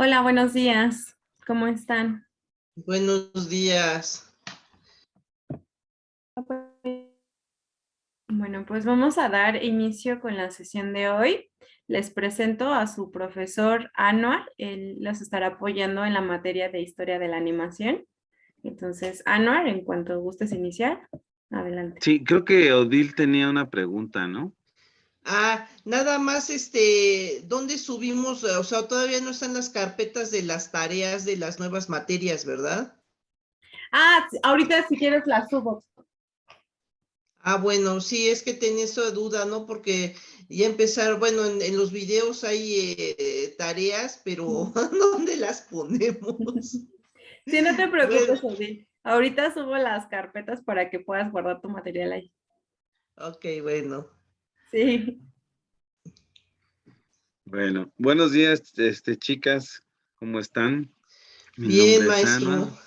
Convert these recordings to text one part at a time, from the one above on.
Hola, buenos días. ¿Cómo están? Buenos días. Bueno, pues vamos a dar inicio con la sesión de hoy. Les presento a su profesor Anuar. Él los estará apoyando en la materia de historia de la animación. Entonces, Anuar, en cuanto gustes iniciar, adelante. Sí, creo que Odil tenía una pregunta, ¿no? Nada más, ¿dónde subimos? O sea, todavía no están las carpetas de las tareas de las nuevas materias, ¿verdad? Ahorita si quieres la subo. Bueno, sí, es que tenía esa duda, ¿no? Porque ya empezar, bueno, en los videos hay tareas, pero ¿dónde las ponemos? Sí, no te Bueno, preocupes, Odil. Ahorita subo las carpetas para que puedas guardar tu material ahí. ok, bueno. Sí. Bueno, buenos días, chicas, ¿cómo están? Mi Bien, nombre es Anuar, maestro.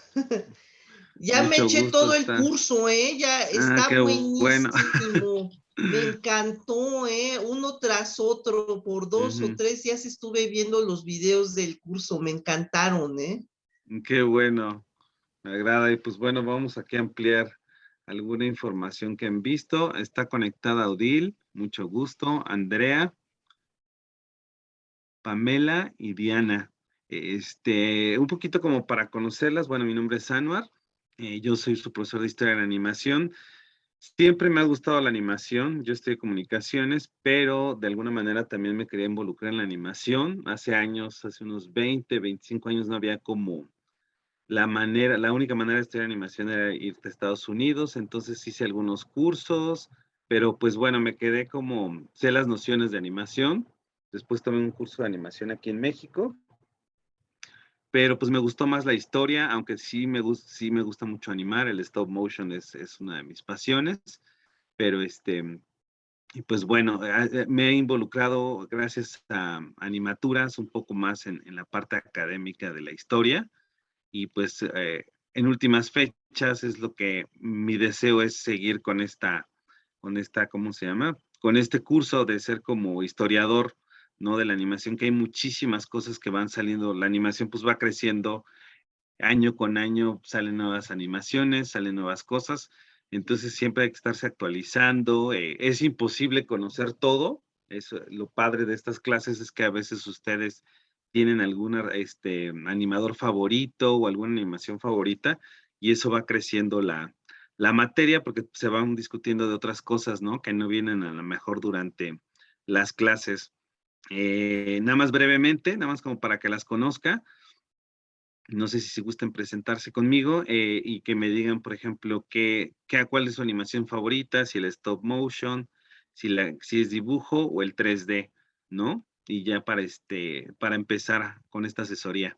Ya me mucho eché gusto todo el estar. curso, Ya está Qué bueno. buenísimo. Me encantó, uno tras otro, por dos o Ujú, tres días estuve viendo los videos del curso, me encantaron, qué bueno, me agrada. Y pues bueno, vamos aquí a ampliar alguna información que han visto. Está conectada Odil, mucho gusto, Andrea, Pamela y Diana. Un poquito como para conocerlas, bueno, mi nombre es Anuar, yo soy su profesor de historia de la animación. Siempre me ha gustado la animación, yo estudié comunicaciones, pero de alguna manera también me quería involucrar en la animación. Hace años, hace unos 20, 25 años no había como la única manera de estudiar animación era irte a Estados Unidos, entonces hice algunos cursos, pero pues bueno, me quedé como, sé las nociones de animación. Después tomé un curso de animación aquí en México, pero pues me gustó más la historia, aunque sí me gusta mucho animar, el stop motion es una de mis pasiones, pero y pues bueno, me he involucrado gracias a animaturas un poco más en la parte académica de la historia y pues en últimas fechas es lo que mi deseo es seguir con esta, ¿cómo se llama? Con este curso de ser como historiador, ¿no? De la animación, que hay muchísimas cosas que van saliendo, la animación pues va creciendo año con año, salen nuevas animaciones, salen nuevas cosas, entonces siempre hay que estarse actualizando, es imposible conocer todo, lo padre de estas clases es que a veces ustedes tienen algún animador favorito o alguna animación favorita y eso va creciendo la materia porque se van discutiendo de otras cosas, ¿no? Que no vienen a lo mejor durante las clases. Nada más brevemente, nada más como para que las conozca. No sé si gusten presentarse conmigo y que me digan, por ejemplo, cuál es su animación favorita, si el stop motion, si es dibujo o el 3D, ¿no? Y ya para empezar con esta asesoría.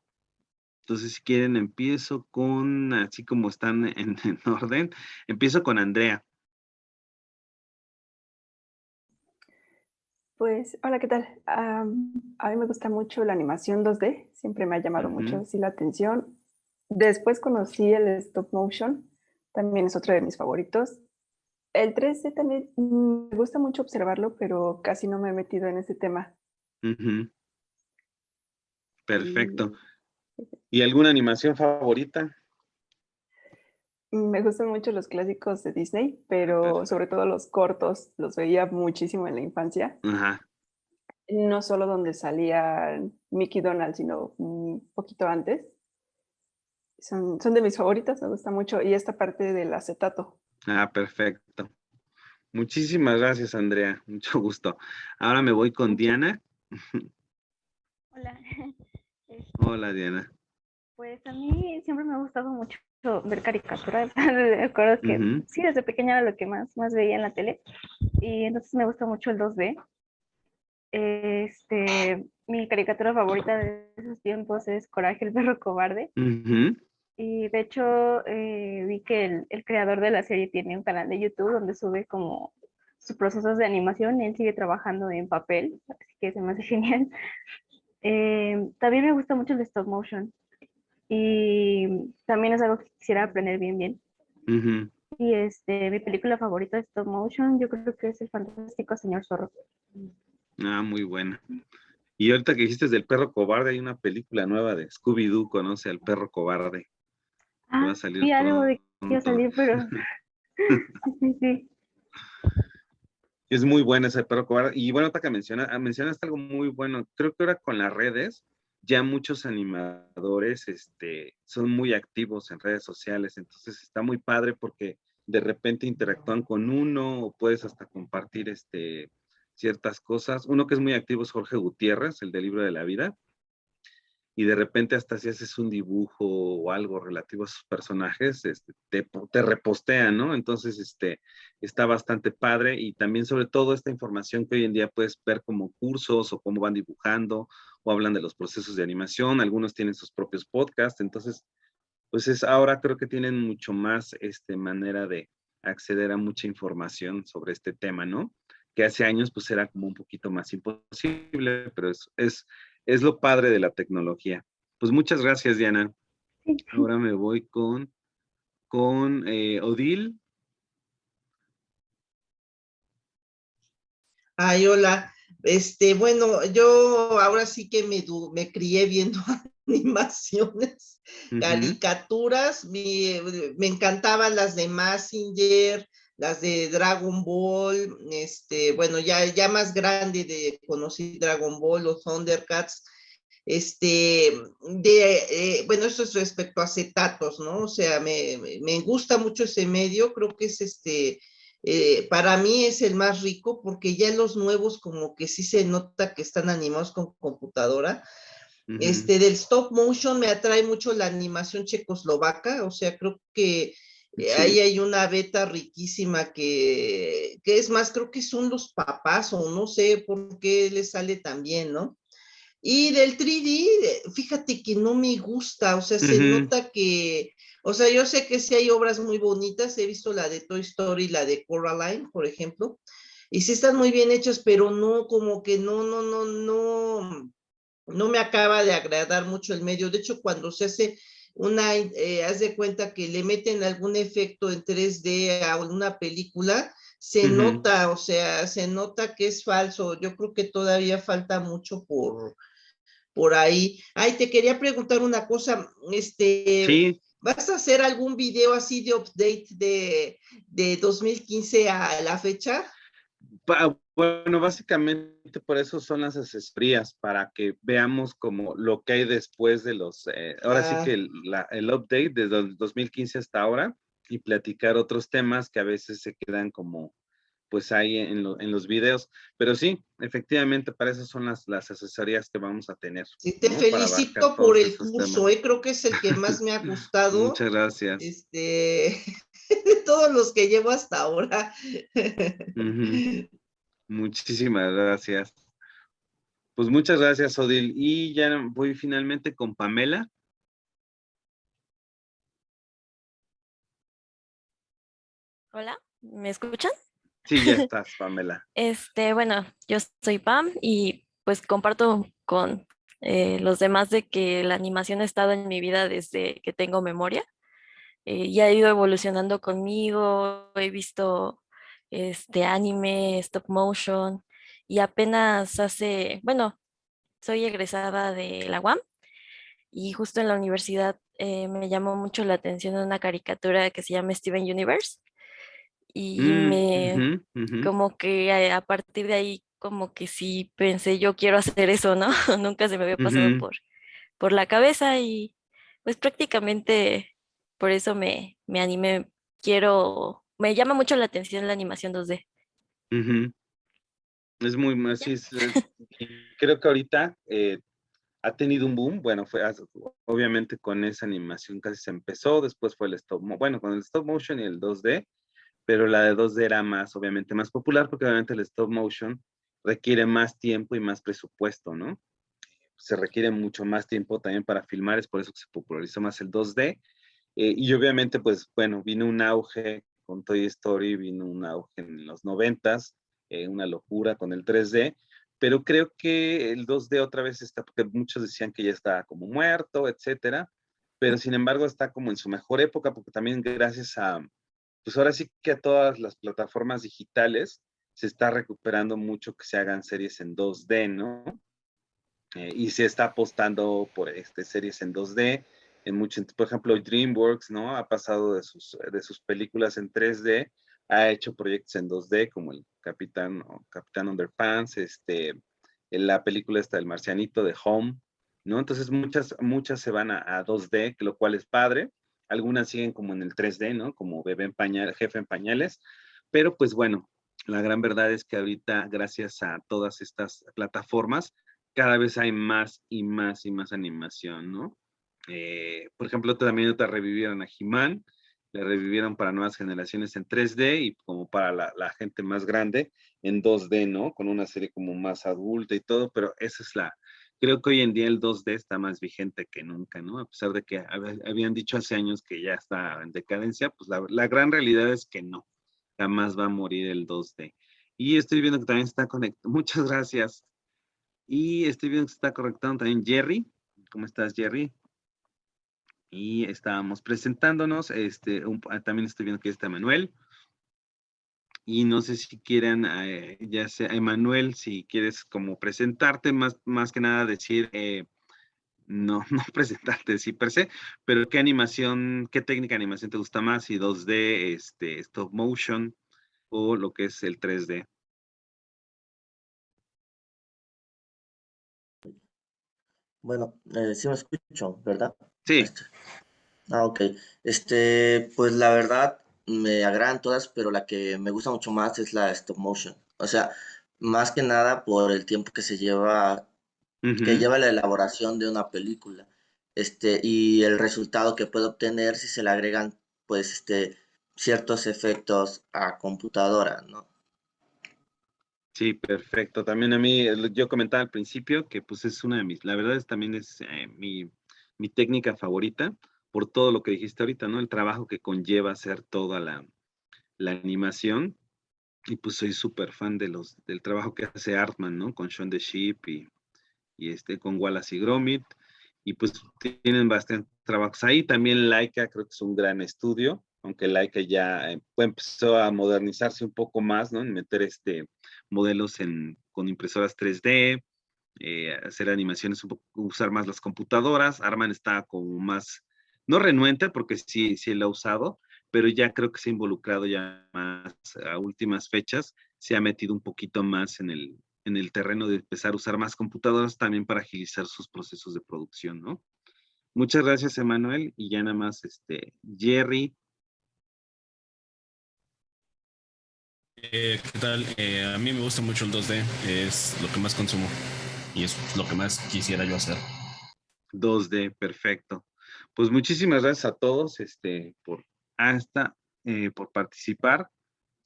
Entonces, si quieren, empiezo con, así como están en orden, empiezo con Andrea. Pues, hola, ¿qué tal? A mí me gusta mucho la animación 2D, siempre me ha llamado mucho Ujú, así la atención. Después conocí el stop motion, también es otro de mis favoritos. El 3D también me gusta mucho observarlo, pero casi no me he metido en ese tema. ujú, perfecto. Y ¿Y alguna animación favorita? me gustan mucho los clásicos de Disney, pero sobre Perfecto. todo los cortos, los veía muchísimo en la infancia. Ajá. No solo donde salía Mickey Donald, sino un poquito antes. Son de mis favoritas, me gusta mucho, y esta parte del acetato. Perfecto. Muchísimas gracias, Andrea. Mucho gusto. Ahora me voy con Mucho. Diana. Hola, Hola, Diana. pues a mí siempre me ha gustado mucho ver caricaturas. Me acuerdo que Ujú, sí, desde pequeña era lo que más veía en la tele y entonces me gusta mucho el 2D. Mi caricatura favorita de esos tiempos es Coraje el perro cobarde ujú, y de hecho vi que el creador de la serie tiene un canal de YouTube donde sube como sus procesos de animación y él sigue trabajando en papel, así que se me hace genial. También me gusta mucho el stop motion. Y también es algo que quisiera aprender bien. ujú. Y mi película favorita de stop motion, yo creo que es El Fantástico Señor Zorro. Muy buena. Y ahorita que dijiste del perro cobarde, hay una película nueva de Scooby-Doo, conoce al perro cobarde, que va a salir Vi algo de que iba a pronto. salir, pero sí, sí. Es muy buena ese perro cobarde. Y bueno, ahorita que mencionaste algo muy bueno. Creo que ahora con las redes, ya muchos animadores son muy activos en redes sociales. Entonces está muy padre porque de repente interactúan con uno o puedes hasta compartir ciertas cosas. Uno que es muy activo es Jorge Gutiérrez, el del Libro de la Vida. Y de repente hasta si haces un dibujo o algo relativo a sus personajes, te repostean, ¿no? Entonces, está bastante padre y también sobre todo esta información que hoy en día puedes ver como cursos o cómo van dibujando o hablan de los procesos de animación, algunos tienen sus propios podcasts, entonces, pues ahora creo que tienen mucho más, manera de acceder a mucha información sobre este tema, ¿no? Que hace años pues era como un poquito más imposible, pero es lo padre de la tecnología. Pues muchas gracias, Diana. Sí. Ahora me voy con Odil. Ay, hola. Bueno, yo ahora sí que me crié viendo animaciones, Ujú. caricaturas, me encantaban las de Mazinger, las de Dragon Ball, bueno, ya más grande conocí Dragon Ball, los Thundercats, bueno, eso es respecto a acetatos, ¿no? O sea, me gusta mucho ese medio, creo que es para mí es el más rico porque ya los nuevos como que sí se nota que están animados con computadora. Ujú. Del stop motion me atrae mucho la animación checoslovaca, o sea, creo que ahí Sí. hay una beta riquísima que es más, creo que son los papás o no sé por qué les sale tan bien, ¿no? Y del 3D, fíjate que no me gusta, o sea, se Ujú. nota que, o sea, yo sé que sí hay obras muy bonitas, he visto la de Toy Story, la de Coraline, por ejemplo, y sí están muy bien hechas, pero no, como que no me acaba de agradar mucho el medio. De hecho, cuando se hace haz de cuenta que le meten algún efecto en 3D a una película, se Ujú. nota, o sea, se nota que es falso. Yo creo que todavía falta mucho por ahí. Ay, te quería preguntar una cosa, Sí. ¿vas a hacer algún video así de update de 2015 a la fecha? Bueno, básicamente por eso son las asesorías, para que veamos como lo que hay después de ahora sí que Ah, el update desde el 2015 hasta ahora y platicar otros temas que a veces se quedan como pues ahí en los videos. Pero sí, efectivamente para eso son las asesorías que vamos a tener, sí, te ¿no? Para abarcar felicito por todos el esos curso, temas. creo que es el que más me ha gustado, Muchas gracias. de todos los que llevo hasta ahora. Ujú. Muchísimas gracias. Pues muchas gracias, Odil. Y ya voy finalmente con Pamela. Hola, ¿me escuchan? Sí, ya estás, Pamela. Bueno, yo soy Pam y pues comparto con los demás de que la animación ha estado en mi vida desde que tengo memoria. Y ha ido evolucionando conmigo, he visto anime, stop motion y apenas bueno, soy egresada de la UAM y justo en la universidad me llamó mucho la atención una caricatura que se llama Steven Universe y Ujú, me ujú, como que a partir de ahí como que sí pensé yo quiero hacer eso, ¿no? Nunca se me había pasado ujú, por la cabeza y pues prácticamente por eso me animé. Me llama mucho la atención la animación 2D. ujú. Es muy, Y así ya. y creo que ahorita ha tenido un boom. Bueno, obviamente con esa animación casi se empezó, después fue bueno, con el stop motion y el 2D, pero la de 2D era obviamente más popular, porque obviamente el stop motion requiere más tiempo y más presupuesto, ¿no? Se requiere mucho más tiempo también para filmar, es por eso que se popularizó más el 2D. Y obviamente, pues bueno, vino un auge con Toy Story, vino un auge en los 90s, una locura con el 3D, pero creo que el 2D otra vez está, porque muchos decían que ya está como muerto, etcétera, pero sin embargo está como en su mejor época, porque también gracias pues ahora sí que a todas las plataformas digitales se está recuperando mucho que se hagan series en 2D, ¿no? y se está apostando por series en 2D. Por ejemplo, DreamWorks, ¿no? Ha pasado de sus películas en 3D, ha hecho proyectos en 2D, como el Capitán Underpants, en la película esta del Marcianito de Home, ¿no? Entonces muchas se van a 2D, lo cual es padre. Algunas siguen como en el 3D, ¿no? Como Jefe en Pañales. Pero pues bueno, la gran verdad es que ahorita, gracias a todas estas plataformas, cada vez hay más y más y más animación, ¿no? Por ejemplo, también te revivieron a He-Man, le revivieron para nuevas generaciones en 3D y como para la gente más grande en 2D, ¿no? Con una serie como más adulta y todo, pero esa es creo que hoy en día el 2D está más vigente que nunca, ¿no? A pesar de que habían dicho hace años que ya está en decadencia, pues la gran realidad es que no, jamás va a morir el 2D. Y estoy viendo que también está conectado. Muchas gracias. Y estoy viendo que se está conectando también Jerry. ¿Cómo estás, Jerry? Y estábamos presentándonos. También estoy viendo que está Manuel. Y no sé si quieran, ya sea, Emanuel, si quieres como presentarte, más que nada decir, no, no presentarte, sí, per se, pero qué técnica de animación te gusta más, si 2D, stop motion o lo que es el 3D. Bueno, sí me escucho, ¿verdad? Sí, Este, ok. Pues la verdad me agradan todas, pero la que me gusta mucho más es la stop motion. O sea, más que nada por el tiempo que ujú. lleva la elaboración de una película. Y el resultado que puede obtener si se le agregan, pues, ciertos efectos a computadora, ¿no? Sí, perfecto. También a mí, yo comentaba al principio que pues es una de la verdad también es mi técnica favorita por todo lo que dijiste ahorita, ¿no? El trabajo que conlleva hacer toda la animación. Y pues soy súper fan del trabajo que hace Artman, ¿no? Con Shaun the Sheep y con Wallace y Gromit. Y pues tienen bastantes trabajos ahí. También Laika creo que es un gran estudio, aunque Laika ya empezó a modernizarse un poco más, ¿no? En meter modelos con impresoras 3D, hacer animaciones, usar más las computadoras. Arman está como más, no renuente, porque sí lo ha usado, pero ya creo que se ha involucrado ya más a últimas fechas, se ha metido un poquito más en el terreno de empezar a usar más computadoras también para agilizar sus procesos de producción, ¿no? Muchas gracias, Emanuel, y ya nada más, Jerry. ¿Qué tal? A mí me gusta mucho el 2D, es lo que más consumo y es lo que más quisiera yo hacer. 2D, perfecto. Pues muchísimas gracias a todos, por participar.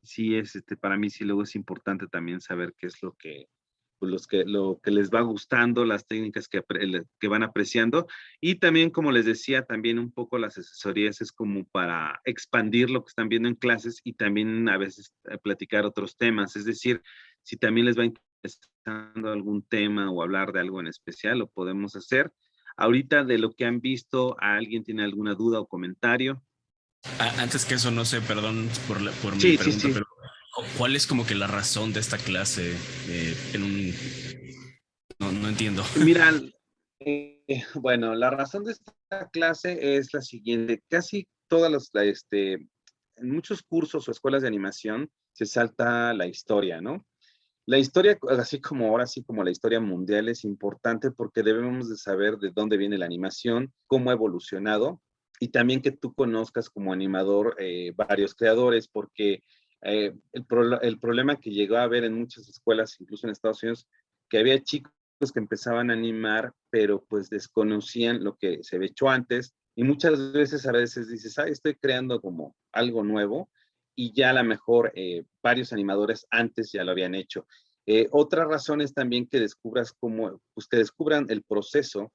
Sí, para mí sí luego es importante también saber qué es pues lo que les va gustando, las técnicas que van apreciando. Y también, como les decía, también un poco las asesorías es como para expandir lo que están viendo en clases y también a veces platicar otros temas. Es decir, si también les va interesando algún tema o hablar de algo en especial, lo podemos hacer. Ahorita de lo que han visto, ¿alguien tiene alguna duda o comentario? Antes que eso, no sé, perdón por mi Sí, sí, pregunta, sí. pero ¿cuál es como que la razón de esta clase no entiendo. Mira, bueno, la razón de esta clase es la siguiente. Casi en muchos cursos o escuelas de animación se salta la historia, ¿no? La historia, ahora sí como la historia mundial, es importante porque debemos de saber de dónde viene la animación, cómo ha evolucionado y también que tú conozcas como animador varios creadores, porque el problema que llegó a haber en muchas escuelas, incluso en Estados Unidos, que había chicos que empezaban a animar, pero pues desconocían lo que se había hecho antes y muchas veces a veces dices, estoy creando como algo nuevo y ya a lo mejor varios animadores antes ya lo habían hecho. Otra razón es también que pues que descubran el proceso,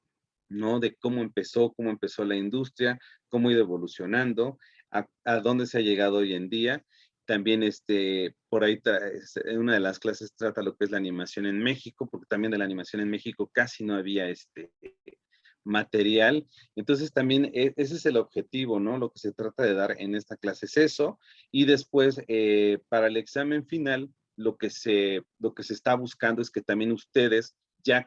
¿no? De cómo empezó la industria, cómo ha ido evolucionando, a dónde se ha llegado hoy en día. También por ahí en una de las clases trata lo que es la animación en México, porque también de la animación en México casi no había material. Entonces también ese es el objetivo, ¿no? Lo que se trata de dar en esta clase es eso. Y después, para el examen final, lo que se está buscando es que también ustedes ya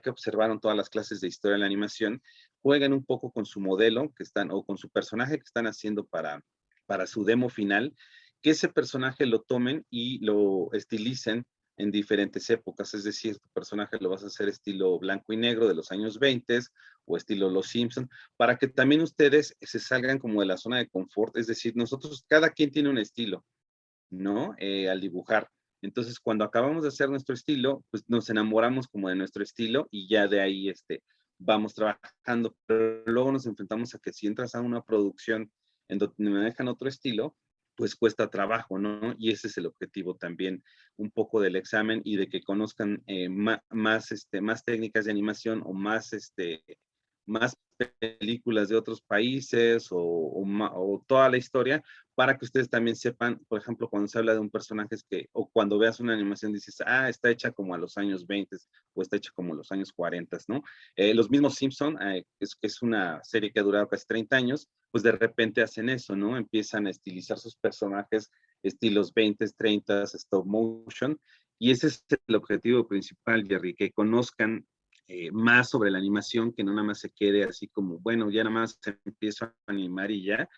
que observaron todas las clases de historia de la animación, jueguen un poco con su modelo que están, o con su personaje que están haciendo para su demo final, que ese personaje lo tomen y lo estilicen en diferentes épocas, es decir, tu personaje lo vas a hacer estilo blanco y negro de los años 20 o estilo Los Simpson, para que también ustedes se salgan como de la zona de confort, es decir, nosotros, cada quien tiene un estilo, ¿no? Al dibujar. Entonces, cuando acabamos de hacer nuestro estilo, pues nos enamoramos como de nuestro estilo y ya de ahí vamos trabajando, pero luego nos enfrentamos a que si entras a una producción en donde manejan otro estilo, pues cuesta trabajo, ¿no? Y ese es el objetivo también un poco del examen y de que conozcan más técnicas de animación o más películas de otros países o toda la historia, para que ustedes también sepan, por ejemplo, cuando se habla de un personaje o cuando veas una animación dices, está hecha como a los años 20 o está hecha como a los años 40, ¿no? Los mismos Simpson, es una serie que ha durado casi 30 años, pues de repente hacen eso, ¿no? Empiezan a estilizar sus personajes estilos 20, 30, stop motion, y ese es el objetivo principal, Jerry, que conozcan más sobre la animación, que no nada más se quede así como, bueno, ya nada más se empieza a animar y ya,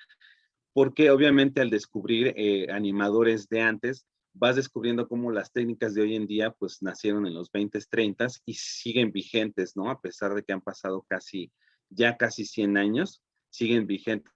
porque obviamente al descubrir animadores de antes, vas descubriendo cómo las técnicas de hoy en día pues nacieron en los 20, 30 y siguen vigentes, ¿no? A pesar de que han pasado ya casi 100 años, siguen vigentes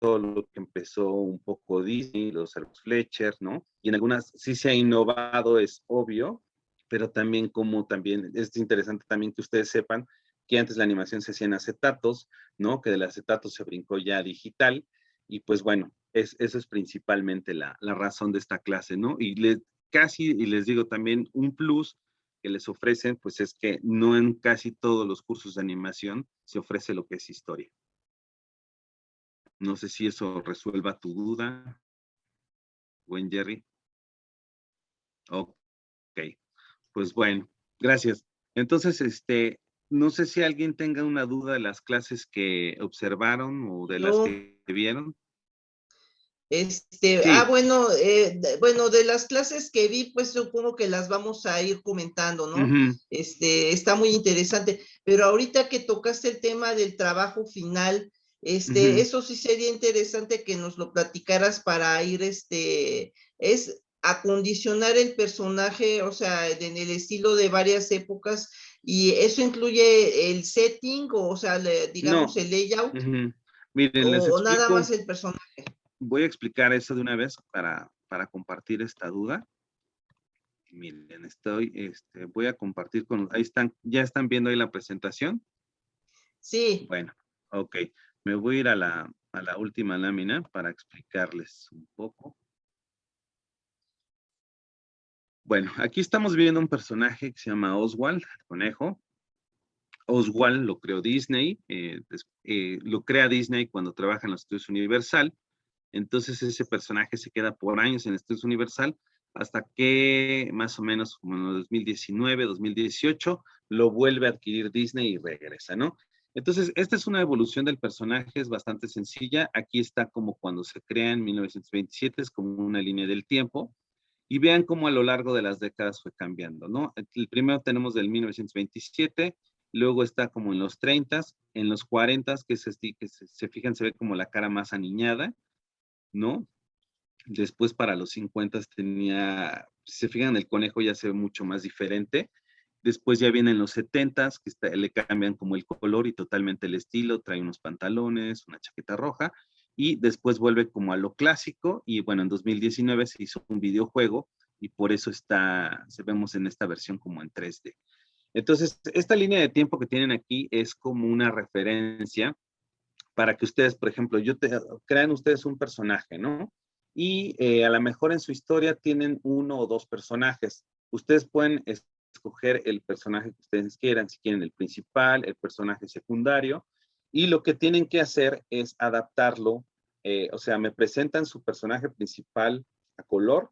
todo lo que empezó un poco Disney, los hermanos Fletcher, ¿no? Y en algunas sí se ha innovado, es obvio, pero también también es interesante también que ustedes sepan que antes la animación se hacía en acetatos, ¿no? Que del acetato se brincó ya a digital, y pues bueno, eso es principalmente la razón de esta clase, ¿no? Y les digo también un plus que les ofrecen, pues es que no en casi todos los cursos de animación se ofrece lo que es historia. No sé si eso resuelva tu duda, buen Jerry. Ok, pues bueno, gracias. Entonces, no sé si alguien tenga una duda de las clases que observaron o de las No, que vieron. Sí. bueno, de las clases que vi, pues supongo que las vamos a ir comentando, ¿no? Uh-huh. Está muy interesante, pero ahorita que tocaste el tema del trabajo final, Uh-huh. eso sí sería interesante que nos lo platicaras para ir, es acondicionar el personaje, o sea, en el estilo de varias épocas, y eso incluye el setting, o sea, digamos No. el layout, Uh-huh. Miren, les o nada explico, más el personaje. voy a explicar eso de una vez para compartir esta duda. Miren, voy a compartir ahí están, ¿ya están viendo ahí la presentación? Sí. Bueno, ok. Me voy a ir a la última lámina para explicarles un poco. Bueno, aquí estamos viendo un personaje que se llama Oswald, el conejo. Oswald lo creó Disney, lo crea Disney cuando trabaja en los estudios Universal. Entonces ese personaje se queda por años en estudios Universal hasta que más o menos como en el 2019, 2018, lo vuelve a adquirir Disney y regresa, ¿no? Entonces, esta es una evolución del personaje, es bastante sencilla. Aquí está como cuando se crea en 1927, es como una línea del tiempo. Y vean cómo a lo largo de las décadas fue cambiando, ¿no? El primero tenemos del 1927, luego está como en los 30, en los 40, que se fijan, se ve como la cara más aniñada, ¿no? Después para los 50 si se fijan, el conejo ya se ve mucho más diferente. Después ya vienen los 70, que le cambian como el color y totalmente el estilo, trae unos pantalones, una chaqueta roja, y después vuelve como a lo clásico, y bueno, en 2019 se hizo un videojuego, y por eso vemos en esta versión como en 3D. Entonces, esta línea de tiempo que tienen aquí es como una referencia para que ustedes, por ejemplo, crean ustedes un personaje, ¿no? Y a lo mejor en su historia tienen uno o dos personajes. Ustedes pueden escoger el personaje que ustedes quieran, si quieren el principal, el personaje secundario, y lo que tienen que hacer es adaptarlo, o sea, me presentan su personaje principal a color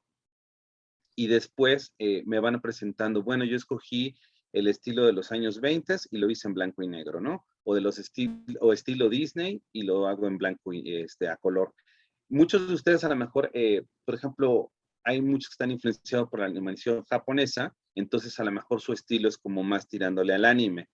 y después me van presentando, bueno, yo escogí el estilo de los años 20 y lo hice en blanco y negro, ¿no? O de los estilo Disney y lo hago en blanco y a color. Muchos de ustedes a lo mejor, por ejemplo, hay muchos que están influenciados por la animación japonesa, entonces a lo mejor su estilo es como más tirándole al anime.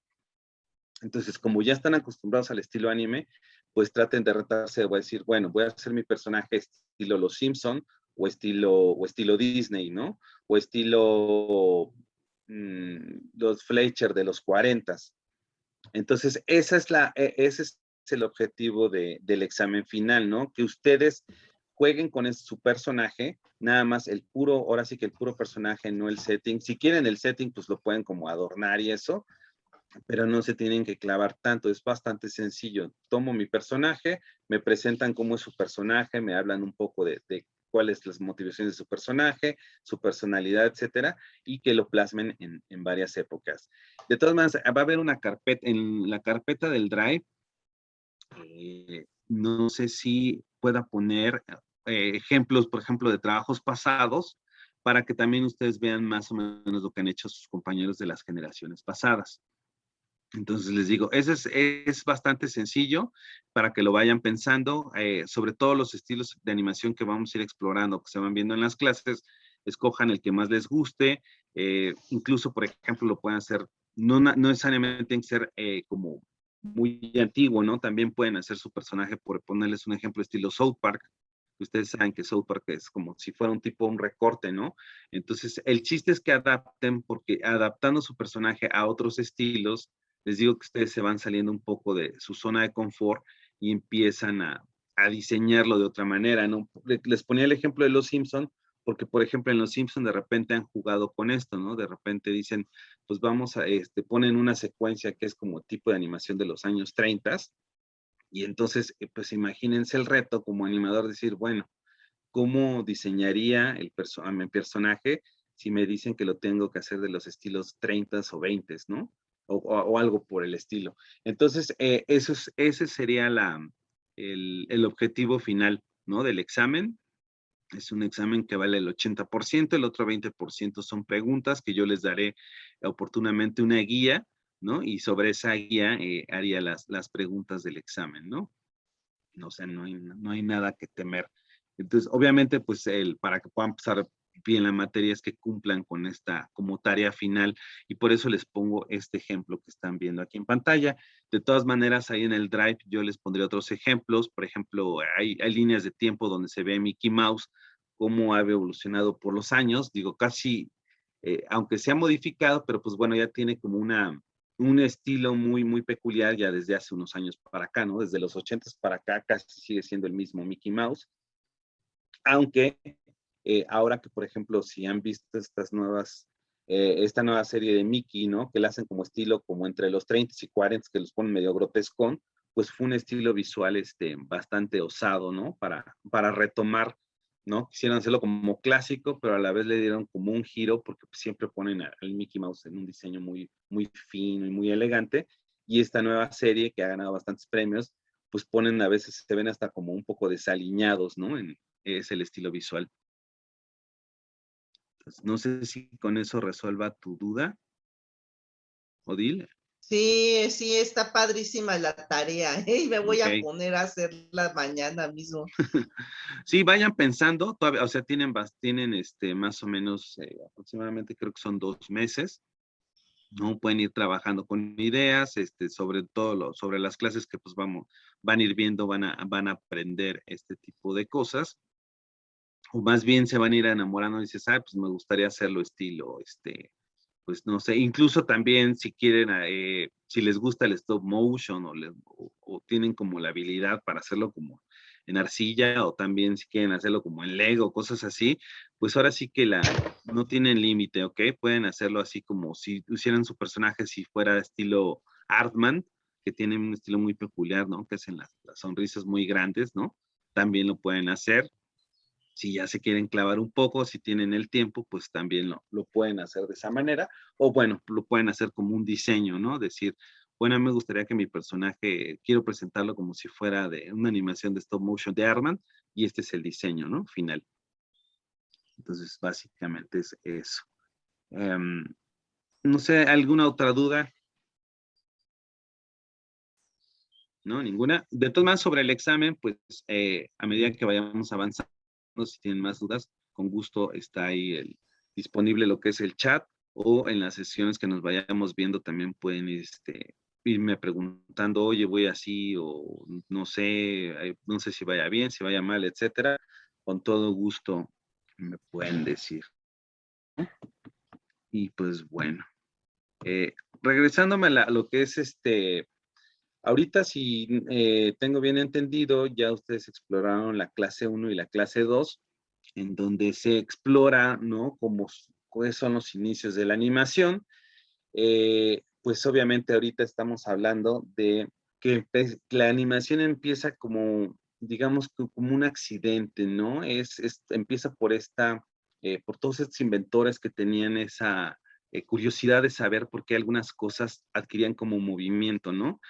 Entonces, como ya están acostumbrados al estilo anime, pues traten de retarse, voy a decir, bueno, voy a hacer mi personaje estilo Los Simpson o estilo Disney, ¿no? O estilo los Fleischer de los 40. Entonces, ese es el objetivo del examen final, ¿no? Que ustedes jueguen con su personaje, nada más ahora sí que el puro personaje, no el setting. Si quieren el setting, pues lo pueden como adornar y eso, pero no se tienen que clavar tanto, es bastante sencillo. Tomo mi personaje, me presentan cómo es su personaje, me hablan un poco de cuáles las motivaciones de su personaje, su personalidad, etcétera, y que lo plasmen en varias épocas. De todas maneras, va a haber una carpeta, en la carpeta del Drive, no sé si pueda poner ejemplos, por ejemplo, de trabajos pasados, para que también ustedes vean más o menos lo que han hecho sus compañeros de las generaciones pasadas. Entonces les digo, es bastante sencillo para que lo vayan pensando, sobre todo los estilos de animación que vamos a ir explorando, que se van viendo en las clases, escojan el que más les guste, incluso, por ejemplo, lo pueden hacer, no necesariamente tienen que ser como muy antiguo, ¿no? También pueden hacer su personaje, por ponerles un ejemplo, estilo South Park. Ustedes saben que South Park es como si fuera un recorte, ¿no? Entonces, el chiste es que adapten, porque adaptando su personaje a otros estilos, les digo que ustedes se van saliendo un poco de su zona de confort y empiezan a diseñarlo de otra manera, ¿no? Les ponía el ejemplo de Los Simpson, porque, por ejemplo, en Los Simpson de repente han jugado con esto, ¿no? De repente dicen, pues vamos ponen una secuencia que es como tipo de animación de los años 30, y entonces, pues imagínense el reto como animador, decir, bueno, ¿cómo diseñaría a mi personaje si me dicen que lo tengo que hacer de los estilos 30 o 20, ¿no? O algo por el estilo. Entonces, ese sería el objetivo final, ¿no? Del examen. Es un examen que vale el 80%, el otro 20% son preguntas que yo les daré oportunamente una guía, ¿no? Y sobre esa guía haría las preguntas del examen, ¿no? O sea, no hay nada que temer. Entonces, obviamente, pues para que puedan pasar bien la materia es que cumplan con esta como tarea final, y por eso les pongo este ejemplo que están viendo aquí en pantalla. De todas maneras, ahí en el Drive yo les pondré otros ejemplos. Por ejemplo, hay líneas de tiempo donde se ve Mickey Mouse, cómo ha evolucionado por los años. Digo, casi, aunque se ha modificado, pero pues bueno, ya tiene como un estilo muy, muy peculiar ya desde hace unos años para acá, ¿no? Desde los 80s para acá casi sigue siendo el mismo Mickey Mouse, aunque ahora que, por ejemplo, si han visto esta nueva serie de Mickey, ¿no? Que la hacen como estilo, como entre los 30 y 40, que los ponen medio grotescón, pues fue un estilo visual bastante osado, ¿no? Para retomar, ¿no? Quisieron hacerlo como clásico, pero a la vez le dieron como un giro, porque pues, siempre ponen al Mickey Mouse en un diseño muy, muy fino y muy elegante, y esta nueva serie que ha ganado bastantes premios, pues ponen a veces, se ven hasta como un poco desaliñados, ¿no? Es el estilo visual. Entonces, no sé si con eso resuelva tu duda, Odile. Sí, sí, está padrísima la tarea, ¿eh? Y me voy a Ok. poner a hacerla mañana mismo. Sí, vayan pensando, todavía, o sea, tienen más o menos aproximadamente, creo que son 2 meses, ¿no? Pueden ir trabajando con ideas, sobre todo sobre las clases que pues van a ir viendo, van a aprender este tipo de cosas, o más bien se van a ir enamorando y dices, pues me gustaría hacerlo estilo, pues no sé, incluso también si quieren, si les gusta el stop motion o tienen como la habilidad para hacerlo como en arcilla, o también si quieren hacerlo como en Lego, cosas así, pues ahora sí que no tienen límite, ¿ok? Pueden hacerlo así como si hicieran su personaje si fuera estilo Artman, que tiene un estilo muy peculiar, ¿no? Que hacen las sonrisas muy grandes, ¿no? También lo pueden hacer. Si ya se quieren clavar un poco, si tienen el tiempo, pues también lo pueden hacer de esa manera. O bueno, lo pueden hacer como un diseño, ¿no? Decir, bueno, me gustaría que mi personaje, quiero presentarlo como si fuera de una animación de stop motion de Arman, y este es el diseño, ¿no? Final. Entonces, básicamente es eso. No sé, ¿alguna otra duda? ¿No? ¿Ninguna? De todas maneras, sobre el examen, pues a medida que vayamos avanzando, si tienen más dudas, con gusto está ahí disponible lo que es el chat, o en las sesiones que nos vayamos viendo también pueden irme preguntando, oye, voy así, o no sé, no sé si vaya bien, si vaya mal, etcétera. Con todo gusto me pueden decir. Y pues bueno, regresándome a lo que es ahorita si tengo bien entendido, ya ustedes exploraron la clase 1 y la clase 2, en donde se explora, ¿no? Cuáles son los inicios de la animación. Pues obviamente ahorita estamos hablando de que la animación empieza como, digamos, como un accidente, ¿no? Empieza por todos estos inventores que tenían esa curiosidad de saber por qué algunas cosas adquirían como movimiento, ¿no?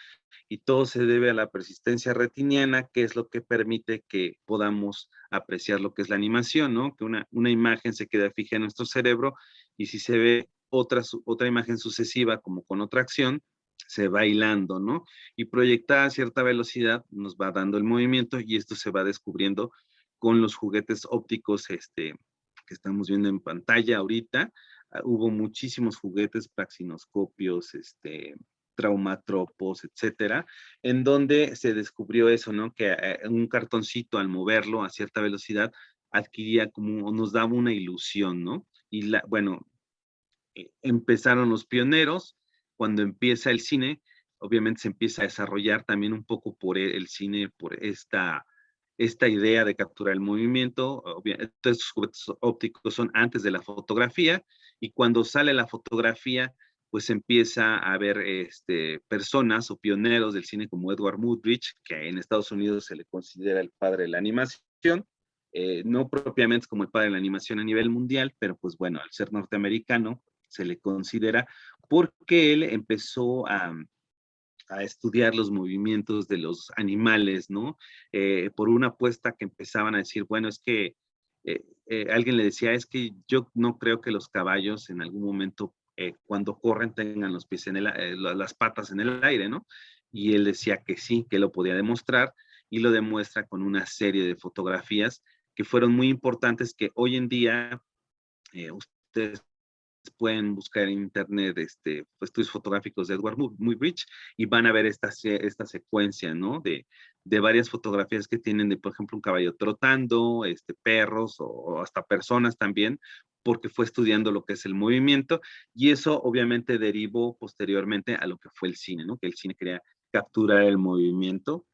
Y todo se debe a la persistencia retiniana, que es lo que permite que podamos apreciar lo que es la animación, ¿no? Que una imagen se queda fija en nuestro cerebro y si se ve otra imagen sucesiva como con otra acción, se va hilando, ¿no? Y proyectada a cierta velocidad nos va dando el movimiento y esto se va descubriendo con los juguetes ópticos que estamos viendo en pantalla ahorita. Hubo muchísimos juguetes, praxinoscopios, traumatropos, etcétera, en donde se descubrió eso, ¿no? Que un cartoncito al moverlo a cierta velocidad adquiría nos daba una ilusión, ¿no? Y bueno, empezaron los pioneros, cuando empieza el cine, obviamente se empieza a desarrollar también un poco por el cine, por esta idea de capturar el movimiento. Estos juguetes ópticos son antes de la fotografía, y cuando sale la fotografía, pues empieza a haber personas o pioneros del cine como Edward Muybridge, que en Estados Unidos se le considera el padre de la animación, no propiamente como el padre de la animación a nivel mundial, pero pues bueno, al ser norteamericano se le considera porque él empezó a estudiar los movimientos de los animales, ¿no? Por una apuesta que empezaban a decir, bueno, es que alguien le decía, es que yo no creo que los caballos en algún momento cuando corren tengan los pies las patas en el aire, ¿no? Y él decía que sí, que lo podía demostrar, y lo demuestra con una serie de fotografías que fueron muy importantes, que hoy en día ustedes pueden buscar en internet estudios fotográficos de Edward Muybridge y van a ver esta secuencia, ¿no? De varias fotografías que tienen de, por ejemplo, un caballo trotando, perros o hasta personas también, porque fue estudiando lo que es el movimiento, y eso obviamente derivó posteriormente a lo que fue el cine, ¿no? Que el cine quería capturar el movimiento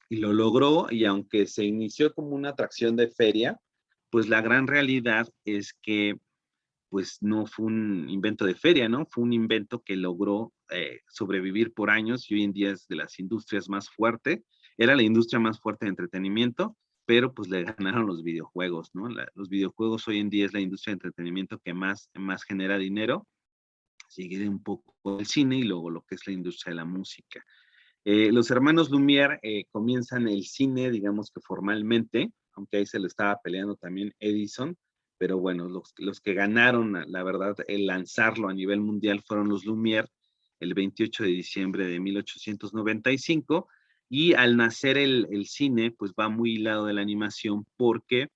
y lo logró, y aunque se inició como una atracción de feria, pues la gran realidad es que pues no fue un invento de feria, ¿no? Fue un invento que logró sobrevivir por años y hoy en día es de las industrias más fuertes. Era la industria más fuerte de entretenimiento, pero pues le ganaron los videojuegos, ¿no? Los videojuegos hoy en día es la industria de entretenimiento que más genera dinero. Sigue un poco el cine y luego lo que es la industria de la música. Los hermanos Lumière comienzan el cine, digamos que formalmente, aunque ahí se lo estaba peleando también Edison, pero bueno, los que ganaron, la verdad, el lanzarlo a nivel mundial fueron los Lumière el 28 de diciembre de 1895, y al nacer el cine, pues va muy hilado de la animación porque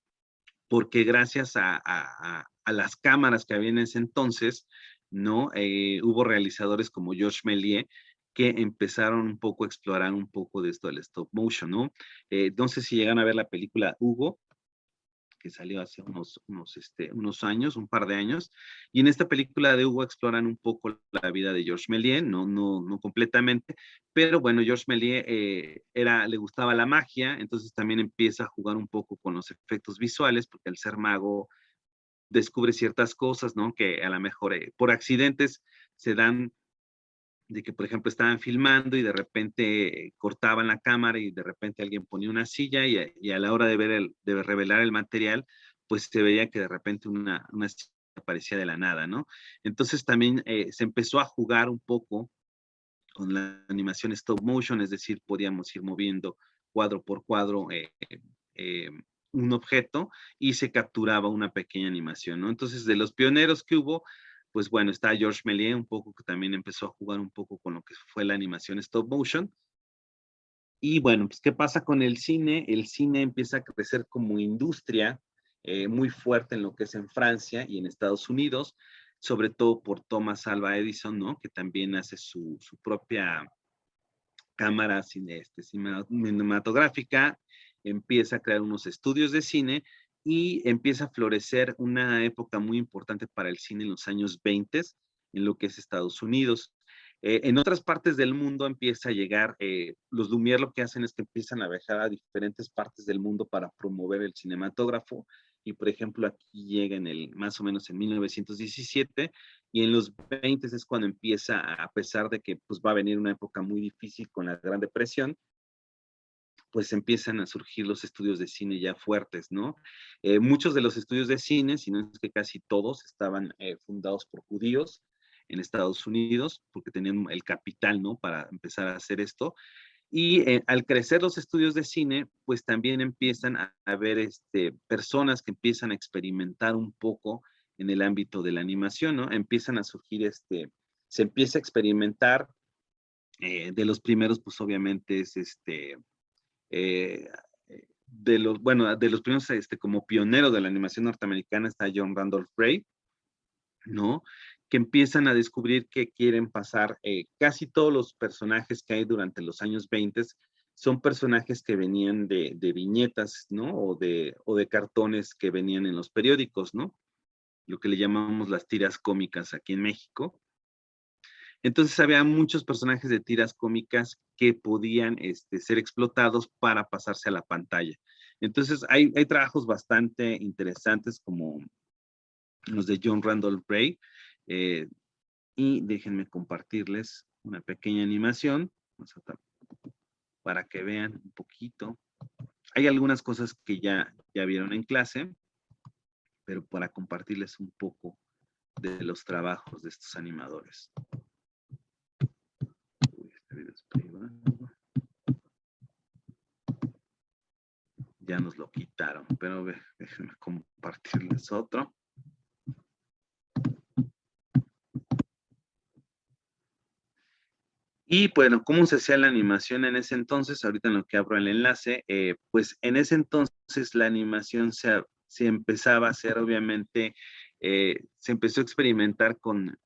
gracias a las cámaras que había en ese entonces, ¿no? Hubo realizadores como Georges Méliès que empezaron un poco a explorar un poco de esto del stop motion, ¿no? No sé si llegan a ver la película Hugo, que salió hace unos años, un par de años, y en esta película de Hugo exploran un poco la vida de Georges Méliès, no completamente, pero bueno, Georges Méliès le gustaba la magia, entonces también empieza a jugar un poco con los efectos visuales, porque al ser mago descubre ciertas cosas, ¿no? Que a lo mejor por accidentes se dan, de que, por ejemplo, estaban filmando y de repente cortaban la cámara y de repente alguien ponía una silla y a la hora de revelar el material, pues se veía que de repente una silla aparecía de la nada, ¿no? Entonces también se empezó a jugar un poco con la animación stop motion, es decir, podíamos ir moviendo cuadro por cuadro eh, un objeto y se capturaba una pequeña animación, ¿no? Entonces, de los pioneros que hubo, pues bueno, está Georges Méliès un poco, que también empezó a jugar un poco con lo que fue la animación stop motion. Y bueno, pues ¿qué pasa con el cine? El cine empieza a crecer como industria muy fuerte en lo que es en Francia y en Estados Unidos, sobre todo por Thomas Alva Edison, ¿no? Que también hace su propia cámara cinematográfica, empieza a crear unos estudios de cine y empieza a florecer una época muy importante para el cine en los años 20 en lo que es Estados Unidos. En otras partes del mundo empieza a llegar, los Lumière lo que hacen es que empiezan a viajar a diferentes partes del mundo para promover el cinematógrafo y por ejemplo aquí llega más o menos en 1917 y en los 20 es cuando empieza, a pesar de que pues va a venir una época muy difícil con la Gran Depresión, pues empiezan a surgir los estudios de cine ya fuertes, ¿no? Muchos de los estudios de cine, si no es que casi todos, estaban fundados por judíos en Estados Unidos, porque tenían el capital, ¿no? Para empezar a hacer esto. Y al crecer los estudios de cine, pues también empiezan a haber personas que empiezan a experimentar un poco en el ámbito de la animación, ¿no? Empiezan a surgir, se empieza a experimentar, de los primeros, pues obviamente es de los primeros, como pionero de la animación norteamericana está John Randolph Wright, ¿no? Que empiezan a descubrir que quieren pasar, casi todos los personajes que hay durante los años 20 son personajes que venían de viñetas, ¿no? O de cartones que venían en los periódicos, ¿no? Lo que le llamamos las tiras cómicas aquí en México. Entonces había muchos personajes de tiras cómicas que podían ser explotados para pasarse a la pantalla. Entonces hay trabajos bastante interesantes como los de John Randolph Wright, y déjenme compartirles una pequeña animación para que vean un poquito. Hay algunas cosas que ya vieron en clase, pero para compartirles un poco de los trabajos de estos animadores. Ya nos lo quitaron, pero déjenme compartirles otro. Y bueno, ¿cómo se hacía la animación en ese entonces? Ahorita en lo que abro el enlace, pues en ese entonces la animación se empezaba a hacer, obviamente, se empezó a experimentar con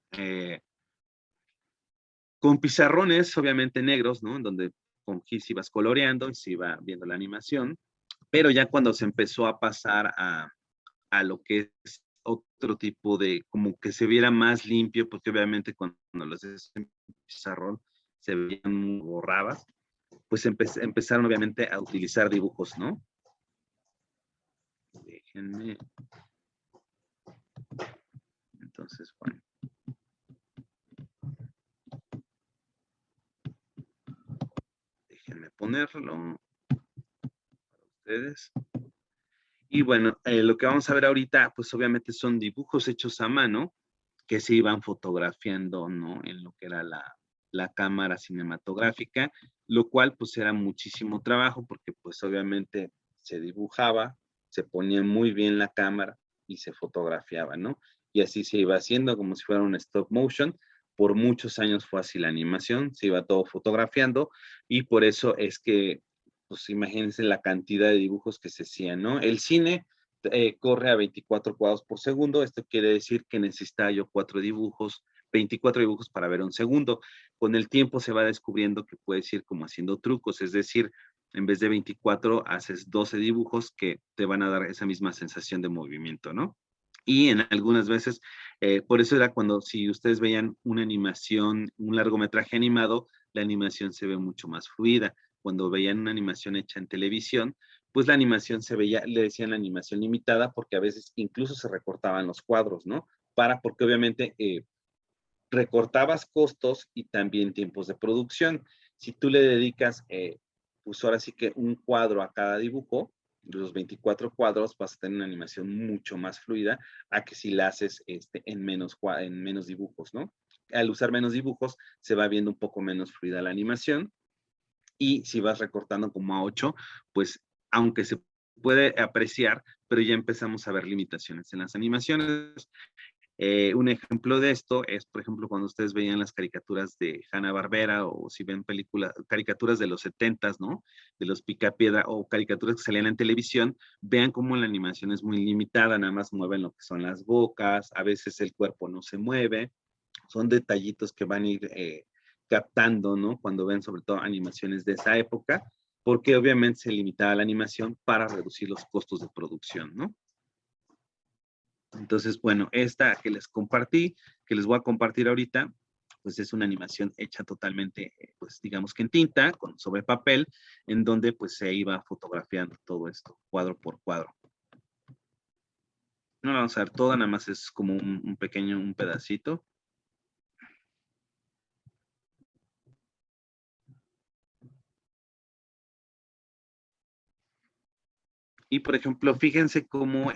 pizarrones, obviamente negros, ¿no? En donde con gis ibas coloreando y se iba viendo la animación, pero ya cuando se empezó a pasar a lo que es otro tipo de, como que se viera más limpio, porque obviamente cuando los haces en pizarrón se veían muy borradas, pues empezaron obviamente a utilizar dibujos, ¿no? Déjenme. Entonces, bueno. Déjenme ponerlo para ustedes. Y bueno, lo que vamos a ver ahorita, pues obviamente son dibujos hechos a mano que se iban fotografiando, ¿no? En lo que era la cámara cinematográfica, lo cual pues era muchísimo trabajo porque pues obviamente se dibujaba, se ponía muy bien la cámara y se fotografiaba, ¿no? Y así se iba haciendo como si fuera un stop motion. Por muchos años fue así la animación, se iba todo fotografiando y por eso es que, pues imagínense la cantidad de dibujos que se hacían, ¿no? El cine corre a 24 cuadros por segundo, esto quiere decir que necesita yo 24 dibujos para ver un segundo. Con el tiempo se va descubriendo que puedes ir como haciendo trucos, es decir, en vez de 24 haces 12 dibujos que te van a dar esa misma sensación de movimiento, ¿no? Y en algunas veces, por eso era cuando, si ustedes veían una animación, un largometraje animado, la animación se ve mucho más fluida. Cuando veían una animación hecha en televisión, pues la animación se veía, le decían la animación limitada, porque a veces incluso se recortaban los cuadros, ¿no? Porque obviamente recortabas costos y también tiempos de producción. Si tú le dedicas, pues ahora sí que un cuadro a cada dibujo, de los 24 cuadros, vas a tener una animación mucho más fluida a que si la haces en menos dibujos, ¿no? Al usar menos dibujos, se va viendo un poco menos fluida la animación. Y si vas recortando como a 8, pues aunque se puede apreciar, pero ya empezamos a ver limitaciones en las animaciones. Un ejemplo de esto es, por ejemplo, cuando ustedes veían las caricaturas de Hanna-Barbera o si ven películas, caricaturas de los 70s, ¿no? De los Picapiedra o caricaturas que salían en televisión, vean cómo la animación es muy limitada, nada más mueven lo que son las bocas, a veces el cuerpo no se mueve, son detallitos que van a ir captando, ¿no? Cuando ven sobre todo animaciones de esa época, porque obviamente se limitaba la animación para reducir los costos de producción, ¿no? Entonces, bueno, esta que les compartí, que les voy a compartir ahorita, pues es una animación hecha totalmente, pues digamos que en tinta, sobre papel, en donde pues se iba fotografiando todo esto, cuadro por cuadro. No la vamos a ver toda, nada más es como un pequeño, un pedacito. Y por ejemplo, fíjense cómo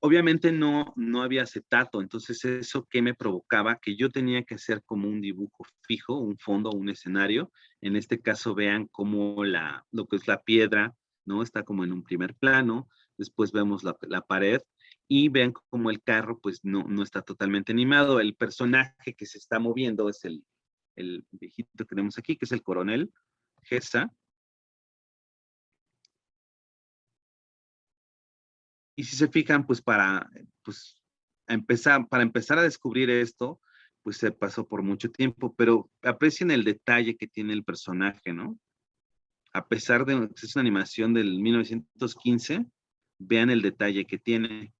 obviamente no había acetato, entonces eso que me provocaba que yo tenía que hacer como un dibujo fijo, un fondo, un escenario. En este caso vean cómo lo que es la piedra, ¿no? Está como en un primer plano, después vemos la pared y vean cómo el carro pues no está totalmente animado. El personaje que se está moviendo es el viejito que tenemos aquí, que es el coronel Gesa. Y si se fijan, pues para empezar a descubrir esto, pues se pasó por mucho tiempo, pero aprecien el detalle que tiene el personaje, ¿no? A pesar de que es una animación del 1915, vean el detalle que tiene.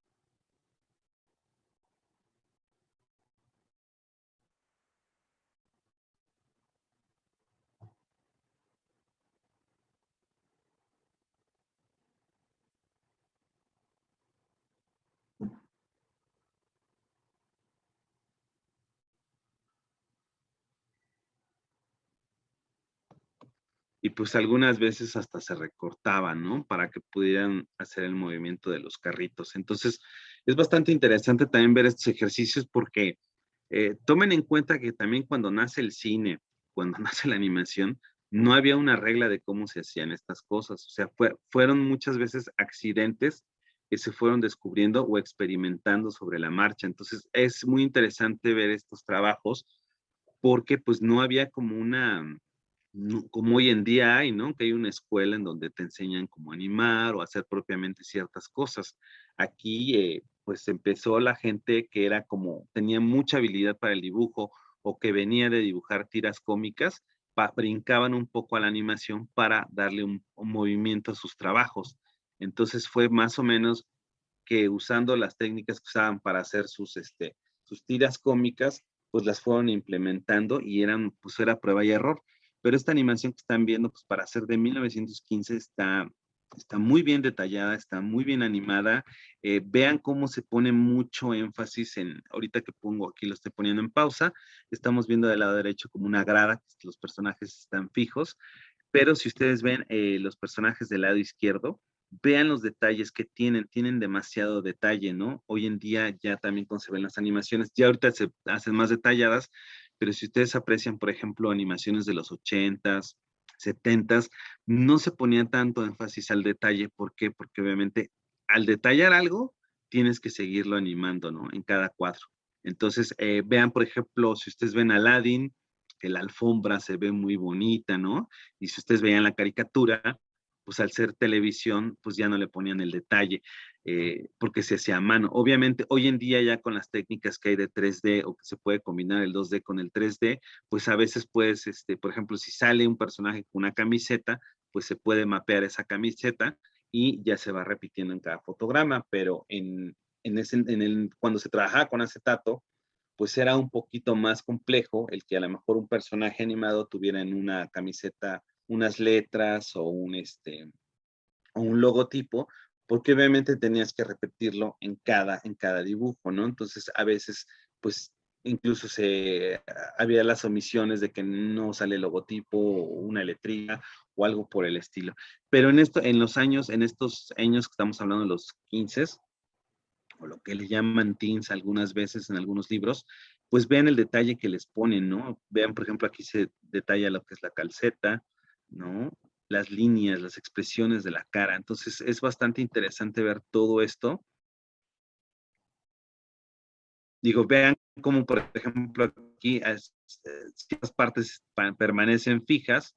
Y pues algunas veces hasta se recortaban, ¿no? Para que pudieran hacer el movimiento de los carritos. Entonces, es bastante interesante también ver estos ejercicios porque tomen en cuenta que también cuando nace el cine, cuando nace la animación, no había una regla de cómo se hacían estas cosas. O sea, fueron muchas veces accidentes que se fueron descubriendo o experimentando sobre la marcha. Entonces, es muy interesante ver estos trabajos porque pues no había como como hoy en día hay, ¿no? Que hay una escuela en donde te enseñan cómo animar o hacer propiamente ciertas cosas. Aquí, pues empezó la gente que era como, tenía mucha habilidad para el dibujo o que venía de dibujar tiras cómicas, brincaban un poco a la animación para darle un movimiento a sus trabajos. Entonces fue más o menos que usando las técnicas que usaban para hacer sus tiras cómicas, pues las fueron implementando y pues era prueba y error. Pero esta animación que están viendo, pues para ser de 1915 está muy bien detallada, está muy bien animada. Vean cómo se pone mucho énfasis ahorita que pongo aquí, lo estoy poniendo en pausa, estamos viendo del lado derecho como una grada, que los personajes están fijos, pero si ustedes ven los personajes del lado izquierdo, vean los detalles que tienen demasiado detalle, ¿no? Hoy en día ya también conceben las animaciones, ya ahorita se hacen más detalladas, pero si ustedes aprecian, por ejemplo, animaciones de los 80s, 70s, no se ponía tanto énfasis al detalle. ¿Por qué? Porque obviamente al detallar algo, tienes que seguirlo animando, ¿no? En cada cuadro. Entonces, vean, por ejemplo, si ustedes ven Aladdin, que la alfombra se ve muy bonita, ¿no? Y si ustedes veían la caricatura, pues al ser televisión, pues ya no le ponían el detalle, porque se hacía a mano. Obviamente, hoy en día ya con las técnicas que hay de 3D o que se puede combinar el 2D con el 3D, pues a veces puedes, por ejemplo, si sale un personaje con una camiseta, pues se puede mapear esa camiseta y ya se va repitiendo en cada fotograma, pero cuando se trabajaba con acetato, pues era un poquito más complejo el que a lo mejor un personaje animado tuviera en una camiseta unas letras o un logotipo, porque obviamente tenías que repetirlo en cada dibujo, ¿no? Entonces, a veces, pues, incluso había las omisiones de que no sale el logotipo o una letrina o algo por el estilo. Pero en estos años que estamos hablando de los 15, o lo que le llaman teens algunas veces en algunos libros, pues vean el detalle que les ponen, ¿no? Vean, por ejemplo, aquí se detalla lo que es la calceta, ¿no? Las líneas, las expresiones de la cara. Entonces, es bastante interesante ver todo esto. Digo, vean cómo, por ejemplo, aquí ciertas partes permanecen fijas,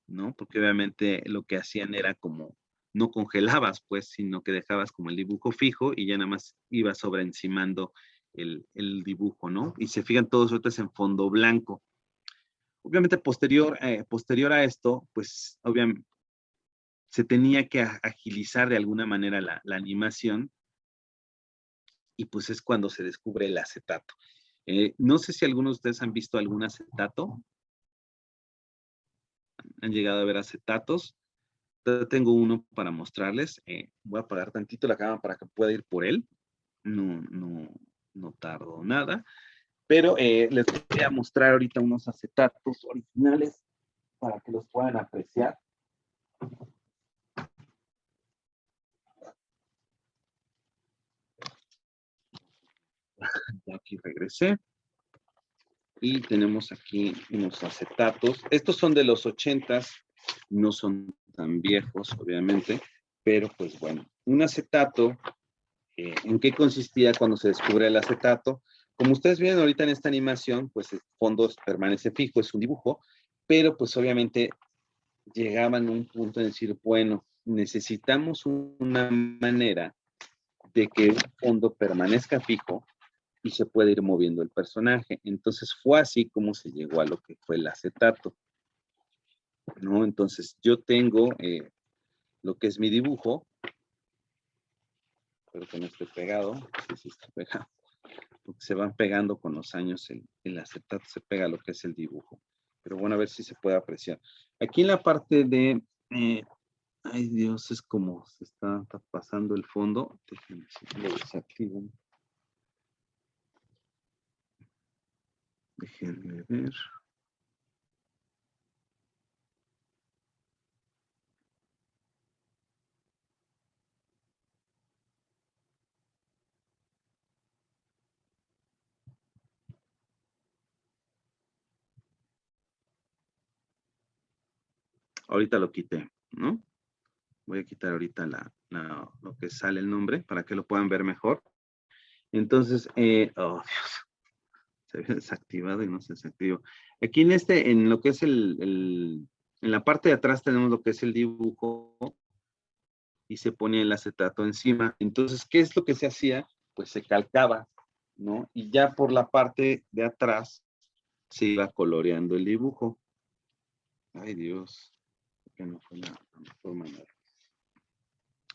¿no? Porque obviamente lo que hacían era como, no congelabas, pues, sino que dejabas como el dibujo fijo y ya nada más ibas sobreencimando el dibujo, ¿no? Y se fijan todos otros en fondo blanco. Obviamente, posterior a esto, pues, obviamente, se tenía que agilizar de alguna manera la animación y pues es cuando se descubre el acetato. No sé si algunos de ustedes han visto algún acetato, han llegado a ver acetatos. Yo tengo uno para mostrarles. Voy a apagar tantito la cámara para que pueda ir por él. No tardo nada. Pero les voy a mostrar ahorita unos acetatos originales para que los puedan apreciar. Ya aquí regresé. Y tenemos aquí unos acetatos. Estos son de los 80s, no son tan viejos, obviamente, pero pues bueno, un acetato, ¿en qué consistía cuando se descubre el acetato? Como ustedes ven ahorita en esta animación, pues el fondo permanece fijo, es un dibujo, pero pues obviamente llegaban a un punto de decir, bueno, necesitamos una manera de que un fondo permanezca fijo y se puede ir moviendo el personaje. Entonces fue así como se llegó a lo que fue el acetato, ¿no? Entonces yo tengo lo que es mi dibujo, espero que no esté pegado, sí está pegado, porque se van pegando con los años, el acetato se pega a lo que es el dibujo. Pero bueno, a ver si se puede apreciar. Aquí en la parte de, ay Dios, es como se está pasando el fondo. Déjenme si lo desactivo. Déjenme ver. Ahorita lo quité, ¿no? Voy a quitar ahorita lo que sale el nombre para que lo puedan ver mejor. Entonces, oh Dios, se había desactivado y no se desactivó. Aquí en lo que es en la parte de atrás tenemos lo que es el dibujo y se pone el acetato encima. Entonces, ¿qué es lo que se hacía? Pues se calcaba, ¿no? Y ya por la parte de atrás se iba coloreando el dibujo. Ay Dios, que no fue la mejor manera.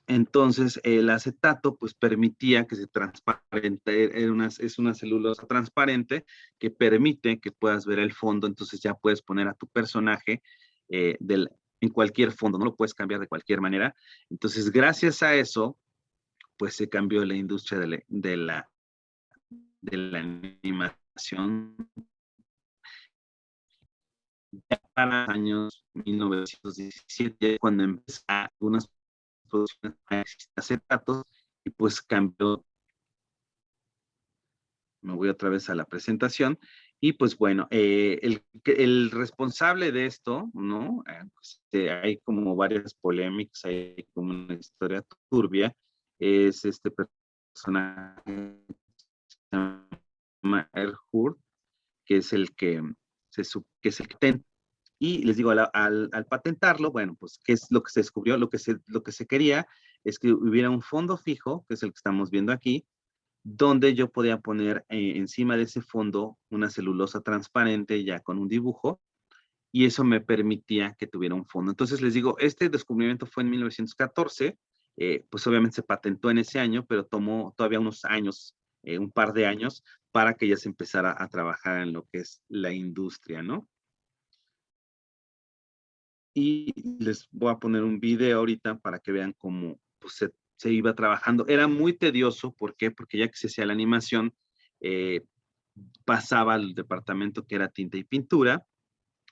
Entonces, el acetato, pues, permitía que se transparente, es una celulosa transparente que permite que puedas ver el fondo, entonces ya puedes poner a tu personaje en cualquier fondo, no lo puedes cambiar de cualquier manera. Entonces, gracias a eso, pues, se cambió la industria de la animación ya para los años 1917, cuando empezaron algunas producciones a existir acetatos, y pues cambió. Me voy otra vez a la presentación. Y pues bueno, el responsable de esto, ¿no? Pues, hay como varias polémicas, hay como una historia turbia, es este personaje que se llama Erhard, que es el que que es el que patenta. Y les digo, al patentarlo, bueno, pues, ¿qué es lo que se descubrió? Lo que se quería es que hubiera un fondo fijo, que es el que estamos viendo aquí, donde yo podía poner encima de ese fondo una celulosa transparente ya con un dibujo, y eso me permitía que tuviera un fondo. Entonces les digo, este descubrimiento fue en 1914, pues obviamente se patentó en ese año, pero tomó todavía unos años, un par de años, para que ya se empezara a trabajar en lo que es la industria, ¿no? Y les voy a poner un video ahorita para que vean cómo pues, se iba trabajando. Era muy tedioso, ¿por qué? Porque ya que se hacía la animación, eh, pasaba al departamento que era tinta y pintura,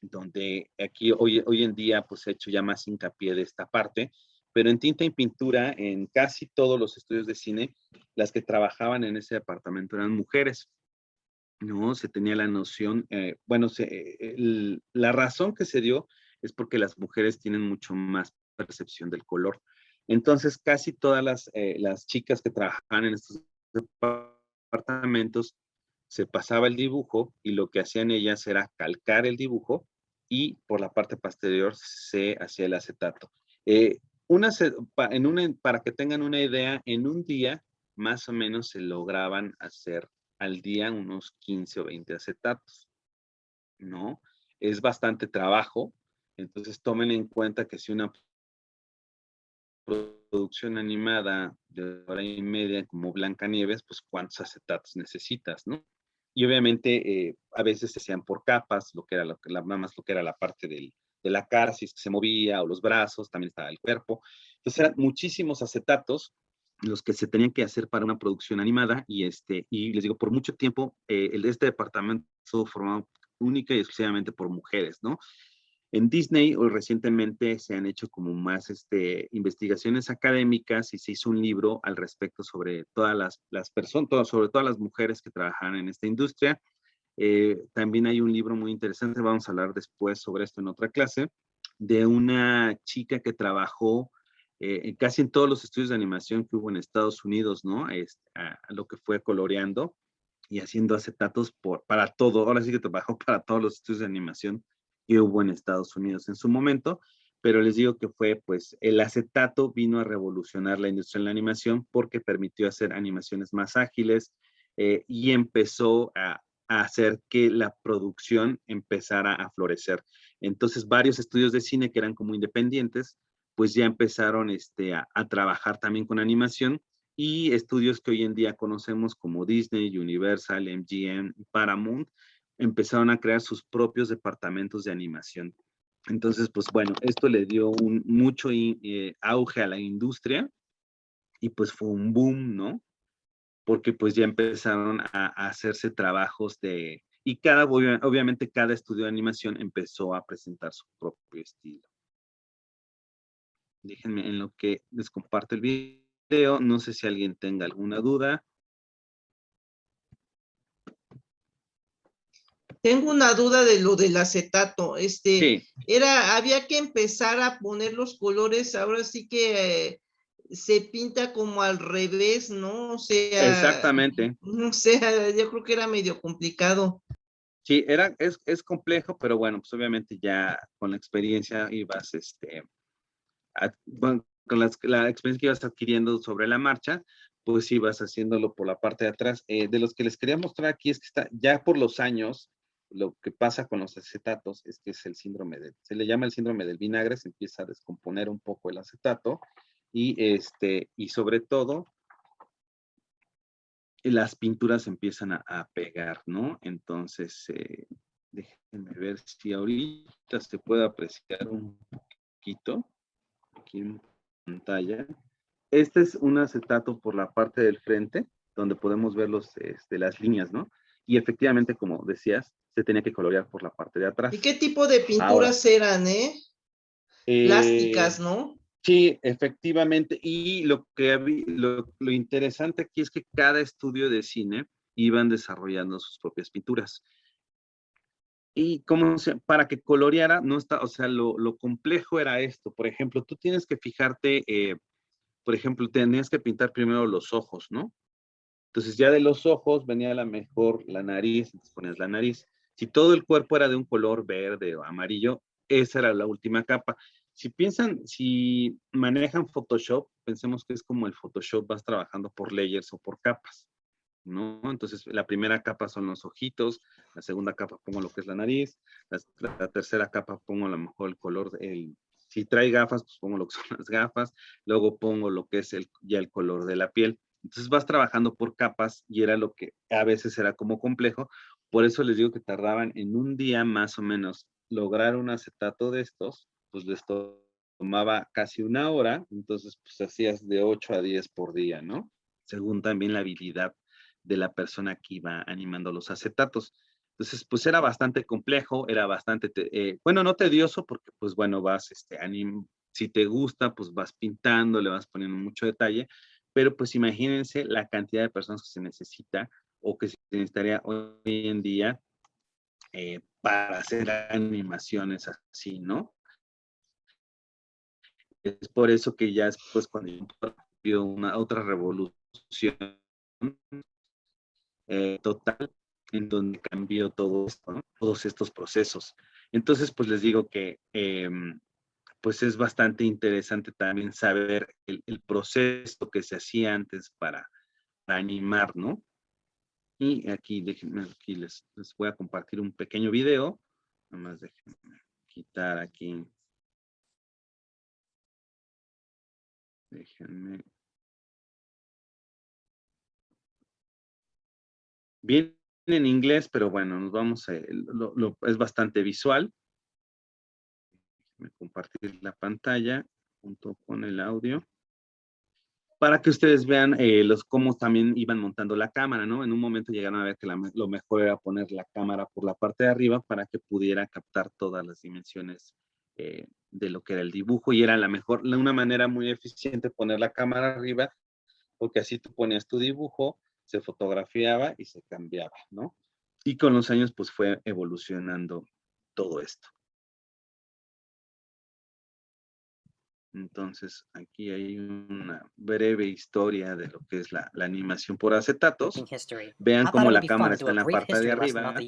donde aquí hoy en día pues se ha hecho ya más hincapié de esta parte, pero en tinta y pintura, en casi todos los estudios de cine, las que trabajaban en ese departamento eran mujeres, ¿no? Se tenía la noción, bueno, la razón que se dio es porque las mujeres tienen mucho más percepción del color. Entonces, casi todas las chicas que trabajaban en estos departamentos se pasaba el dibujo y lo que hacían ellas era calcar el dibujo y por la parte posterior se hacía el acetato. Para que tengan una idea, en un día más o menos se lograban hacer al día unos 15 o 20 acetatos, ¿no? Es bastante trabajo, entonces tomen en cuenta que si una producción animada de hora y media como Blancanieves, pues cuántos acetatos necesitas, ¿no? Y obviamente a veces se hacían por capas, nada más lo que era la parte de la cara, si es que se movía, o los brazos, también estaba el cuerpo. Entonces eran muchísimos acetatos los que se tenían que hacer para una producción animada y les digo, por mucho tiempo este departamento estuvo formado única y exclusivamente por mujeres, ¿no? En Disney recientemente se han hecho como más investigaciones académicas y se hizo un libro al respecto sobre todas las personas, sobre todas las mujeres que trabajan en esta industria. También hay un libro muy interesante, vamos a hablar después sobre esto en otra clase, de una chica que trabajó casi en todos los estudios de animación que hubo en Estados Unidos, ¿no? A lo que fue coloreando y haciendo acetatos para todo. Ahora sí que trabajó para todos los estudios de animación que hubo en Estados Unidos en su momento, pero les digo que pues el acetato vino a revolucionar la industria de la animación porque permitió hacer animaciones más ágiles y empezó a hacer que la producción empezara a florecer. Entonces varios estudios de cine que eran como independientes, pues ya empezaron a trabajar también con animación y estudios que hoy en día conocemos como Disney, Universal, MGM y Paramount, empezaron a crear sus propios departamentos de animación. Entonces, pues bueno, esto le dio mucho auge a la industria y pues fue un boom, ¿no? Porque pues ya empezaron a hacerse trabajos y obviamente cada estudio de animación empezó a presentar su propio estilo. Déjenme en lo que les comparto el video, no sé si alguien tenga alguna duda. Tengo una duda de lo del acetato. Sí. Había que empezar a poner los colores, ahora sí que se pinta como al revés, ¿no? O sea, Exactamente. Yo creo que era medio complicado. Sí, es complejo, pero bueno, pues obviamente ya con la experiencia ibas, bueno, con la experiencia que ibas adquiriendo sobre la marcha, pues ibas haciéndolo por la parte de atrás. De los que les quería mostrar aquí es que ya por los años, lo que pasa con los acetatos es que es se le llama el síndrome del vinagre, se empieza a descomponer un poco el acetato y sobre todo las pinturas empiezan a pegar, ¿no? Entonces, déjenme ver si ahorita se puede apreciar un poquito aquí en pantalla. Este es un acetato por la parte del frente, donde podemos ver las líneas, ¿no? Y efectivamente, como decías, se tenía que colorear por la parte de atrás. ¿Y qué tipo de pinturas eran, plásticas, ¿no? Sí, efectivamente. Y lo interesante aquí es que cada estudio de cine iban desarrollando sus propias pinturas. Y para que coloreara, no está, o sea, lo complejo era esto. Por ejemplo, tú tienes que fijarte, por ejemplo, tenías que pintar primero los ojos, ¿no? Entonces ya de los ojos venía a la mejor la nariz, entonces ponías la nariz. Si todo el cuerpo era de un color verde o amarillo, esa era la última capa. Si manejan Photoshop, pensemos que es como el Photoshop, vas trabajando por layers o por capas, ¿no? Entonces la primera capa son los ojitos, la segunda capa pongo lo que es la nariz, la tercera capa pongo a lo mejor el color, si trae gafas, pues pongo lo que son las gafas, luego pongo lo que es ya el color de la piel. Entonces vas trabajando por capas y era lo que a veces era como complejo. Por eso les digo que tardaban en un día más o menos lograr un acetato de estos, pues les tomaba casi una hora, entonces pues hacías de 8 a 10 por día, ¿no? Según también la habilidad de la persona que iba animando los acetatos. Entonces, pues era bastante complejo, era bastante, bueno, no tedioso porque pues bueno, si te gusta, pues vas pintando, le vas poniendo mucho detalle, pero pues imagínense la cantidad de personas que se necesita o que se necesitaría hoy en día para hacer animaciones así, ¿no? Es por eso que ya después cuando vio una otra revolución total en donde cambió todo esto, ¿no? Todos estos procesos. Entonces, pues les digo que pues es bastante interesante también saber el proceso que se hacía antes para animar, ¿no? Y aquí, déjenme, aquí les voy a compartir un pequeño video. Nada más déjenme quitar aquí. Déjenme. Bien en inglés, pero bueno, nos vamos a, es bastante visual. Déjenme compartir la pantalla junto con el audio, para que ustedes vean cómo también iban montando la cámara, ¿no? En un momento llegaron a ver que lo mejor era poner la cámara por la parte de arriba para que pudiera captar todas las dimensiones de lo que era el dibujo, y era una manera muy eficiente poner la cámara arriba, porque así tú ponías tu dibujo, se fotografiaba y se cambiaba, ¿no? Y con los años pues fue evolucionando todo esto. Entonces, aquí hay una breve historia de lo que es la animación por acetatos. Vean cómo la cámara está en la parte de arriba, ¿no?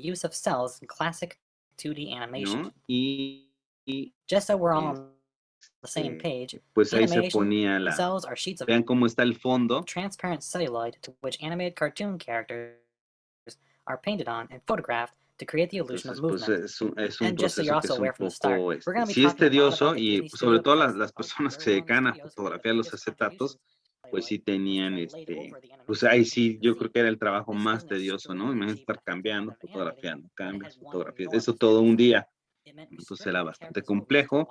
Y pues ahí se ponía vean cómo está el fondo. Entonces, pues es un proceso que es un poco, sí es tedioso, y pues, sobre todo las personas que se dedican a fotografiar los acetatos, pues sí tenían, pues ahí sí, yo creo que era el trabajo más tedioso, ¿no? Imagínate estar cambiando, fotografiando, cambias, fotografías, eso todo un día. Entonces era bastante complejo.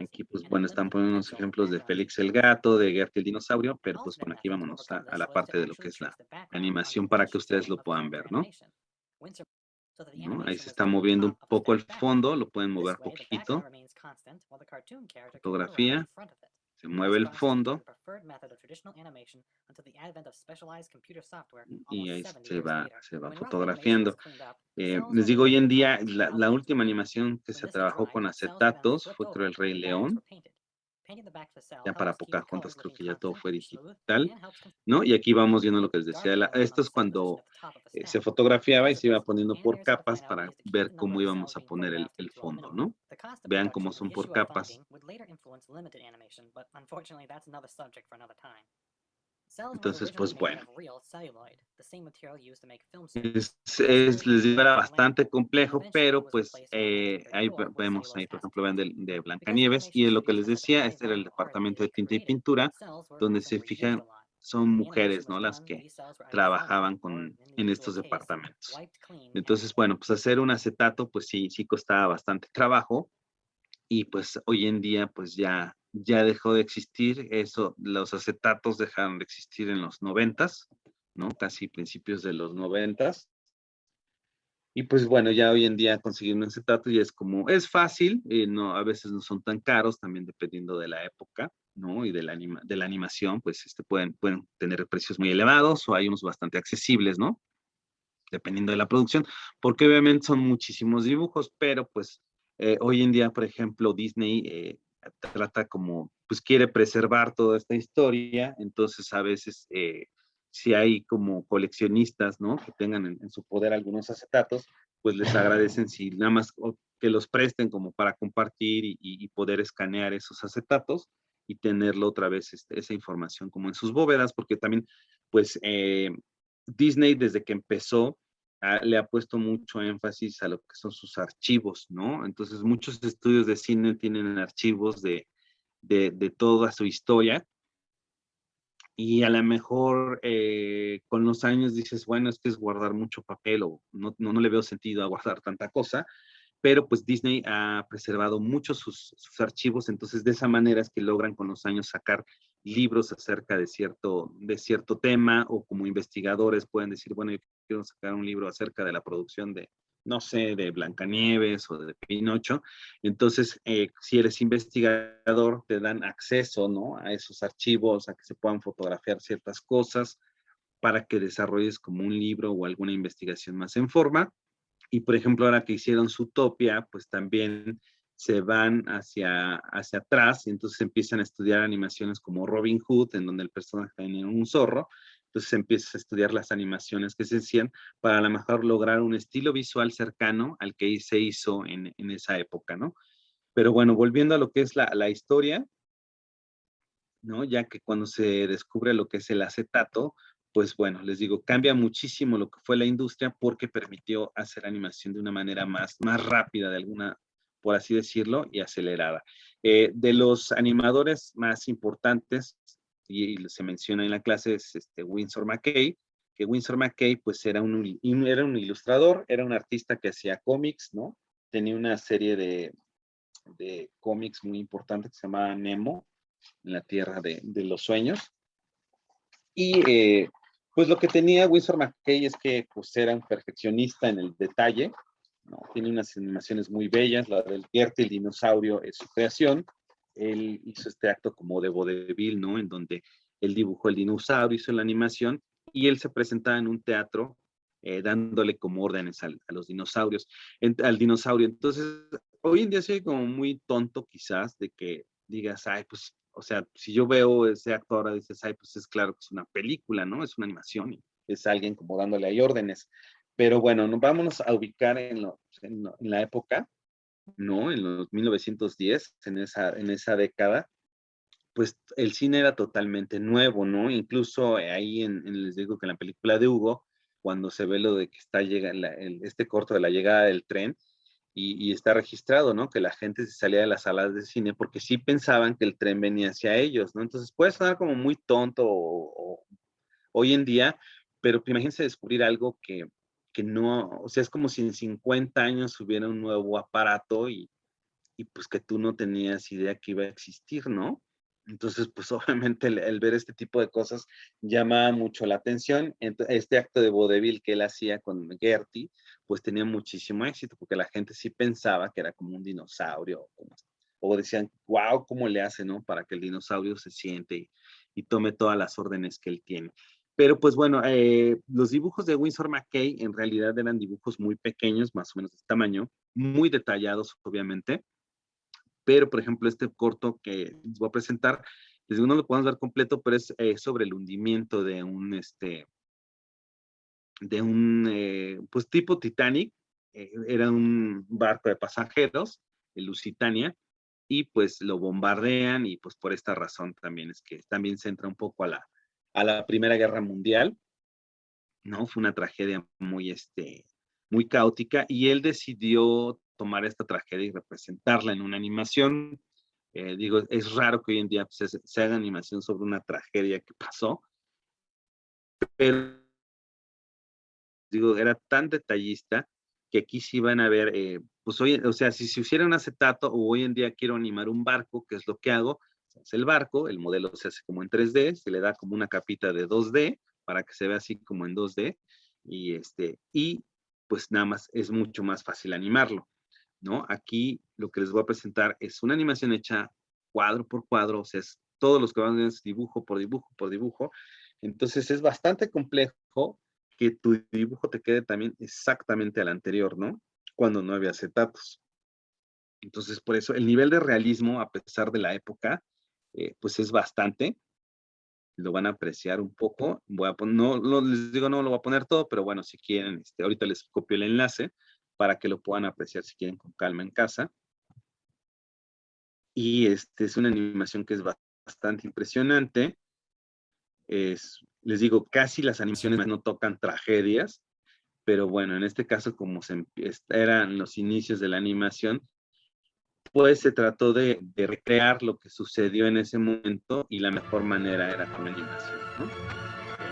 Aquí, pues bueno, están poniendo unos ejemplos de Félix el gato, de Gert el dinosaurio, pero pues bueno, aquí vámonos a la parte de lo que es la animación para que ustedes lo puedan ver, ¿no? ¿No? Ahí se está moviendo un poco el fondo, lo pueden mover poquito. Fotografía, se mueve el fondo y ahí se va fotografiando. Les digo, hoy en día, la última animación que se trabajó con acetatos fue, creo, El Rey León. Ya para Pocahontas creo que ya todo fue digital, ¿no? Y aquí vamos viendo lo que les decía. Esto es cuando se fotografiaba y se iba poniendo por capas para ver cómo íbamos a poner el fondo, ¿no? Vean cómo son por capas. Entonces, pues bueno. Les digo, era bastante complejo, pero pues ahí vemos, ahí por ejemplo, vean de Blancanieves, y lo que les decía, este era el departamento de tinta y pintura, donde se fijan, son mujeres, ¿no? Las que trabajaban en estos departamentos. Entonces, bueno, pues hacer un acetato, pues sí costaba bastante trabajo, y pues hoy en día, pues ya dejó de existir eso. Los acetatos dejaron de existir en los 90s, ¿no? Casi principios de los 90s. Y pues bueno, ya hoy en día conseguir un acetato ya es fácil, no, a veces no son tan caros, también dependiendo de la época, ¿no? Y de la animación, pues pueden tener precios muy elevados, o hay unos bastante accesibles, ¿no? Dependiendo de la producción, porque obviamente son muchísimos dibujos, pero pues hoy en día, por ejemplo, Disney trata pues quiere preservar toda esta historia, entonces a veces si hay como coleccionistas, ¿no? Que tengan en su poder algunos acetatos, pues les agradecen si nada más que los presten como para compartir y poder escanear esos acetatos y tenerlo otra vez esa información como en sus bóvedas, porque también pues Disney desde que empezó le ha puesto mucho énfasis a lo que son sus archivos, ¿no? Entonces muchos estudios de cine tienen archivos de toda su historia, y a lo mejor con los años dices, bueno, es que es guardar mucho papel, o no le veo sentido a guardar tanta cosa, pero pues Disney ha preservado mucho sus archivos, entonces de esa manera es que logran con los años sacar libros acerca de cierto tema, o como investigadores pueden decir, bueno, yo quiero sacar un libro acerca de la producción de, no sé, de Blancanieves o de Pinocho. Entonces, si eres investigador, te dan acceso, ¿no? A esos archivos, a que se puedan fotografiar ciertas cosas para que desarrolles como un libro o alguna investigación más en forma. Y por ejemplo, ahora que hicieron Zootopia, pues también se van hacia atrás, y entonces empiezan a estudiar animaciones como Robin Hood, en donde el personaje tiene un zorro. Entonces empiezas a estudiar las animaciones que se hacían para a lo mejor lograr un estilo visual cercano al que se hizo en esa época, ¿no? Pero bueno, volviendo a lo que es la historia, ¿no? Ya que cuando se descubre lo que es el acetato, pues bueno, les digo, cambia muchísimo lo que fue la industria porque permitió hacer animación de una manera más rápida, de alguna, por así decirlo, y acelerada. De los animadores más importantes, y se menciona en la clase, es Winsor McCay, que Winsor McCay pues era un ilustrador, era un artista que hacía cómics, ¿no? Tenía una serie de cómics muy importante que se llamaba Nemo, en la Tierra de los Sueños. Y pues lo que tenía Winsor McCay es que pues era un perfeccionista en el detalle, ¿no? Tiene unas animaciones muy bellas, la del Gert, el dinosaurio, es su creación. Él hizo este acto como de vodevil, ¿no? En donde él dibujó el dinosaurio, hizo la animación, y él se presentaba en un teatro dándole como órdenes a los dinosaurios, al dinosaurio. Entonces, hoy en día soy como muy tonto quizás de que digas, ay, pues, o sea, si yo veo ese actor ahora, dices, ay, pues es claro que es una película, ¿no? Es una animación, y es alguien como dándole ahí órdenes. Pero bueno, vámonos a ubicar en la época, ¿no? En los 1910, en esa década, pues el cine era totalmente nuevo, ¿no? Incluso ahí les digo que en la película de Hugo, cuando se ve lo de que está este corto de la llegada del tren, y está registrado, ¿no? Que la gente se salía de las salas de cine porque sí pensaban que el tren venía hacia ellos, ¿no? Entonces puede sonar como muy tonto hoy en día, pero imagínense descubrir algo que no, o sea, es como si en 50 años hubiera un nuevo aparato y pues que tú no tenías idea que iba a existir, ¿no? Entonces, pues obviamente el ver este tipo de cosas llama mucho la atención. Este acto de vodevil que él hacía con Gertie, pues tenía muchísimo éxito, porque la gente sí pensaba que era como un dinosaurio, o decían, wow, ¿cómo le hace, no? Para que el dinosaurio se siente y tome todas las órdenes que él tiene. Pero pues bueno, los dibujos de Winsor McCay en realidad eran dibujos muy pequeños, más o menos de este tamaño, muy detallados, obviamente. Pero, por ejemplo, este corto que les voy a presentar, les digo, no lo podemos ver completo, pero es sobre el hundimiento pues tipo Titanic. Era un barco de pasajeros, el Lusitania, y pues lo bombardean, y pues por esta razón también es que también se entra un poco a la Primera Guerra Mundial, ¿no? Fue una tragedia muy caótica, y él decidió tomar esta tragedia y representarla en una animación. Digo, es raro que hoy en día pues, se haga animación sobre una tragedia que pasó, pero digo, era tan detallista que aquí sí van a ver, pues hoy, o sea, si se hiciera un acetato o hoy en día quiero animar un barco, ¿qué es lo que hago? Se hace el barco, el modelo se hace como en 3D, se le da como una capita de 2D para que se vea así como en 2D, y pues nada más es mucho más fácil animarlo, ¿no? Aquí lo que les voy a presentar es una animación hecha cuadro por cuadro, o sea, es todos los que van a dibujo por dibujo por dibujo. Entonces es bastante complejo que tu dibujo te quede también exactamente al anterior, ¿no? Cuando no había acetatos. Entonces, por eso el nivel de realismo, a pesar de la época, pues es bastante. Lo van a apreciar un poco. No les digo, no lo voy a poner todo, pero bueno, si quieren, ahorita les copio el enlace para que lo puedan apreciar si quieren con calma en casa. Y es una animación que es bastante impresionante. Les digo, casi las animaciones no tocan tragedias, pero bueno, en este caso, como eran los inicios de la animación, pues se trató de recrear lo que sucedió en ese momento, y la mejor manera era con animación, ¿no?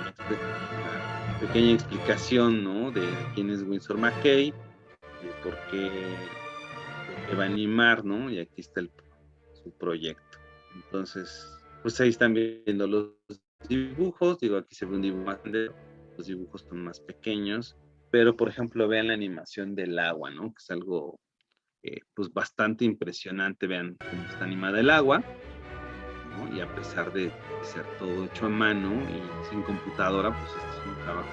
Una pequeña explicación, ¿no? De quién es Winsor McCay, de por qué va a animar, ¿no? Y aquí está su proyecto. Entonces, pues ahí están viendo los dibujos. Digo, aquí se ve un dibujo más grande, los dibujos son más pequeños, pero por ejemplo, vean la animación del agua, ¿no? Que es algo pues bastante impresionante. Vean cómo está animada el agua, ¿no? Y a pesar de ser todo hecho a mano y sin computadora, pues este es un trabajo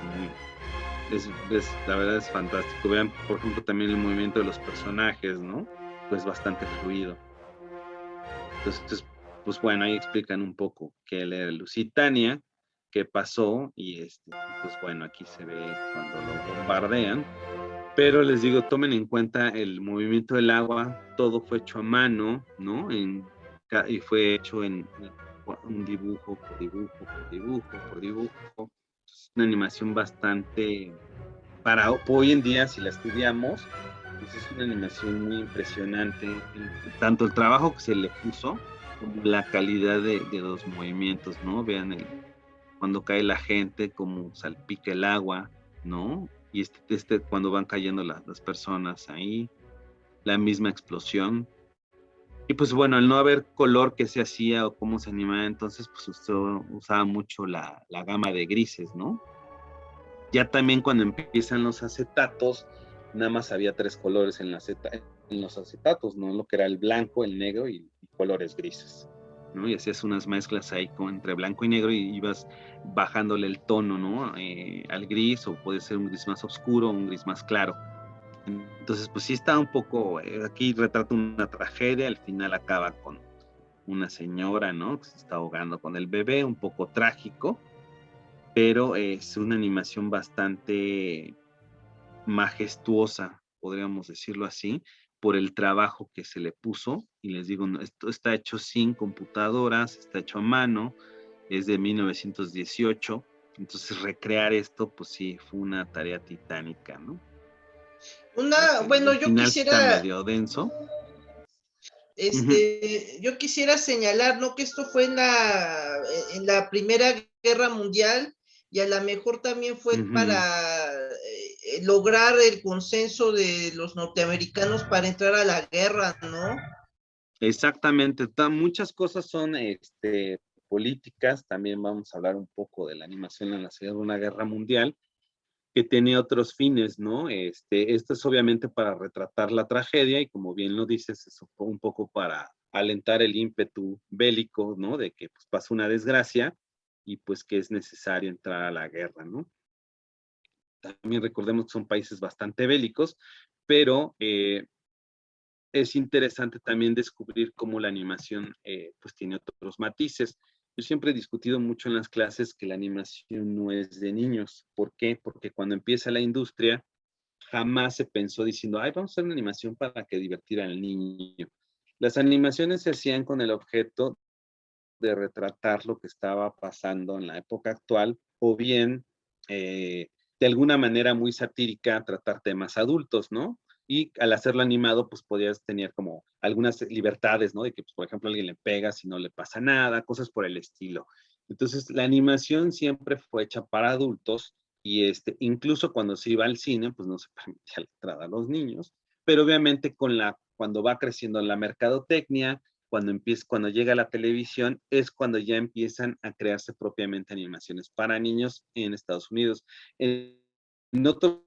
la verdad es fantástico. Vean, por ejemplo, también el movimiento de los personajes, ¿no? Pues bastante fluido. Entonces, pues bueno, ahí explican un poco que él era Lusitania, qué pasó y pues bueno, aquí se ve cuando lo bombardean. Pero les digo, tomen en cuenta el movimiento del agua, todo fue hecho a mano, ¿no? Y fue hecho en un dibujo por dibujo, por dibujo, por dibujo. Es una animación bastante, para hoy en día, si la estudiamos, pues es una animación muy impresionante, tanto el trabajo que se le puso, como la calidad de los movimientos, ¿no? Vean cuando cae la gente, como salpica el agua, ¿no? Y cuando van cayendo las personas ahí, la misma explosión. Y pues bueno, al no haber color que se hacía o cómo se animaba, entonces pues usaba mucho la gama de grises, ¿no? Ya también cuando empiezan los acetatos, nada más había 3 colores en los acetatos, ¿no? Lo que era el blanco, el negro y colores grises, ¿no? Y hacías unas mezclas ahí entre blanco y negro y ibas bajándole el tono, ¿no? Al gris, o puede ser un gris más oscuro, un gris más claro. Entonces, pues sí está un poco, aquí retrata una tragedia, al final acaba con una señora, ¿no? Que se está ahogando con el bebé, un poco trágico, pero es una animación bastante majestuosa, podríamos decirlo así, por el trabajo que se le puso. Y les digo, esto está hecho sin computadoras, está hecho a mano, es de 1918. Entonces recrear esto, pues sí, fue una tarea titánica, ¿no? Bueno, El final sí está medio denso. Yo quisiera señalar, ¿no? Que esto fue en la Primera Guerra Mundial y a lo mejor también fue para lograr el consenso de los norteamericanos para entrar a la guerra, ¿no? Exactamente, muchas cosas son políticas, también vamos a hablar un poco de la animación en la Segunda Guerra Mundial, que tenía otros fines, ¿no? Esto es obviamente para retratar la tragedia y como bien lo dices, es un poco para alentar el ímpetu bélico, ¿no? De que pues, pasa una desgracia y pues que es necesario entrar a la guerra, ¿no? También recordemos que son países bastante bélicos, pero es interesante también descubrir cómo la animación pues tiene otros matices. Yo siempre he discutido mucho en las clases que la animación no es de niños. ¿Por qué? Porque cuando empieza la industria, jamás se pensó diciendo, ay, vamos a hacer una animación para que divertir al niño. Las animaciones se hacían con el objeto de retratar lo que estaba pasando en la época actual, o bien, de alguna manera muy satírica, tratar temas adultos, ¿no? Y al hacerlo animado, pues podías tener como algunas libertades, ¿no? De que, pues, por ejemplo, alguien le pega si no le pasa nada, cosas por el estilo. Entonces, la animación siempre fue hecha para adultos y incluso cuando se iba al cine, pues no se permitía la entrada a los niños, pero obviamente cuando va creciendo la mercadotecnia, cuando llega la televisión, es cuando ya empiezan a crearse propiamente animaciones para niños en Estados Unidos. En otros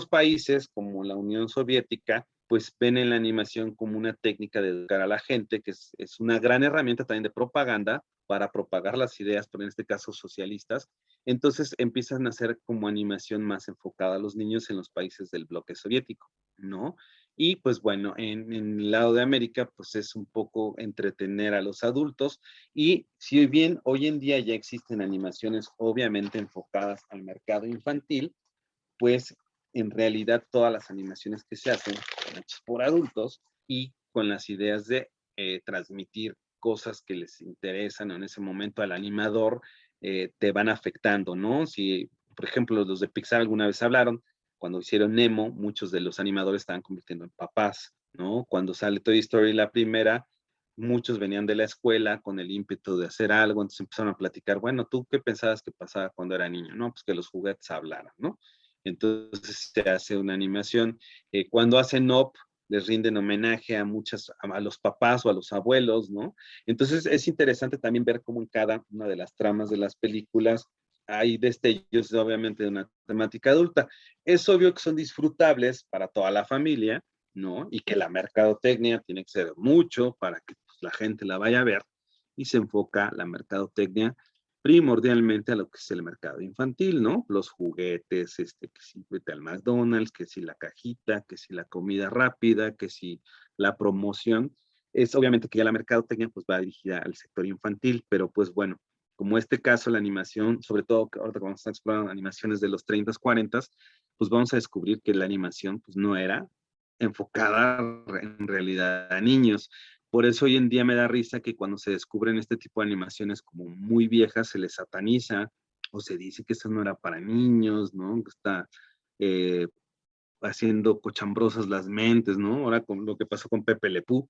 países, como la Unión Soviética, pues ven en la animación como una técnica de educar a la gente, que es una gran herramienta también de propaganda para propagar las ideas, pero en este caso socialistas. Entonces empiezan a hacer como animación más enfocada a los niños en los países del bloque soviético, ¿no? Y pues bueno, en el lado de América, pues es un poco entretener a los adultos. Y si bien hoy en día ya existen animaciones obviamente enfocadas al mercado infantil, pues en realidad todas las animaciones que se hacen son hechas por adultos y con las ideas de transmitir cosas que les interesan en ese momento al animador, te van afectando, ¿no? Si, por ejemplo, los de Pixar alguna vez hablaron, cuando hicieron Nemo, muchos de los animadores estaban convirtiendo en papás, ¿no? Cuando sale Toy Story la primera, muchos venían de la escuela con el ímpetu de hacer algo, entonces empezaron a platicar, bueno, ¿tú qué pensabas que pasaba cuando era niño? No, pues que los juguetes hablaran, ¿no? Entonces se hace una animación. Cuando hacen Up, les rinden homenaje a los papás o a los abuelos, ¿no? Entonces es interesante también ver cómo en cada una de las tramas de las películas hay destellos, obviamente, de una temática adulta. Es obvio que son disfrutables para toda la familia, ¿no? Y que la mercadotecnia tiene que ser mucho para que pues, la gente la vaya a ver y se enfoca la mercadotecnia primordialmente a lo que es el mercado infantil, ¿no? Los juguetes, que si vete al McDonald's, que si la cajita, que si la comida rápida, que si la promoción. Es obviamente que ya la mercadotecnia pues va dirigida al sector infantil, pero pues bueno, como este caso, la animación, sobre todo que ahorita cuando están explorando animaciones de los 30s, 40s, pues vamos a descubrir que la animación pues no era enfocada en realidad a niños. Por eso hoy en día me da risa que cuando se descubren este tipo de animaciones como muy viejas, se les sataniza o se dice que eso no era para niños, ¿no? Que está eh, haciendo cochambrosas las mentes, ¿no? Ahora con lo que pasó con Pepe Le Pew,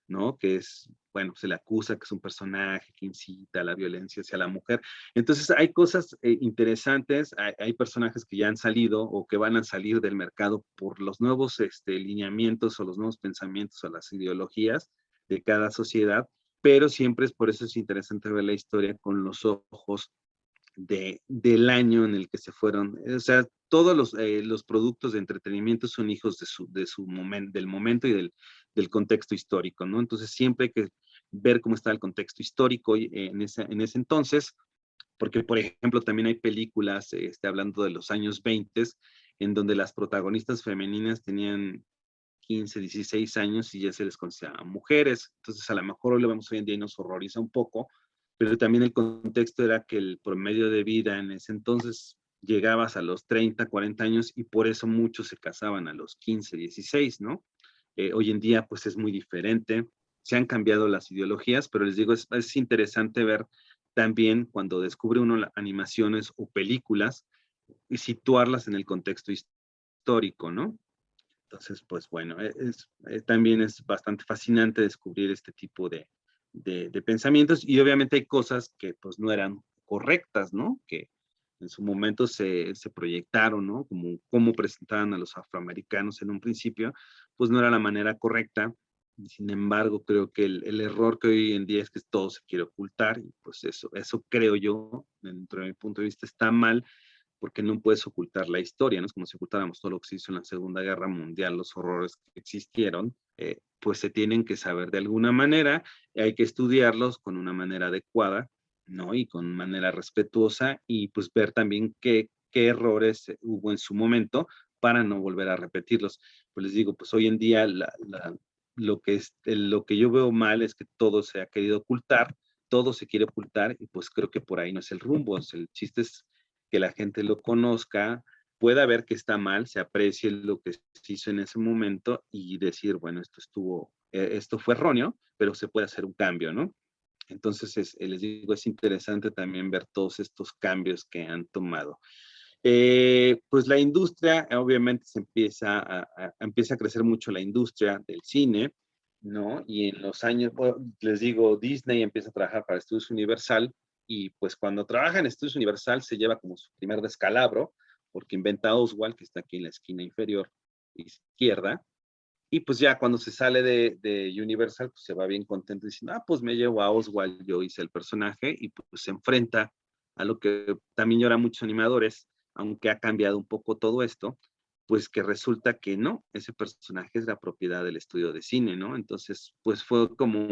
¿no? Que es, bueno, se le acusa que es un personaje que incita a la violencia hacia la mujer. Entonces hay cosas interesantes, hay personajes que ya han salido o que van a salir del mercado por los nuevos lineamientos o los nuevos pensamientos o las ideologías de cada sociedad, pero siempre es por eso es interesante ver la historia con los ojos del año en el que se fueron. O sea, todos los productos de entretenimiento son hijos de su momento, del momento y del contexto histórico, ¿no? Entonces siempre hay que ver cómo está el contexto histórico en ese entonces, porque por ejemplo también hay películas, hablando de los años 20, en donde las protagonistas femeninas tenían 15, 16 años y ya se les consideraban mujeres. Entonces a lo mejor hoy lo vemos hoy en día y nos horroriza un poco, pero también el contexto era que el promedio de vida en ese entonces llegabas a los 30, 40 años y por eso muchos se casaban a los 15, 16, ¿no? Hoy en día pues es muy diferente, se han cambiado las ideologías, pero les digo, es interesante ver también cuando descubre uno animaciones o películas y situarlas en el contexto histórico, ¿no? Entonces, pues bueno, también es bastante fascinante descubrir este tipo de pensamientos y obviamente hay cosas que pues no eran correctas, ¿no? Que en su momento se proyectaron, ¿no? Como cómo presentaban a los afroamericanos en un principio, pues no era la manera correcta. Sin embargo, creo que el error que hoy en día es que todo se quiere ocultar y pues eso creo yo, dentro de mi punto de vista, está mal porque no puedes ocultar la historia, ¿no? Es como si ocultáramos todo lo que se hizo en la Segunda Guerra Mundial, los horrores que existieron, pues se tienen que saber de alguna manera, hay que estudiarlos con una manera adecuada, ¿no? Y con manera respetuosa y pues ver también qué errores hubo en su momento para no volver a repetirlos. Pues les digo, pues hoy en día lo que yo veo mal es que todo se ha querido ocultar, todo se quiere ocultar y pues creo que por ahí no es el rumbo, el chiste es que la gente lo conozca, pueda ver que está mal, se aprecie lo que se hizo en ese momento y decir, bueno, esto fue erróneo, pero se puede hacer un cambio, ¿no? Entonces, les digo, es interesante también ver todos estos cambios que han tomado. Pues la industria, obviamente, empieza a crecer mucho la industria del cine, ¿no? Y en los años, bueno, les digo, Disney empieza a trabajar para Estudios Universal y pues cuando trabaja en Estudios Universal se lleva como su primer descalabro porque inventa Oswald, que está aquí en la esquina inferior izquierda, y pues ya cuando se sale de Universal, pues se va bien contento diciendo, pues me llevo a Oswald, yo hice el personaje, y pues se enfrenta a lo que también lloran muchos animadores, aunque ha cambiado un poco todo esto, pues que resulta que no, ese personaje es la propiedad del estudio de cine, ¿no? Entonces, pues fue como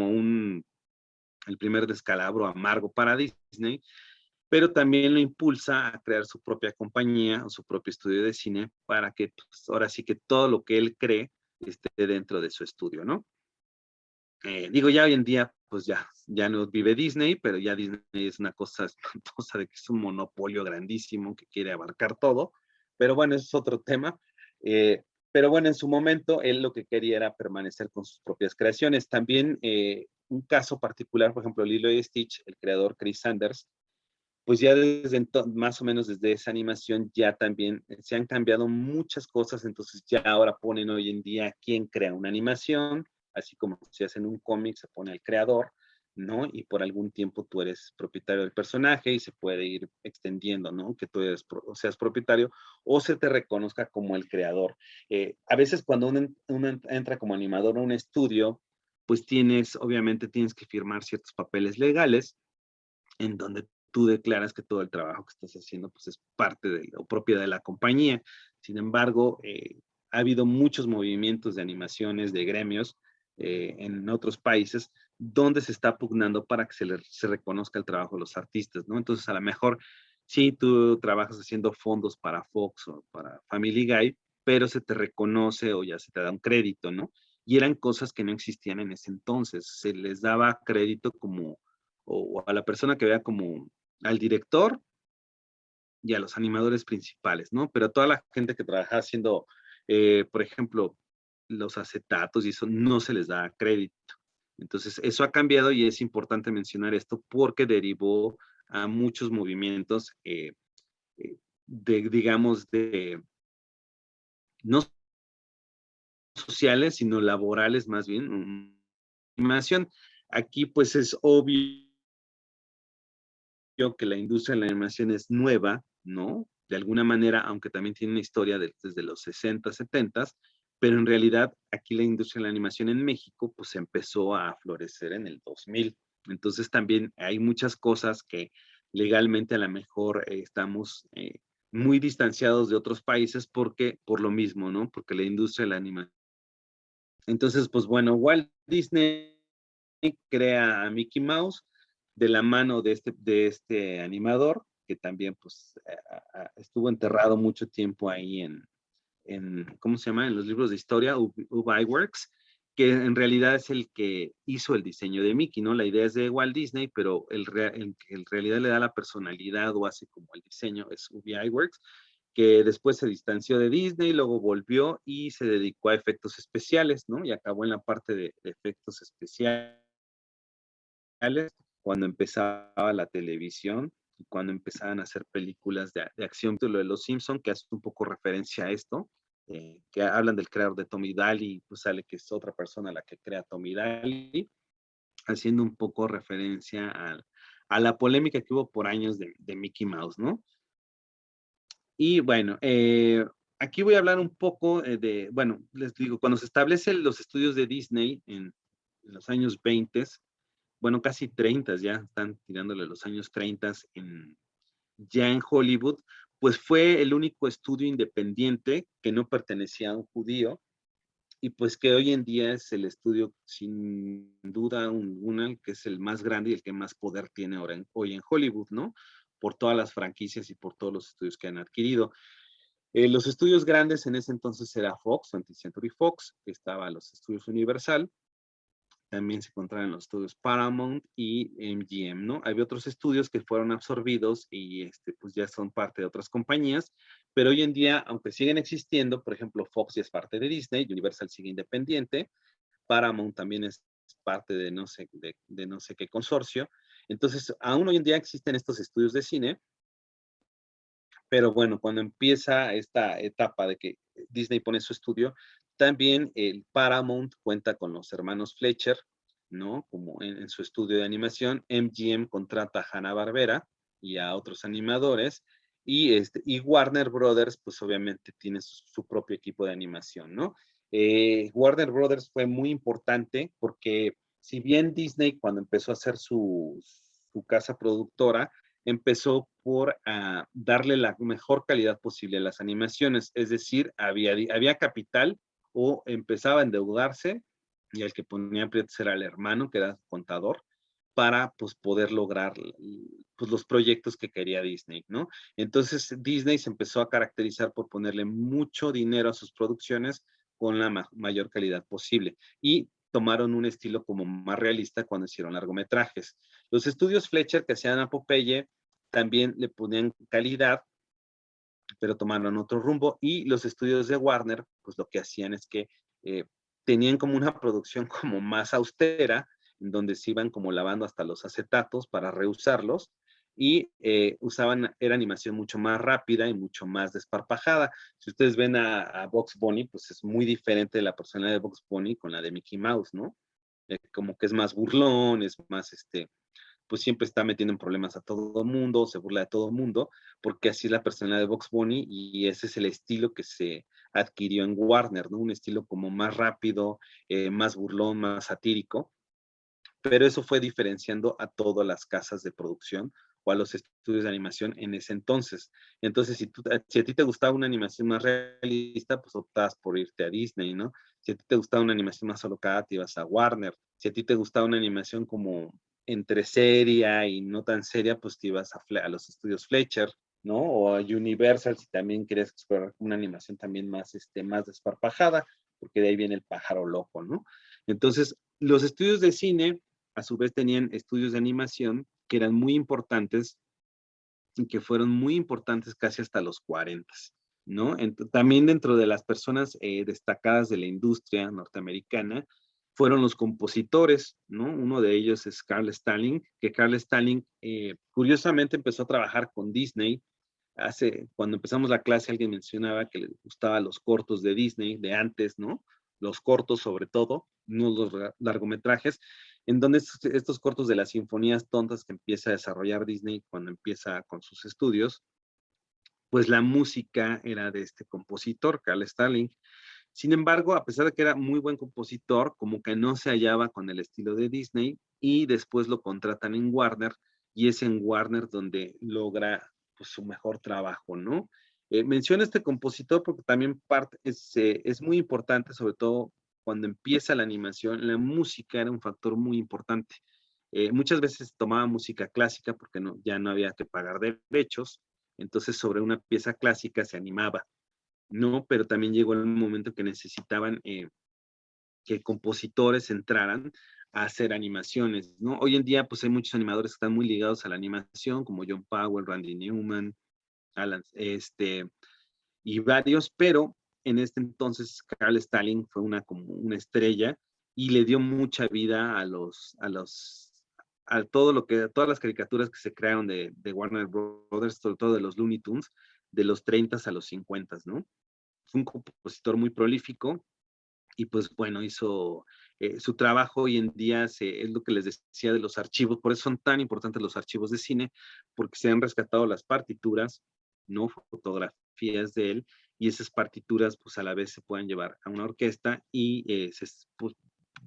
el primer descalabro amargo para Disney, pero también lo impulsa a crear su propia compañía o su propio estudio de cine para que pues, ahora sí que todo lo que él cree esté dentro de su estudio, ¿no? Digo, ya hoy en día, pues ya no vive Disney, pero ya Disney es una cosa espantosa de que es un monopolio grandísimo que quiere abarcar todo, pero bueno, eso es otro tema. Pero bueno, en su momento, él lo que quería era permanecer con sus propias creaciones. También un caso particular, por ejemplo, Lilo y Stitch, el creador Chris Sanders, pues ya más o menos desde esa animación ya también se han cambiado muchas cosas, entonces ya ahora ponen hoy en día quién crea una animación, así como si hacen un cómic se pone el creador, ¿no? Y por algún tiempo tú eres propietario del personaje y se puede ir extendiendo, ¿no? Que tú seas propietario o se te reconozca como el creador. A veces cuando uno entra como animador a un estudio, pues obviamente tienes que firmar ciertos papeles legales en donde tú declaras que todo el trabajo que estás haciendo pues es parte o propiedad de la compañía. Sin embargo, ha habido muchos movimientos de animaciones, de gremios en otros países donde se está pugnando para que se reconozca el trabajo de los artistas, ¿no? Entonces, a lo mejor, sí, tú trabajas haciendo fondos para Fox o para Family Guy, pero se te reconoce o ya se te da un crédito, ¿no? Y eran cosas que no existían en ese entonces. Se les daba crédito como o a la persona que vea como al director y a los animadores principales, ¿no? Pero toda la gente que trabajaba haciendo, por ejemplo, los acetatos y eso no se les da crédito. Entonces, eso ha cambiado y es importante mencionar esto porque derivó a muchos movimientos digamos, no sociales, sino laborales más bien. Animación. Aquí, pues, es obvio que la industria de la animación es nueva, ¿no? De alguna manera, aunque también tiene una historia desde los 60, 70, pero en realidad aquí la industria de la animación en México pues empezó a florecer en el 2000. Entonces también hay muchas cosas que legalmente a lo mejor estamos muy distanciados de otros países porque por lo mismo, ¿no? Porque la industria de la animación. Entonces, pues bueno, Walt Disney crea a Mickey Mouse de la mano de este animador, que también pues estuvo enterrado mucho tiempo ahí ¿cómo se llama? En los libros de historia, Ub Iwerks, que en realidad es el que hizo el diseño de Mickey, ¿no? La idea es de Walt Disney, pero el que en realidad le da la personalidad o hace como el diseño es Ub Iwerks, que después se distanció de Disney, luego volvió y se dedicó a efectos especiales, ¿no? Y acabó en la parte de efectos especiales cuando empezaba la televisión y cuando empezaban a hacer películas de acción, lo de Los Simpson, que hace un poco referencia a esto, que hablan del creador de Tommy Daly, pues sale que es otra persona la que crea Tommy Daly, haciendo un poco referencia a la polémica que hubo por años de Mickey Mouse, ¿no? Y bueno, aquí voy a hablar un poco bueno, les digo, cuando se establecen los estudios de Disney en los años 20, bueno, casi 30, ya están tirándole los años 30 ya en Hollywood, pues fue el único estudio independiente que no pertenecía a un judío y pues que hoy en día es el estudio sin duda alguna que es el más grande y el que más poder tiene ahora hoy en Hollywood, ¿no? Por todas las franquicias y por todos los estudios que han adquirido. Los estudios grandes en ese entonces era Fox, 20th Century Fox, que estaba los estudios Universal, también se encontraban en los estudios Paramount y MGM, ¿no? Había otros estudios que fueron absorbidos y pues ya son parte de otras compañías, pero hoy en día, aunque siguen existiendo, por ejemplo, Fox ya es parte de Disney, Universal sigue independiente, Paramount también es parte de no sé, de no sé qué consorcio. Entonces, aún hoy en día existen estos estudios de cine, pero bueno, cuando empieza esta etapa de que Disney pone su estudio, también el Paramount cuenta con los hermanos Fletcher, ¿no? Como en su estudio de animación. MGM contrata a Hanna-Barbera y a otros animadores. Y Warner Brothers, pues obviamente tiene su propio equipo de animación, ¿no? Warner Brothers fue muy importante porque si bien Disney cuando empezó a hacer su casa productora, empezó por darle la mejor calidad posible a las animaciones, es decir, había capital o empezaba a endeudarse y el que ponía aprietos era el hermano, que era contador, para pues poder lograr pues, los proyectos que quería Disney, ¿no? Entonces Disney se empezó a caracterizar por ponerle mucho dinero a sus producciones con la mayor calidad posible y tomaron un estilo como más realista cuando hicieron largometrajes. Los estudios Fletcher que hacían a Popeye también le ponían calidad, pero tomaron otro rumbo y los estudios de Warner, pues lo que hacían es que tenían como una producción como más austera, en donde se iban como lavando hasta los acetatos para reusarlos y era animación mucho más rápida y mucho más desparpajada. Si ustedes ven a Bugs Bunny, pues es muy diferente de la personalidad de Bugs Bunny con la de Mickey Mouse, ¿no? Como que es más burlón, es más pues siempre está metiendo en problemas a todo el mundo, se burla de todo el mundo, porque así es la personalidad de Bugs Bunny y ese es el estilo que se adquirió en Warner, ¿no? Un estilo como más rápido, más burlón, más satírico, pero eso fue diferenciando a todas las casas de producción o a los estudios de animación en ese entonces. Entonces, si a ti te gustaba una animación más realista, pues optabas por irte a Disney, ¿no? Si a ti te gustaba una animación más alocada, te ibas a Warner. Si a ti te gustaba una animación como entre seria y no tan seria, pues te ibas a los estudios Fletcher, ¿no? O a Universal, si también quieres explorar una animación también más, más desparpajada, porque de ahí viene el pájaro loco, ¿no? Entonces, los estudios de cine, a su vez, tenían estudios de animación que eran muy importantes y que fueron muy importantes casi hasta los 40, ¿no? También dentro de las personas destacadas de la industria norteamericana fueron los compositores, ¿no? Uno de ellos es Carl Stalling, que Carl Stalling curiosamente empezó a trabajar con Disney. Cuando empezamos la clase alguien mencionaba que le gustaban los cortos de Disney, de antes, ¿no? Los cortos sobre todo, no los largometrajes, en donde estos cortos de las sinfonías tontas que empieza a desarrollar Disney cuando empieza con sus estudios, pues la música era de este compositor, Carl Stalling. Sin embargo, a pesar de que era muy buen compositor, como que no se hallaba con el estilo de Disney y después lo contratan en Warner y es en Warner donde logra pues, su mejor trabajo, ¿no? Menciono este compositor porque también es muy importante, sobre todo cuando empieza la animación, la música era un factor muy importante. Muchas veces tomaba música clásica porque ya no había que pagar derechos, entonces sobre una pieza clásica se animaba, ¿no? Pero también llegó el momento que necesitaban que compositores entraran a hacer animaciones, ¿no? Hoy en día, pues hay muchos animadores que están muy ligados a la animación, como John Powell, Randy Newman, Alan, y varios, pero en este entonces Carl Stalling fue como una estrella y le dio mucha vida a todas las caricaturas que se crearon de Warner Brothers, sobre todo de los Looney Tunes, de los 30 a los 50, ¿no? Fue un compositor muy prolífico y pues bueno, hizo su trabajo hoy en día, es lo que les decía de los archivos, por eso son tan importantes los archivos de cine, porque se han rescatado las partituras, no fotografías de él, y esas partituras pues a la vez se pueden llevar a una orquesta y pues,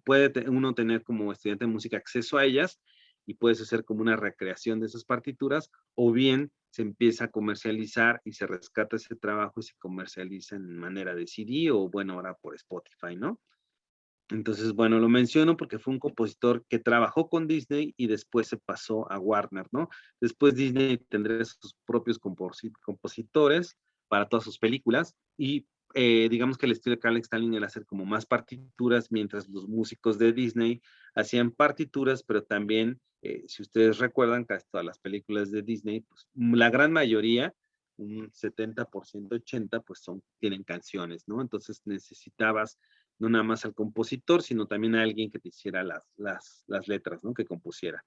puede uno tener como estudiante de música acceso a ellas y puedes hacer como una recreación de esas partituras o bien se empieza a comercializar y se rescata ese trabajo y se comercializa en manera de CD o bueno, ahora por Spotify, ¿no? Entonces, bueno, lo menciono porque fue un compositor que trabajó con Disney y después se pasó a Warner, ¿no? Después Disney tendría sus propios compositores para todas sus películas y digamos que el estilo de Carl Stalling era hacer como más partituras, mientras los músicos de Disney hacían partituras, pero también, si ustedes recuerdan, casi todas las películas de Disney, pues la gran mayoría, un 70%, 80%, pues tienen canciones, ¿no? Entonces necesitabas no nada más al compositor, sino también a alguien que te hiciera las letras, ¿no? Que compusiera.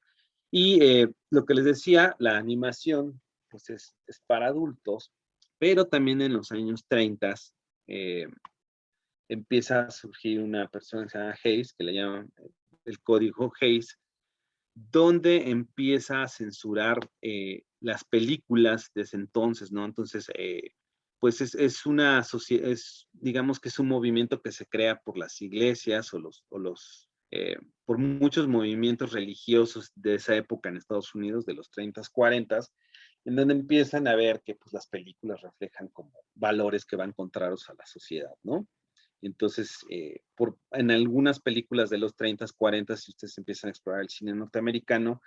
Y lo que les decía, la animación, pues es para adultos, pero también en los años 30 empieza a surgir una persona que se llama Hays, que le llaman el código Hays, donde empieza a censurar las películas de ese entonces, ¿no? Entonces, pues digamos que es un movimiento que se crea por las iglesias por muchos movimientos religiosos de esa época en Estados Unidos, de los 30s, 40s, en donde empiezan a ver que pues, las películas reflejan como valores que van contrarios a la sociedad, ¿no? Entonces, en algunas películas de los 30s, 40s, si ustedes empiezan a explorar el cine norteamericano,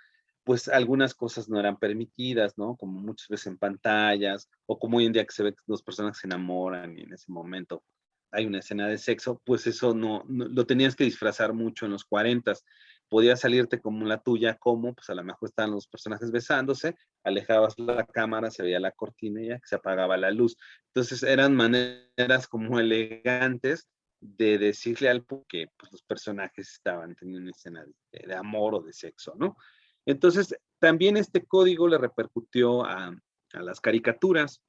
pues algunas cosas no eran permitidas, ¿no? Como muchas veces en pantallas, o como hoy en día que se ve que dos personas se enamoran y en ese momento hay una escena de sexo, pues eso no lo tenías que disfrazar mucho en los 40s. Podía salirte como la tuya, como, pues a lo mejor estaban los personajes besándose, alejabas la cámara, se veía la cortina y ya que se apagaba la luz. Entonces eran maneras como elegantes de decirle al público que pues, los personajes estaban teniendo una escena de amor o de sexo, ¿no? Entonces, también este código le repercutió a las caricaturas,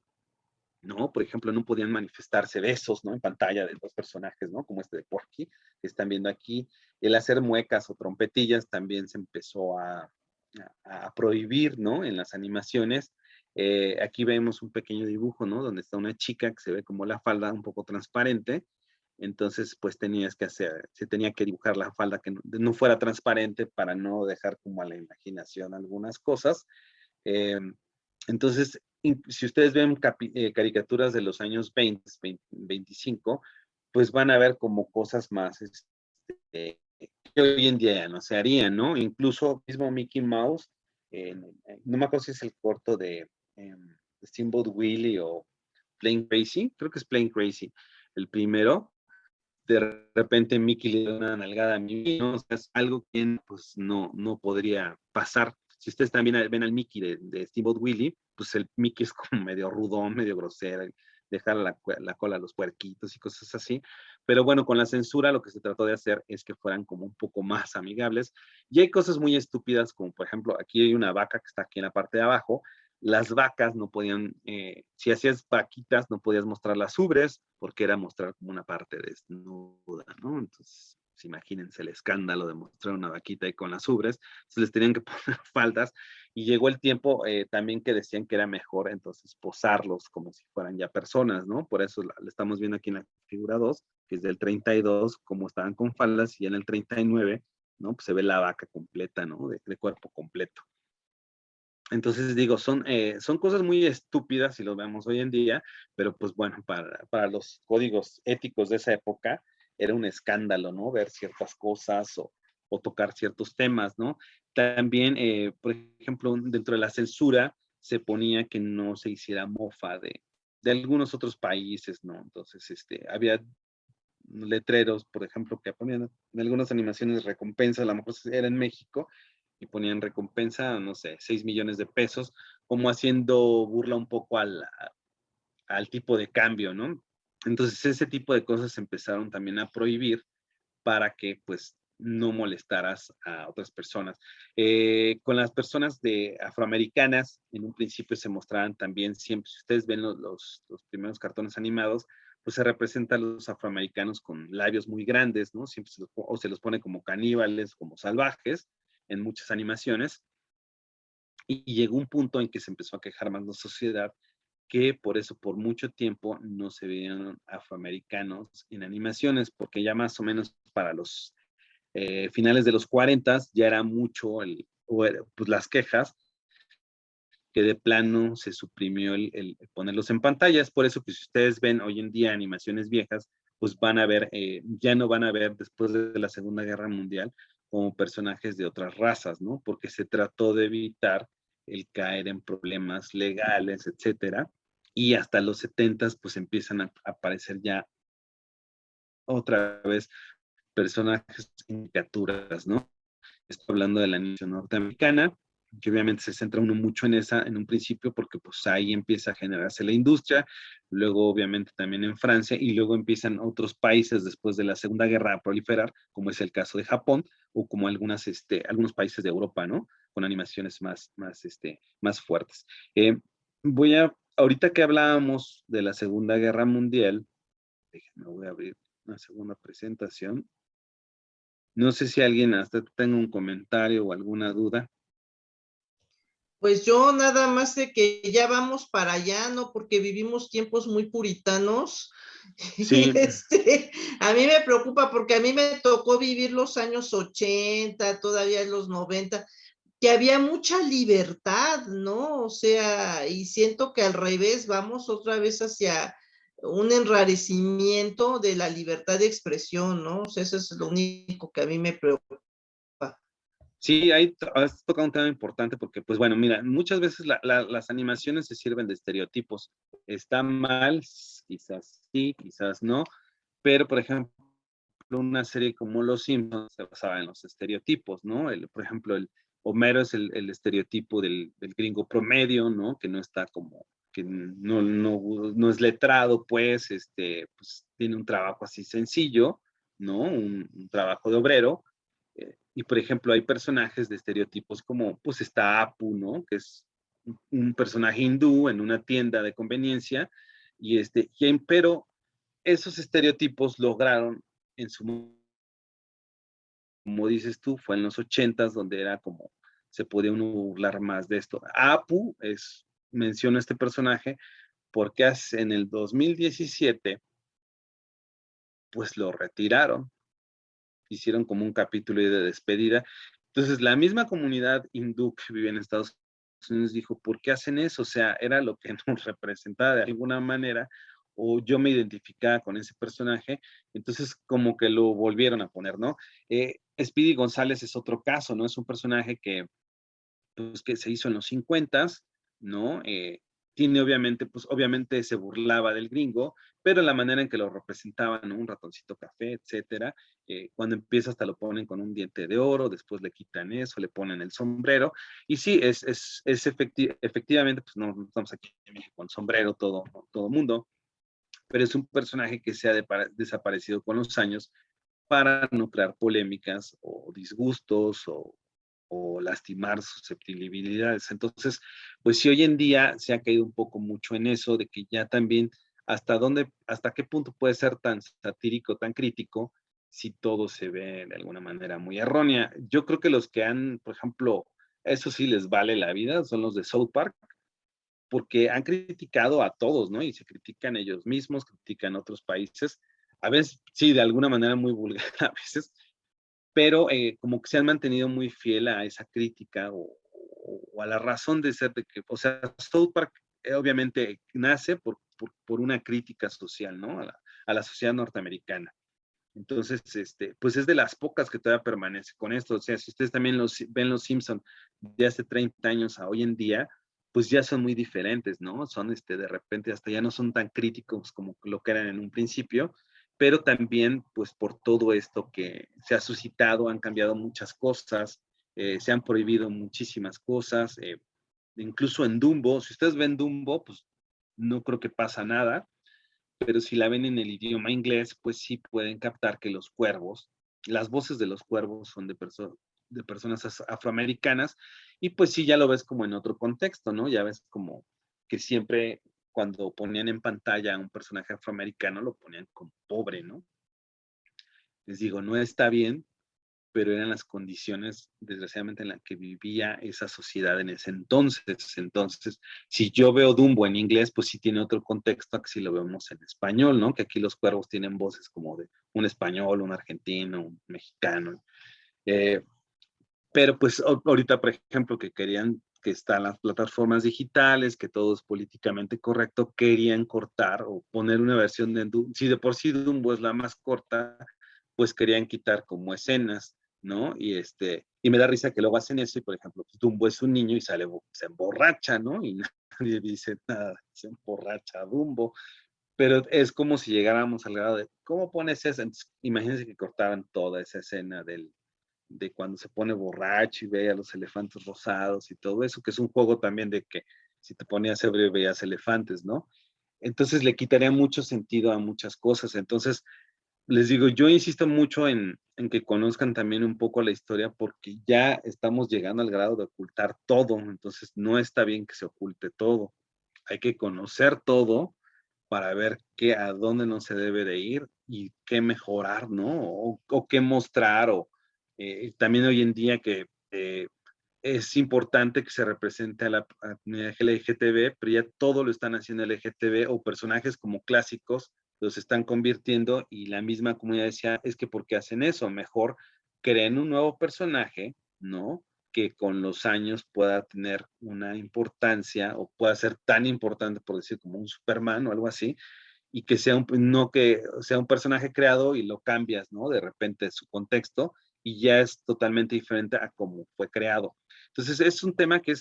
¿no? Por ejemplo, no podían manifestarse besos, ¿no? En pantalla de dos personajes, ¿no? Como este de Porky, que están viendo aquí. El hacer muecas o trompetillas también se empezó a prohibir, ¿no? En las animaciones. Aquí vemos un pequeño dibujo, ¿no? Donde está una chica que se ve como la falda un poco transparente. Entonces, pues se tenía que dibujar la falda que no fuera transparente para no dejar como a la imaginación algunas cosas. Entonces, si ustedes ven caricaturas de los años 20, 25, pues van a ver como cosas más que hoy en día ya no se harían, ¿no? Incluso mismo Mickey Mouse, no me acuerdo si es el corto de Steamboat Willie o Plain Crazy, creo que es Plain Crazy, el primero. De repente Mickey le da una nalgada a Mickey, ¿no? O sea, es algo que pues no podría pasar. Si ustedes también ven al Mickey de Steamboat Willie, pues el Mickey es como medio rudón, medio grosero, dejar la cola a los puerquitos y cosas así. Pero bueno, con la censura lo que se trató de hacer es que fueran como un poco más amigables. Y hay cosas muy estúpidas, como por ejemplo, aquí hay una vaca que está aquí en la parte de abajo. Las vacas no podían, si hacías vaquitas, no podías mostrar las ubres, porque era mostrar como una parte desnuda, ¿no? Entonces, pues, imagínense el escándalo de mostrar una vaquita ahí con las ubres. Entonces les tenían que poner faldas y llegó el tiempo también que decían que era mejor entonces posarlos como si fueran ya personas, ¿no? Por eso la estamos viendo aquí en la figura 2, que es del 32, como estaban con faldas, y en el 39, ¿no? Pues se ve la vaca completa, ¿no? De cuerpo completo. Entonces digo, son cosas muy estúpidas si lo vemos hoy en día, pero pues bueno, para los códigos éticos de esa época era un escándalo, ¿no? Ver ciertas cosas o tocar ciertos temas, ¿no? También, por ejemplo, dentro de la censura se ponía que no se hiciera mofa de algunos otros países, ¿no? Entonces, había letreros, por ejemplo, que ponían en algunas animaciones recompensa, a lo mejor era en México, y ponían recompensa, no sé, 6 millones de pesos, como haciendo burla un poco al tipo de cambio, ¿no? Entonces ese tipo de cosas se empezaron también a prohibir para que pues no molestaras a otras personas. Con las personas afroamericanas, en un principio se mostraban también siempre, si ustedes ven los primeros cartones animados, pues se representa a los afroamericanos con labios muy grandes, ¿no? Siempre se los pone como caníbales, como salvajes, en muchas animaciones. Y llegó un punto en que se empezó a quejar más la sociedad, que por eso por mucho tiempo no se veían afroamericanos en animaciones, porque ya más o menos para los finales de los 40 ya era mucho pues las quejas, que de plano se suprimió el ponerlos en pantallas. Por eso que si ustedes ven hoy en día animaciones viejas, pues van a ver, ya no van a ver después de la Segunda Guerra Mundial como personajes de otras razas, ¿no? Porque se trató de evitar el caer en problemas legales, etcétera. Y hasta los 70s, pues empiezan a aparecer ya otra vez personajes en caricaturas, ¿no? Estoy hablando de la animación norteamericana, que obviamente se centra uno mucho en un principio, porque pues ahí empieza a generarse la industria, luego obviamente también en Francia, y luego empiezan otros países después de la Segunda Guerra a proliferar, como es el caso de Japón, o como algunos países de Europa, ¿no? Con animaciones más fuertes. Ahorita que hablábamos de la Segunda Guerra Mundial, déjenme, voy a abrir una segunda presentación. No sé si alguien hasta tenga un comentario o alguna duda. Pues yo nada más de que ya vamos para allá, ¿no? Porque vivimos tiempos muy puritanos. Sí. Y a mí me preocupa porque a mí me tocó vivir los años 80, todavía los 90, que había mucha libertad, ¿no? O sea, y siento que al revés, vamos otra vez hacia un enrarecimiento de la libertad de expresión, ¿no? O sea, eso es lo único que a mí me preocupa. Sí, ahí has tocado un tema importante porque, pues bueno, mira, muchas veces las animaciones se sirven de estereotipos. Está mal, quizás sí, quizás no, pero por ejemplo, una serie como Los Simpsons se basaba en los estereotipos, ¿no? Por ejemplo, el Homero es el estereotipo del gringo promedio, ¿no? Que no está como, que no es letrado, pues tiene un trabajo así sencillo, ¿no? Un trabajo de obrero. Y por ejemplo, hay personajes de estereotipos como, pues está Apu, ¿no? Que es un personaje hindú en una tienda de conveniencia, pero esos estereotipos lograron en su, como dices tú, fue en los 80s donde era como, se podía uno burlar más de esto. Apu menciona este personaje porque en el 2017, pues lo retiraron, hicieron como un capítulo de despedida. Entonces, la misma comunidad hindú que vive en Estados Unidos dijo, ¿por qué hacen eso? O sea, era lo que nos representaba de alguna manera, o yo me identificaba con ese personaje, entonces como que lo volvieron a poner, ¿no? Speedy González es otro caso, ¿no? Es un personaje que se hizo en los 50s, ¿no? tiene obviamente, pues obviamente se burlaba del gringo, pero la manera en que lo representaban, ¿no? Un ratoncito café, etcétera. Cuando empieza hasta lo ponen con un diente de oro, después le quitan eso, le ponen el sombrero, y sí, efectivamente, pues no estamos aquí en México con sombrero todo mundo, pero es un personaje que se ha desaparecido con los años para no crear polémicas o disgustos o lastimar susceptibilidades. Entonces, pues sí, hoy en día se ha caído un poco mucho en eso, de que ya también hasta qué punto puede ser tan satírico, tan crítico, si todo se ve de alguna manera muy errónea. Yo creo que los que han, por ejemplo, eso sí les vale la vida, son los de South Park, porque han criticado a todos, ¿no? Y se critican ellos mismos, critican otros países, a veces, sí, de alguna manera muy vulgar a veces, pero como que se han mantenido muy fiel a esa crítica o a la razón de ser de que, o sea, South Park obviamente nace por una crítica social, ¿no? A la sociedad norteamericana. Entonces, pues es de las pocas que todavía permanece con esto. O sea, si ustedes también ven los Simpson de hace 30 años a hoy en día, pues ya son muy diferentes, ¿no? Son, de repente, hasta ya no son tan críticos como lo que eran en un principio, pero también, pues por todo esto que se ha suscitado, han cambiado muchas cosas, se han prohibido muchísimas cosas, incluso en Dumbo, si ustedes ven Dumbo, pues no creo que pasa nada, pero si la ven en el idioma inglés, pues sí pueden captar que los cuervos, las voces de los cuervos son de personas afroamericanas, y pues sí, ya lo ves como en otro contexto, ¿no? Ya ves como que siempre cuando ponían en pantalla a un personaje afroamericano, lo ponían como pobre, ¿no? Les digo, no está bien, pero eran las condiciones, desgraciadamente, en las que vivía esa sociedad en ese entonces. Entonces, si yo veo Dumbo en inglés, pues sí tiene otro contexto a que si lo vemos en español, ¿no? Que aquí los cuervos tienen voces como de un español, un argentino, un mexicano. Eh, pero pues ahorita, por ejemplo, que querían que están las plataformas digitales, que todo es políticamente correcto, querían cortar o poner una versión de Dumbo. Si de por sí Dumbo es la más corta, pues querían quitar como escenas, ¿no? Y me da risa que luego hacen eso y, por ejemplo, pues, Dumbo es un niño y se emborracha, ¿no? Y nadie dice nada, se emborracha Dumbo, pero es como si llegáramos al grado de, ¿cómo pones eso? Entonces, imagínense que cortaran toda esa escena de cuando se pone borracho y ve a los elefantes rosados y todo eso, que es un juego también de que si te ponías ebrio veías elefantes, ¿no? Entonces le quitaría mucho sentido a muchas cosas. Entonces, les digo, yo insisto mucho en que conozcan también un poco la historia porque ya estamos llegando al grado de ocultar todo, entonces no está bien que se oculte todo. Hay que conocer todo para ver a dónde no se debe de ir y qué mejorar, ¿no? O qué mostrar, o también hoy en día que es importante que se represente a la comunidad LGTB, pero ya todo lo están haciendo LGTB o personajes como clásicos los están convirtiendo y la misma comunidad decía, es que ¿por qué hacen eso? Mejor creen un nuevo personaje, ¿no? Que con los años pueda tener una importancia o pueda ser tan importante, por decir, como un Superman o algo así, y que sea no que sea un personaje creado y lo cambias, ¿no? De repente su contexto y ya es totalmente diferente a cómo fue creado. Entonces es un tema que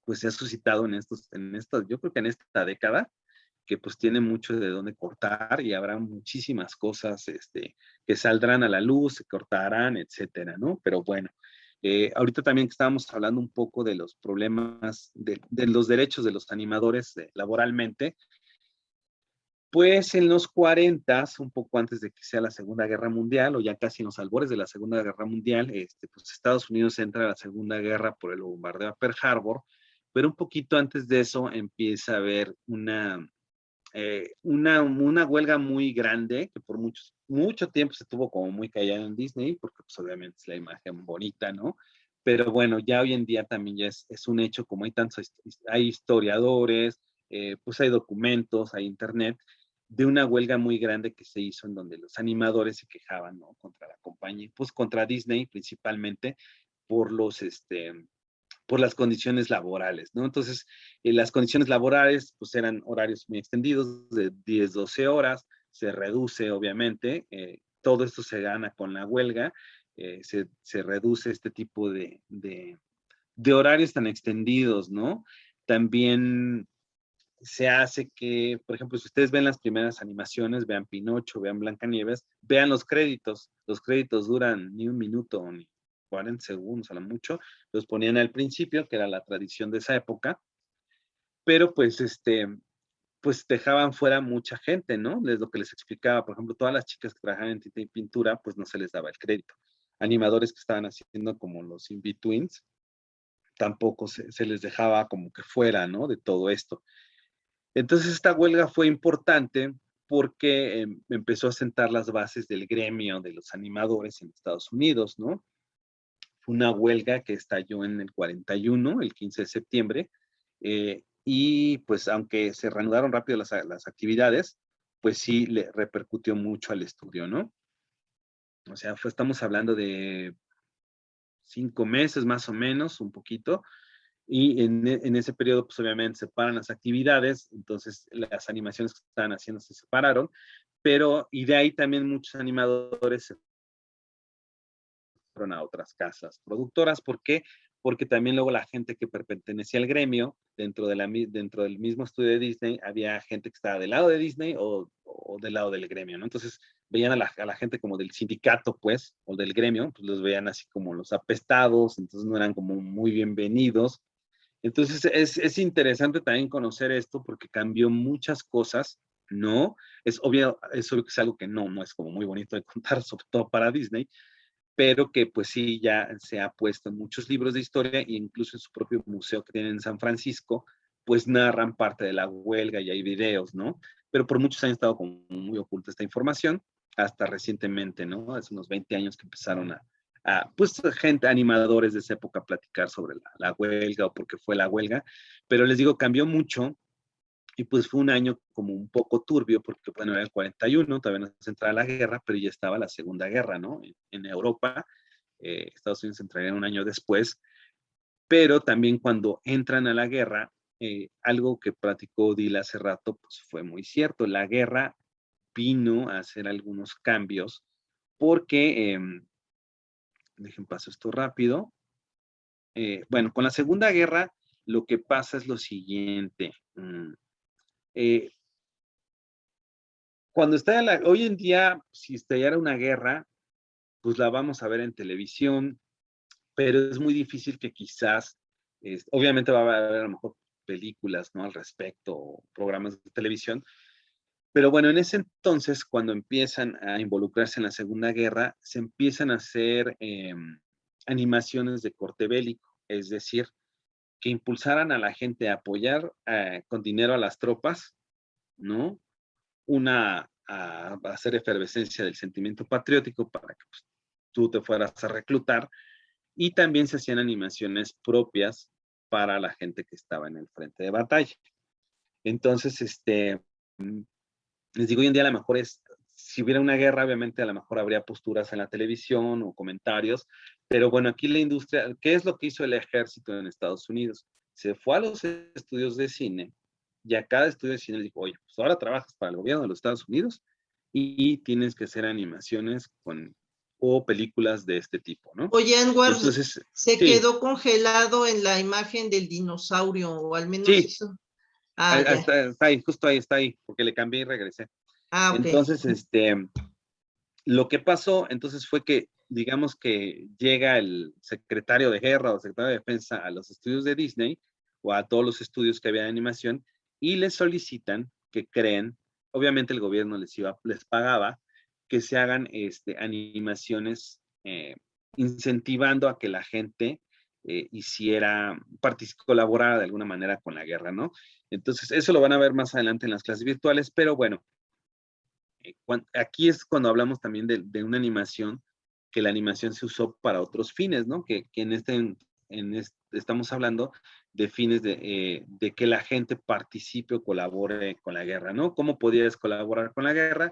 pues se ha suscitado yo creo que en esta década, que pues tiene mucho de dónde cortar y habrá muchísimas cosas que saldrán a la luz, se cortarán, etcétera, ¿no? Pero bueno, ahorita también que estábamos hablando un poco de los problemas de los derechos de los animadores laboralmente, pues en los 40, un poco antes de que sea la Segunda Guerra Mundial, o ya casi en los albores de la Segunda Guerra Mundial, pues Estados Unidos entra a la Segunda Guerra por el bombardeo a Pearl Harbor, pero un poquito antes de eso empieza a haber una huelga muy grande que por mucho tiempo se tuvo como muy callada en Disney, porque pues obviamente es la imagen bonita, ¿no? Pero bueno, ya hoy en día también ya es un hecho, como hay historiadores, pues hay documentos, hay internet, de una huelga muy grande que se hizo en donde los animadores se quejaban, ¿no? Contra la compañía, pues contra Disney principalmente, por por las condiciones laborales, ¿no? Entonces, las condiciones laborales, pues eran horarios muy extendidos, de 10, 12 horas, se reduce, obviamente, todo esto se gana con la huelga, se reduce este tipo de horarios tan extendidos, ¿no? También se hace que, por ejemplo, si ustedes ven las primeras animaciones, vean Pinocho, vean Blancanieves, vean los créditos. Los créditos duran ni un minuto ni 40 segundos a lo mucho. Los ponían al principio, que era la tradición de esa época, pero pues dejaban fuera mucha gente, ¿no? Es lo que les explicaba. Por ejemplo, todas las chicas que trabajaban en tinta y pintura, pues no se les daba el crédito. Animadores que estaban haciendo como los in-betweens, tampoco se les dejaba como que fuera, ¿no? De todo esto. Entonces esta huelga fue importante porque empezó a sentar las bases del gremio de los animadores en Estados Unidos, ¿no? Fue una huelga que estalló en el 41, el 15 de septiembre, y pues aunque se reanudaron rápido las actividades, pues sí le repercutió mucho al estudio, ¿no? O sea, estamos hablando de 5 meses más o menos, un poquito, y en ese periodo, pues obviamente se paran las actividades, entonces las animaciones que estaban haciendo se separaron, pero, y de ahí también muchos animadores se fueron a otras casas productoras. ¿Por qué? Porque también luego la gente que pertenecía al gremio, dentro del mismo estudio de Disney, había gente que estaba del lado de Disney o del lado del gremio, ¿no? Entonces veían a la gente como del sindicato, pues, o del gremio, pues los veían así como los apestados, entonces no eran como muy bienvenidos. Entonces es interesante también conocer esto porque cambió muchas cosas, ¿no? Es obvio que es algo que no es como muy bonito de contar, sobre todo para Disney, pero que pues sí ya se ha puesto en muchos libros de historia e incluso en su propio museo que tienen en San Francisco, pues narran parte de la huelga y hay videos, ¿no? Pero por muchos años ha estado como muy oculta esta información, hasta recientemente, ¿no? Hace unos 20 años que empezaron pues gente, animadores de esa época a platicar sobre la huelga o por qué fue la huelga, pero les digo, cambió mucho y pues fue un año como un poco turbio porque, bueno, era el 41, todavía no se entraba la guerra, pero ya estaba la Segunda Guerra, ¿no? En Europa, Estados Unidos entraría un año después, pero también cuando entran a la guerra, algo que platicó Dila hace rato, pues fue muy cierto, la guerra vino a hacer algunos cambios porque, dejen paso esto rápido, bueno, con la Segunda Guerra lo que pasa es lo siguiente. Eh, Cuando estalla hoy en día, si estallara una guerra, pues la vamos a ver en televisión, pero es muy difícil que quizás, obviamente va a haber a lo mejor películas, ¿no? Al respecto, programas de televisión, pero bueno, en ese entonces, cuando empiezan a involucrarse en la Segunda Guerra, se empiezan a hacer animaciones de corte bélico, es decir, que impulsaran a la gente a apoyar con dinero a las tropas, ¿no? A hacer efervescencia del sentimiento patriótico para que pues, tú te fueras a reclutar, y también se hacían animaciones propias para la gente que estaba en el frente de batalla. Entonces, les digo, hoy en día a lo mejor si hubiera una guerra, obviamente a lo mejor habría posturas en la televisión o comentarios, pero bueno, aquí la industria, ¿qué es lo que hizo el ejército en Estados Unidos? Se fue a los estudios de cine y a cada estudio de cine le dijo, oye, pues ahora trabajas para el gobierno de los Estados Unidos y tienes que hacer animaciones o películas de este tipo, ¿no? Oye, Anwar, Entonces, se sí, quedó congelado en la imagen del dinosaurio, o al menos sí, eso. Ah, ya. está ahí, justo ahí, está ahí, porque le cambié y regresé. Ah, ok. Entonces, lo que pasó entonces fue que, digamos que llega el secretario de guerra o secretario de defensa a los estudios de Disney o a todos los estudios que había de animación y les solicitan que creen, obviamente el gobierno les pagaba, que se hagan animaciones incentivando a que la gente colaborara de alguna manera con la guerra, ¿no? Entonces, eso lo van a ver más adelante en las clases virtuales, pero bueno, aquí es cuando hablamos también de una animación, que la animación se usó para otros fines, ¿no? Que estamos hablando de fines de que la gente participe o colabore con la guerra, ¿no? ¿Cómo podías colaborar con la guerra?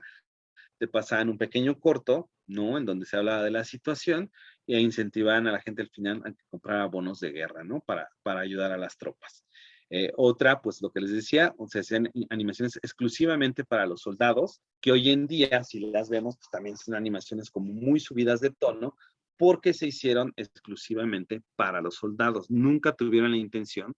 Te pasaban un pequeño corto, ¿no? En donde se hablaba de la situación e incentivaban a la gente al final a que comprara bonos de guerra, ¿no? Para ayudar a las tropas. Otra, pues lo que les decía, se hacían animaciones exclusivamente para los soldados, que hoy en día, si las vemos, pues también son animaciones como muy subidas de tono, porque se hicieron exclusivamente para los soldados. Nunca tuvieron la intención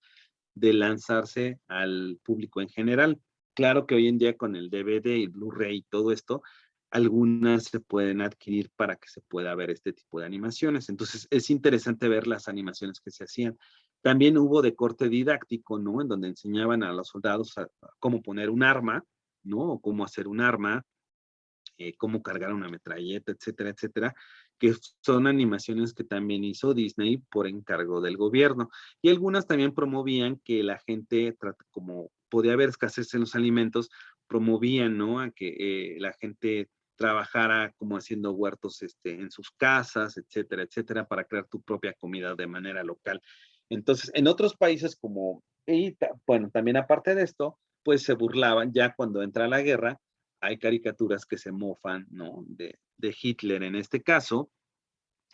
de lanzarse al público en general. Claro que hoy en día con el DVD y Blu-ray y todo esto, algunas se pueden adquirir para que se pueda ver este tipo de animaciones. Entonces, es interesante ver las animaciones que se hacían. También hubo de corte didáctico, ¿no? En donde enseñaban a los soldados a cómo poner un arma, ¿no? O cómo hacer un arma, cómo cargar una metralleta, etcétera, etcétera, que son animaciones que también hizo Disney por encargo del gobierno. Y algunas también promovían que la gente, como podía haber escasez en los alimentos, promovían, ¿no? A que la gente trabajara como haciendo huertos en sus casas, etcétera, etcétera, para crear tu propia comida de manera local. Entonces, en otros países como, bueno, también aparte de esto, pues se burlaban ya cuando entra la guerra, hay caricaturas que se mofan, ¿no? De Hitler en este caso,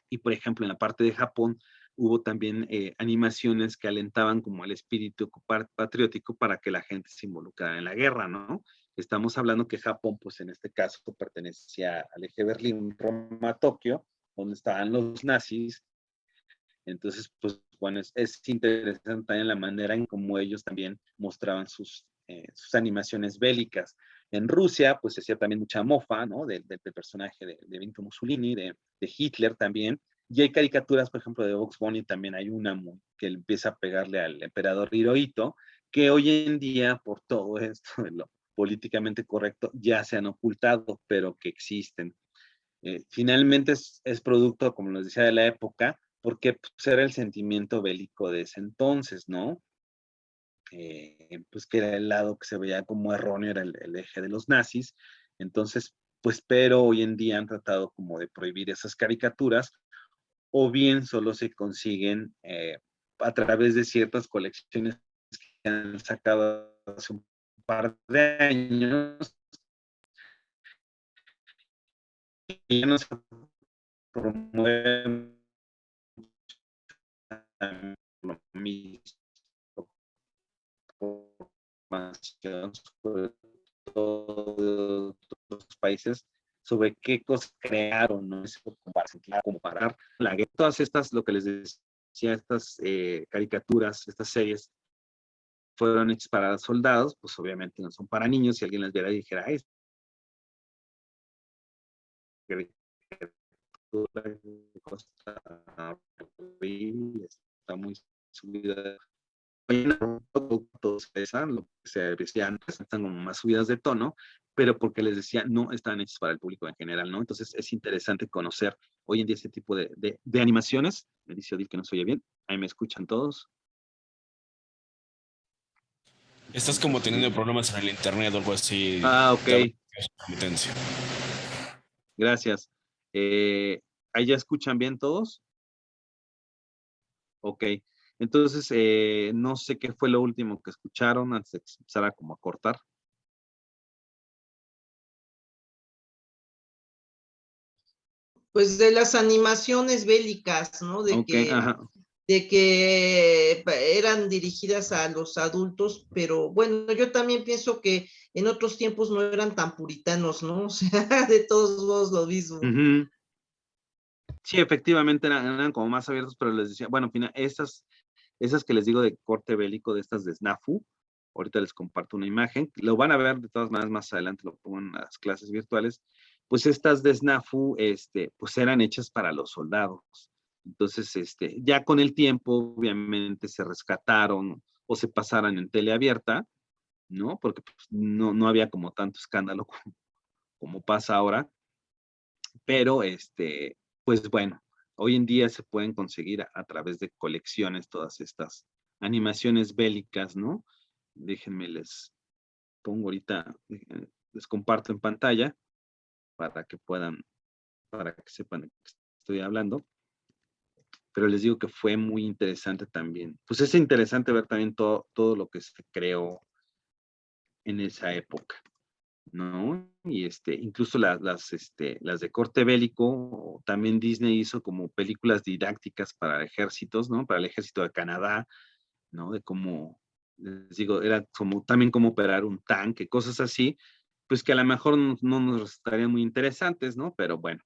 y por ejemplo en la parte de Japón hubo también animaciones que alentaban como el espíritu patriótico para que la gente se involucrara en la guerra, ¿no? Estamos hablando que Japón, pues en este caso pertenecía al eje Berlín-Roma-Tokio, donde estaban los nazis. Entonces, pues bueno, es interesante también la manera en cómo ellos también mostraban sus animaciones bélicas. En Rusia, pues se hacía también mucha mofa, ¿no? Del personaje de Benito Mussolini, de Hitler también. Y hay caricaturas, por ejemplo, de Bugs Bunny, también hay una que empieza a pegarle al emperador Hirohito, que hoy en día, por todo esto de lo políticamente correcto, ya se han ocultado, pero que existen. Finalmente es producto, como les decía, de la época, porque pues, era el sentimiento bélico de ese entonces, ¿no? Pues que era el lado que se veía como erróneo, era el eje de los nazis. Entonces, pues, pero hoy en día han tratado como de prohibir esas caricaturas, o bien solo se consiguen a través de ciertas colecciones que han sacado hace un par de años, y ya no se promueven lo mismo, sobre todo de otros países, sobre qué cosas crearon, ¿no? Comparar la guerra. Todas estas, lo que les decía, estas caricaturas, estas series, fueron hechas para soldados, pues obviamente no son para niños. Si alguien las viera y dijera, ay, está muy subida. Todos pesan, lo que se decía antes, están como más subidas de tono, pero porque les decía, no están hechos para el público en general, ¿no? Entonces es interesante conocer hoy en día ese tipo de animaciones. Me dice Odil que no se oye bien. Ahí me escuchan todos. Estás como teniendo problemas en el internet o algo así. Ah, ok. Competencia. Gracias. ¿Ahí ya escuchan bien todos? Ok. Entonces, no sé qué fue lo último que escucharon antes de que se empezara como a cortar. Pues de las animaciones bélicas, ¿no? Ok, ajá. De que eran dirigidas a los adultos, pero bueno, yo también pienso que en otros tiempos no eran tan puritanos, ¿no? O sea, de todos modos lo mismo. Uh-huh. Sí, efectivamente eran como más abiertos, pero les decía, bueno, esas que les digo de corte bélico, de estas de SNAFU, ahorita les comparto una imagen, lo van a ver de todas maneras más adelante, lo pongo en las clases virtuales, pues estas de SNAFU, pues eran hechas para los soldados. Entonces, ya con el tiempo, obviamente, se rescataron o se pasaran en tele abierta, ¿no? Porque pues, no había como tanto escándalo como pasa ahora, pero pues bueno, hoy en día se pueden conseguir a través de colecciones todas estas animaciones bélicas, ¿no? Déjenme les pongo ahorita, les comparto en pantalla para que sepan de qué estoy hablando. Pero les digo que fue muy interesante también. Pues es interesante ver también todo lo que se creó en esa época, ¿no? Y incluso las de corte bélico, también Disney hizo como películas didácticas para ejércitos, ¿no? Para el ejército de Canadá, ¿no? De cómo, les digo, era como también cómo operar un tanque, cosas así, pues que a lo mejor no nos resultarían muy interesantes, ¿no? Pero bueno,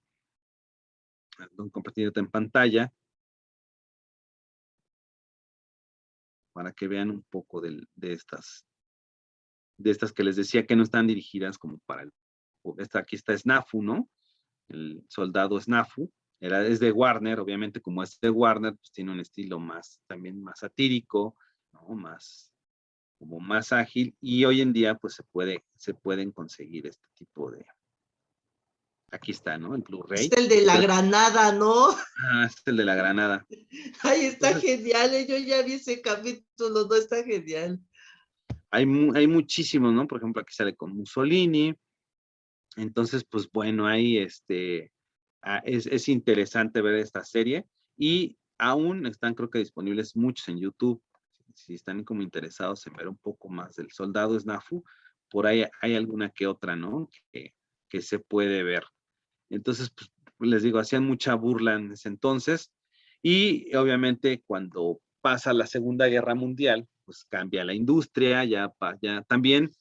compartido en pantalla. para que vean un poco de estas que les decía que no están dirigidas como para aquí está Snafu, ¿no? El soldado Snafu, es de Warner, obviamente como es de Warner, pues tiene un estilo también más satírico, ¿no? Como más ágil, y hoy en día pues se pueden conseguir este tipo aquí está, ¿no? El Blu-ray. Está el de la Granada, ¿no? Es el de la Granada. Ay, está Entonces, genial, yo ya vi ese capítulo, no, está genial. hay muchísimos, ¿no? Por ejemplo, aquí sale con Mussolini. Entonces, pues bueno, ahí es interesante ver esta serie y aún están creo que disponibles muchos en YouTube. Si están como interesados en ver un poco más del soldado Snafu, por ahí hay alguna que otra, ¿no? Que se puede ver. Entonces, pues les digo, hacían mucha burla en ese entonces y obviamente cuando pasa la Segunda Guerra Mundial, pues cambia la industria, ya también,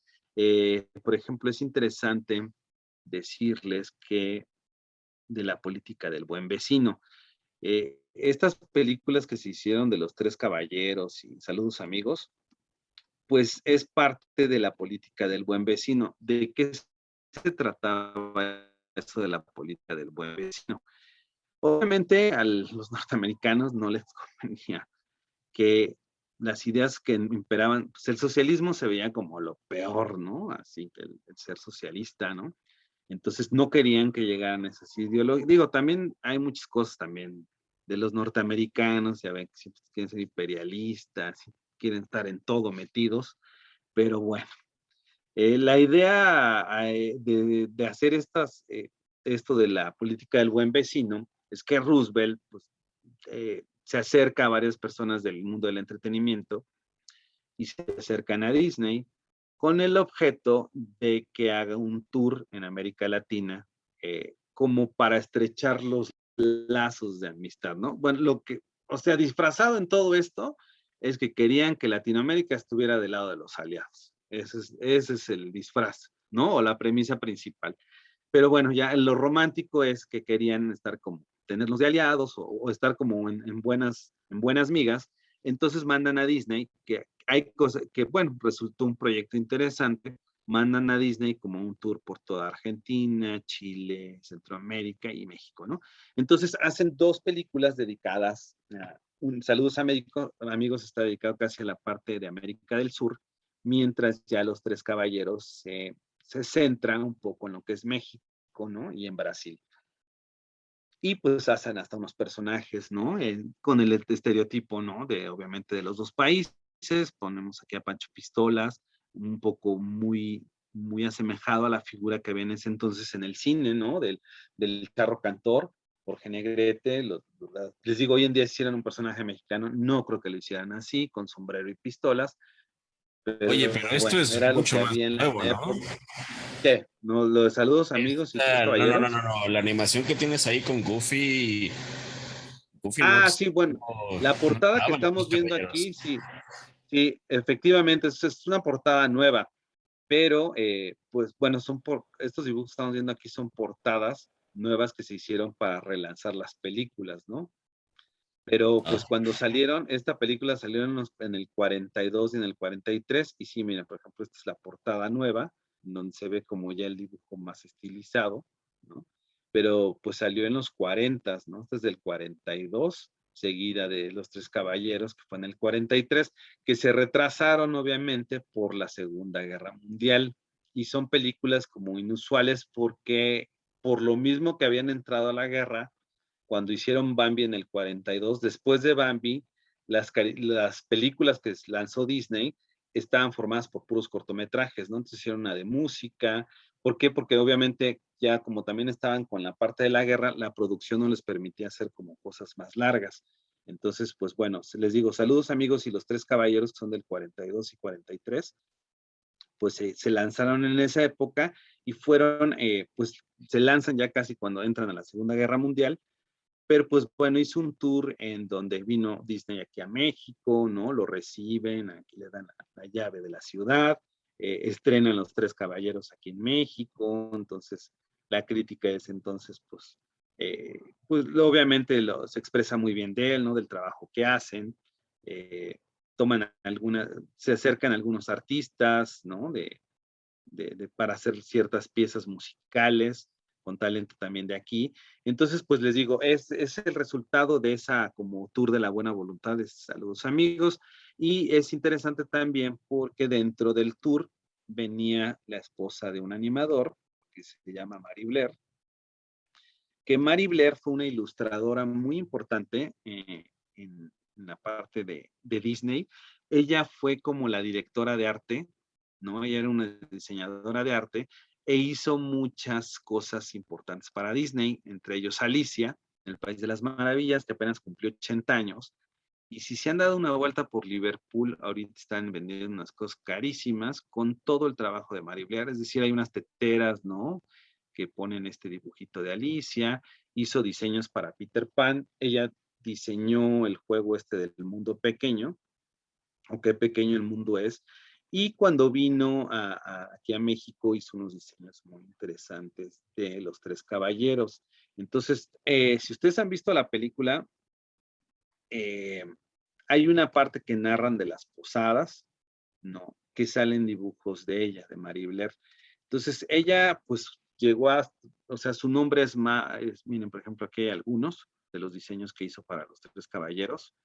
por ejemplo, es interesante decirles que de la política del buen vecino. Estas películas que se hicieron de Los Tres Caballeros y Saludos Amigos, pues es parte de la política del buen vecino. ¿De qué se trataba eso de la política del buen vecino? Obviamente a los norteamericanos no les convenía que las ideas que imperaban, pues el socialismo se veía como lo peor, ¿no? Así que el ser socialista, ¿no? Entonces no querían que llegaran esas ideologías. Digo, también hay muchas cosas también de los norteamericanos, ya ven que siempre quieren ser imperialistas, quieren estar en todo metidos, pero bueno, la idea de hacer esto de la política del buen vecino es que Roosevelt pues, se acerca a varias personas del mundo del entretenimiento y se acercan a Disney con el objeto de que haga un tour en América Latina como para estrechar los lazos de amistad, ¿no? Bueno, o sea, disfrazado en todo esto es que querían que Latinoamérica estuviera del lado de los aliados. Ese es el disfraz, ¿no? O la premisa principal. Pero bueno, ya lo romántico es que querían estar como, tenerlos de aliados o estar como en buenas migas. Entonces mandan a Disney, que hay cosas que, bueno, resultó un proyecto interesante, mandan a Disney como un tour por toda Argentina, Chile, Centroamérica y México, ¿no? Entonces hacen 2 películas dedicadas a Saludos Amigos está dedicado casi a la parte de América del Sur, mientras ya Los Tres Caballeros se centran un poco en lo que es México, ¿no? Y en Brasil. Y pues hacen hasta unos personajes, ¿no? Con el estereotipo, ¿no? Obviamente de los 2 países. Ponemos aquí a Pancho Pistolas, un poco muy, muy asemejado a la figura que había en ese entonces en el cine, ¿no? Del charro cantor, Jorge Negrete. Les digo, hoy en día si hicieran un personaje mexicano, no creo que lo hicieran así, con sombrero y pistolas. Oye, pero esto bueno, es era lo mucho que más había en la nuevo, ¿no? época. ¿Qué? ¿No, lo de Saludos Amigos y Tres No, Caballeros? la animación que tienes ahí con Goofy, Goofy no Ah, existió, sí, bueno, la no portada que estaba en los estamos viendo caballeros. aquí, sí, sí, efectivamente, es una portada nueva, pero pues bueno, estos dibujos que estamos viendo aquí son portadas nuevas que se hicieron para relanzar las películas, ¿no? Pero Ah, pues cuando salieron, esta película salió en el 42 y en el 43, y sí, mira, por ejemplo, esta es la portada nueva, donde se ve como ya el dibujo más estilizado, ¿no? Pero pues salió en los 40, ¿no? Esta es del 42, seguida de Los Tres Caballeros, que fue en el 43, que se retrasaron obviamente por la Segunda Guerra Mundial, y son películas como inusuales porque por lo mismo que habían entrado a la guerra, cuando hicieron Bambi en el 42, después de Bambi, las películas que lanzó Disney estaban formadas por puros cortometrajes, ¿no? Entonces hicieron una de música. ¿Por qué? Porque obviamente ya como también estaban con la parte de la guerra, la producción no les permitía hacer como cosas más largas. Entonces, pues bueno, les digo, Saludos Amigos y Los Tres Caballeros, que son del 42 y 43, pues se lanzaron en esa época y fueron, pues se lanzan ya casi cuando entran a la Segunda Guerra Mundial, pero pues bueno, hizo un tour en donde vino Disney aquí a México, ¿no? Lo reciben, aquí le dan la llave de la ciudad, estrenan Los Tres Caballeros aquí en México, entonces la crítica de ese entonces, pues obviamente se expresa muy bien de él, ¿no? Del trabajo que hacen. se acercan algunos artistas, ¿no? Para hacer ciertas piezas musicales, con talento también de aquí. Entonces, pues les digo, es el resultado de esa como tour de la buena voluntad de Saludos Amigos, y es interesante también porque dentro del tour venía la esposa de un animador, que se llama Mary Blair, que Mary Blair fue una ilustradora muy importante en la parte de Disney. Ella fue como la directora de arte, ¿no? Ella era una diseñadora de arte e hizo muchas cosas importantes para Disney, entre ellos Alicia, en el País de las Maravillas, que apenas cumplió 80 años. Y si se han dado una vuelta por Liverpool, ahorita están vendiendo unas cosas carísimas con todo el trabajo de Mary Blair. Es decir, hay unas teteras, ¿no? Que ponen este dibujito de Alicia, hizo diseños para Peter Pan, ella diseñó el juego este del mundo pequeño, o qué pequeño el mundo es, y cuando vino aquí a México hizo unos diseños muy interesantes de los Tres Caballeros. Entonces, si ustedes han visto la película, hay una parte que narran de las posadas, ¿no? Que salen dibujos de ella, de Mary Blair. Entonces, ella, pues, llegó a, o sea, su nombre es más, miren, por ejemplo, aquí hay algunos de los diseños que hizo para los Tres Caballeros.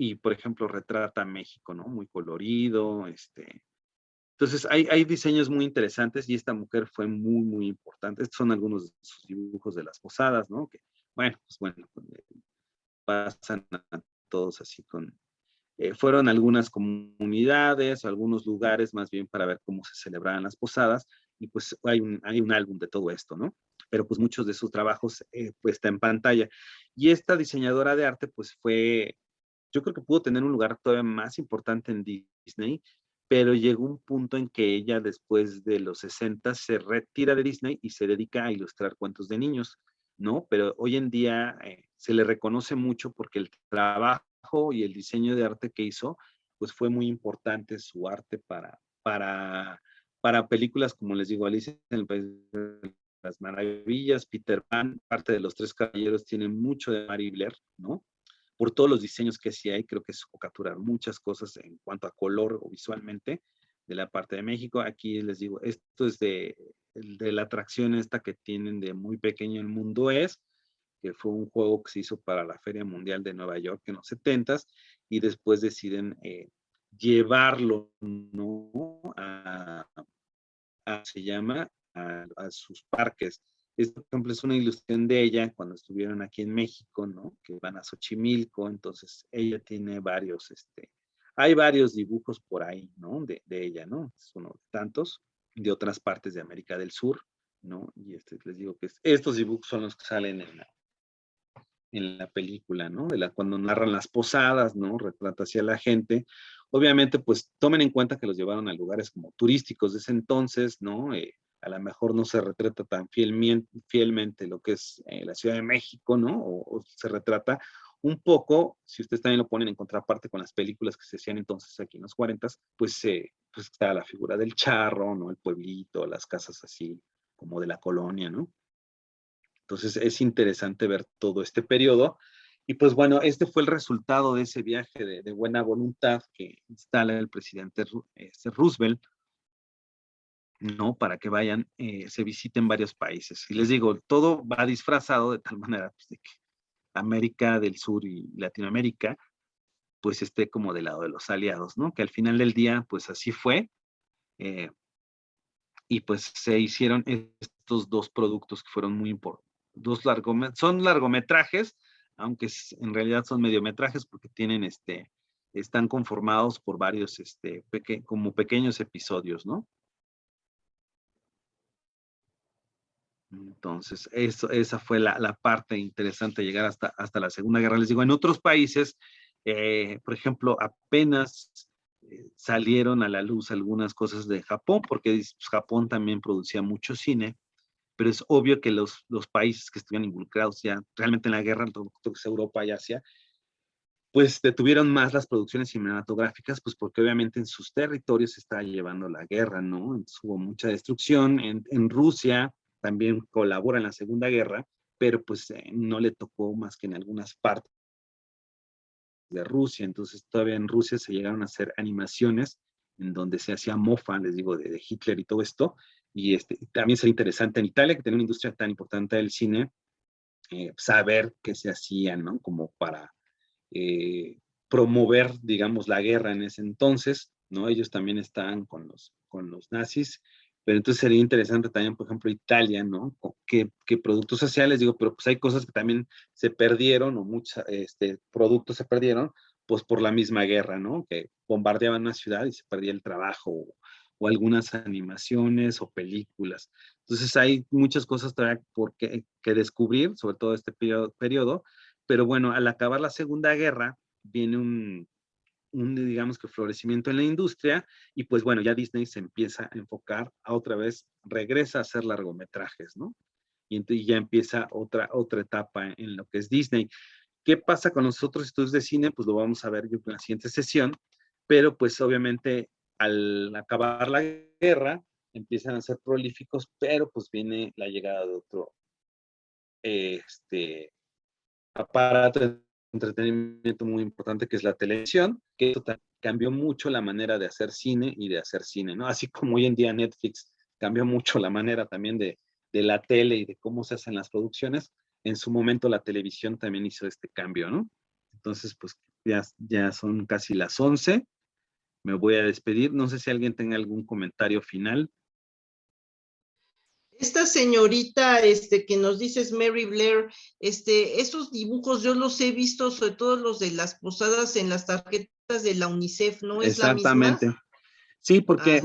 Y, por ejemplo, retrata México, ¿no? Muy colorido, Entonces, hay diseños muy interesantes y esta mujer fue muy, muy importante. Estos son algunos de sus dibujos de las posadas, ¿no? Que, bueno, pasan a todos así fueron algunas comunidades, algunos lugares más bien para ver cómo se celebraban las posadas, y pues hay un álbum de todo esto, ¿no? Pero pues muchos de sus trabajos pues está en pantalla. Y esta diseñadora de arte pues yo creo que pudo tener un lugar todavía más importante en Disney, pero llegó un punto en que ella después de los 60 se retira de Disney y se dedica a ilustrar cuentos de niños, ¿no? Pero hoy en día se le reconoce mucho porque el trabajo y el diseño de arte que hizo, pues fue muy importante su arte para películas, como les digo, Alicia en el País de las Maravillas, Peter Pan, parte de los Tres Caballeros tiene mucho de Mary Blair, ¿no? Por todos los diseños que sí hay, creo que es capturar muchas cosas en cuanto a color o visualmente de la parte de México. Aquí les digo, esto es de la atracción esta que tienen de Muy Pequeño el Mundo Es, que fue un juego que se hizo para la Feria Mundial de Nueva York en los 70s, y después deciden llevarlo, ¿no? Se llama, a sus parques. Esto, por ejemplo, es una ilustración de ella cuando estuvieron aquí en México, ¿no? Que van a Xochimilco, entonces ella tiene varios, hay varios dibujos por ahí, ¿no? De ella, ¿no? Es uno de tantos, de otras partes de América del Sur, ¿no? Y les digo que estos dibujos son los que salen en la película, ¿no? Cuando narran las posadas, ¿no? Retrata hacia la gente. Obviamente, pues tomen en cuenta que los llevaron a lugares como turísticos de ese entonces, ¿no? A lo mejor no se retrata tan fielmente lo que es la Ciudad de México, ¿no? O se retrata un poco, si ustedes también lo ponen en contraparte con las películas que se hacían entonces aquí en los 40s, pues está la figura del charro, ¿no? El pueblito, las casas así como de la colonia, ¿no? Entonces es interesante ver todo este periodo. Y pues bueno, este fue el resultado de ese viaje de buena voluntad que instala el presidente Roosevelt, ¿no? Para que vayan, se visiten varios países. Y les digo, todo va disfrazado de tal manera pues, de que América del Sur y Latinoamérica pues esté como del lado de los aliados, ¿no? Que al final del día pues así fue. Y pues se hicieron estos dos productos que fueron muy importantes. Son largometrajes, aunque en realidad son mediometrajes porque están conformados por varios, como pequeños episodios, ¿no? Entonces, esa fue la parte interesante, llegar hasta la Segunda Guerra. Les digo, en otros países, por ejemplo, apenas salieron a la luz algunas cosas de Japón, porque pues, Japón también producía mucho cine, pero es obvio que los países que estuvieron involucrados ya realmente en la guerra, todo lo que es Europa y Asia, pues detuvieron más las producciones cinematográficas, pues porque obviamente en sus territorios se estaba llevando la guerra, ¿no? Entonces, hubo mucha destrucción. En Rusia también colabora en la Segunda Guerra, pero pues no le tocó más que en algunas partes de Rusia, entonces todavía en Rusia se llegaron a hacer animaciones en donde se hacía mofa, les digo, de Hitler y todo esto, y también sería interesante en Italia, que tiene una industria tan importante del cine, saber qué se hacía, ¿no? Como para promover, digamos, la guerra en ese entonces, ¿no? Ellos también estaban con los nazis, pero entonces sería interesante también, por ejemplo, Italia, ¿no? ¿Qué productos sociales? Digo, pero pues hay cosas que también se perdieron o muchos productos se perdieron, pues por la misma guerra, ¿no? Que bombardeaban una ciudad y se perdía el trabajo o algunas animaciones o películas. Entonces hay muchas cosas todavía que descubrir, sobre todo este periodo, pero bueno, al acabar la Segunda Guerra, viene digamos que florecimiento en la industria, y pues bueno, ya Disney se empieza a enfocar a otra vez, regresa a hacer largometrajes, ¿no? Y entonces ya empieza otra etapa en lo que es Disney. ¿Qué pasa con los otros estudios de cine? Pues lo vamos a ver yo en la siguiente sesión, pero pues obviamente al acabar la guerra, empiezan a ser prolíficos, pero pues viene la llegada de otro aparato de entretenimiento muy importante que es la televisión, que eso cambió mucho la manera de hacer cine y de hacer cine, ¿no? Así como hoy en día Netflix cambió mucho la manera también de la tele y de cómo se hacen las producciones, en su momento la televisión también hizo este cambio, ¿no? Entonces, pues ya son casi las 11, me voy a despedir, no sé si alguien tenga algún comentario final. Esta señorita, que nos dices Mary Blair, esos dibujos yo los he visto, sobre todo los de las posadas en las tarjetas de la UNICEF, ¿no es la misma? Exactamente. Sí, porque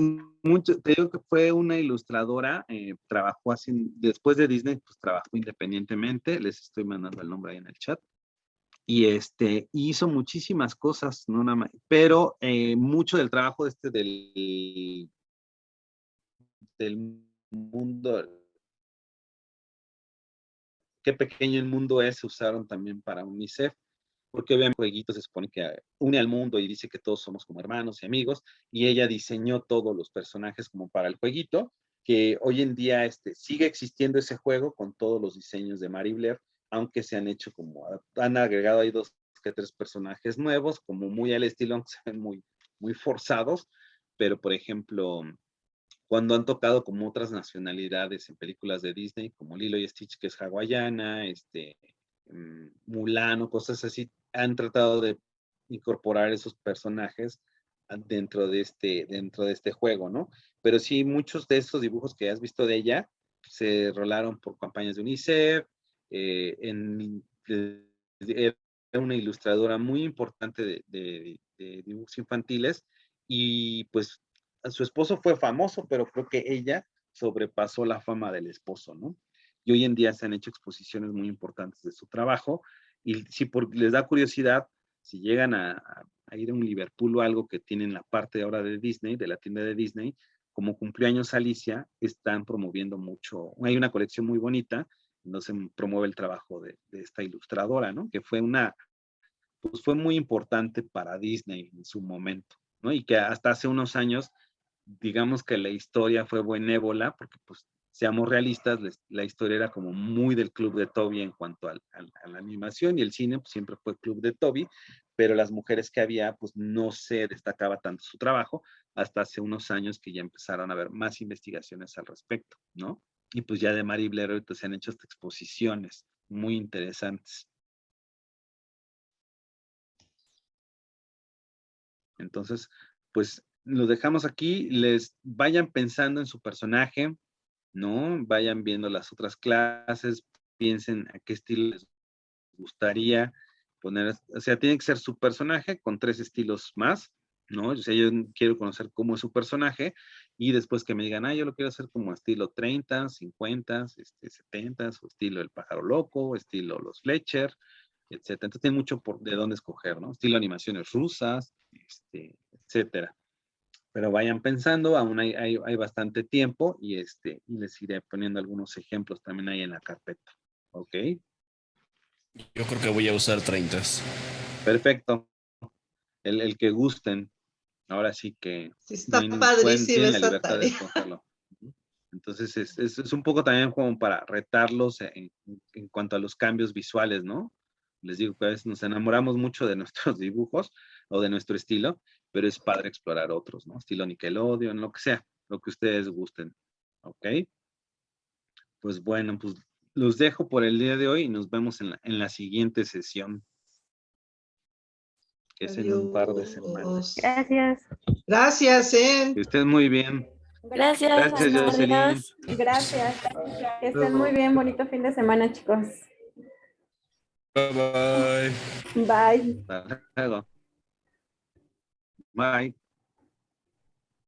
te digo que fue una ilustradora, trabajó así, después de Disney, pues trabajó independientemente, les estoy mandando el nombre ahí en el chat, y hizo muchísimas cosas, no nada más, pero mucho del trabajo del mundo, qué pequeño el mundo es, se usaron también para UNICEF, porque obviamente el jueguito se supone que une al mundo y dice que todos somos como hermanos y amigos, y ella diseñó todos los personajes como para el jueguito, que hoy en día sigue existiendo ese juego con todos los diseños de Mary Blair, aunque se han hecho han agregado ahí 2 que 3 personajes nuevos, como muy al estilo, aunque se ven muy forzados, pero por ejemplo, cuando han tocado como otras nacionalidades en películas de Disney, como Lilo y Stitch, que es hawaiana, Mulan o cosas así, han tratado de incorporar esos personajes dentro de este juego, ¿no? Pero sí, muchos de esos dibujos que has visto de ella se rolaron por campañas de UNICEF, era una ilustradora muy importante de dibujos infantiles, y pues su esposo fue famoso, pero creo que ella sobrepasó la fama del esposo, ¿no? Y hoy en día se han hecho exposiciones muy importantes de su trabajo, y si les da curiosidad, si llegan a ir a un Liverpool o algo que tienen la parte de ahora de Disney, de la tienda de Disney, como cumplió años Alicia, están promoviendo mucho, hay una colección muy bonita, donde se promueve el trabajo de esta ilustradora, ¿no? Que pues fue muy importante para Disney en su momento, ¿no? Y que hasta hace unos años, digamos que la historia fue benévola, porque pues seamos realistas, la historia era como muy del Club de Toby en cuanto a la animación, y el cine pues, siempre fue Club de Toby, pero las mujeres que había, pues no se destacaba tanto su trabajo, hasta hace unos años que ya empezaron a haber más investigaciones al respecto, ¿no? Y pues ya de Mary Blair ahorita se han hecho hasta exposiciones muy interesantes. Entonces, pues lo dejamos aquí, les vayan pensando en su personaje, ¿no? Vayan viendo las otras clases, piensen a qué estilo les gustaría poner, o sea, tiene que ser su personaje con 3 estilos más, ¿no? O sea, yo quiero conocer cómo es su personaje, y después que me digan, yo lo quiero hacer como estilo 30, 50, 70, o estilo El Pájaro Loco, estilo Los Fletcher, etcétera. Entonces tiene mucho de dónde escoger, ¿no? Estilo animaciones rusas, etcétera. Pero vayan pensando, aún hay bastante tiempo, y les iré poniendo algunos ejemplos también ahí en la carpeta. ¿Ok? Yo creo que voy a usar 30. Perfecto. El que gusten. Ahora sí que sí, está tienen padrísima la esa libertad de tarea. escogerlo. Entonces es un poco también como para retarlos en cuanto a los cambios visuales, ¿no? Les digo que a veces nos enamoramos mucho de nuestros dibujos o de nuestro estilo, pero es padre explorar otros, ¿no? Estilo Nickelodeon, lo que sea, lo que ustedes gusten, ¿ok? Pues bueno, pues los dejo por el día de hoy y nos vemos en la siguiente sesión, que es en un par de semanas. Adiós. Gracias. Gracias, Que estén muy bien. Gracias. Gracias, buenas Jocelyn. tardes. Gracias. Que estén muy bien. Bonito fin de semana, chicos. Bye bye. Bye. Hasta luego. Bye.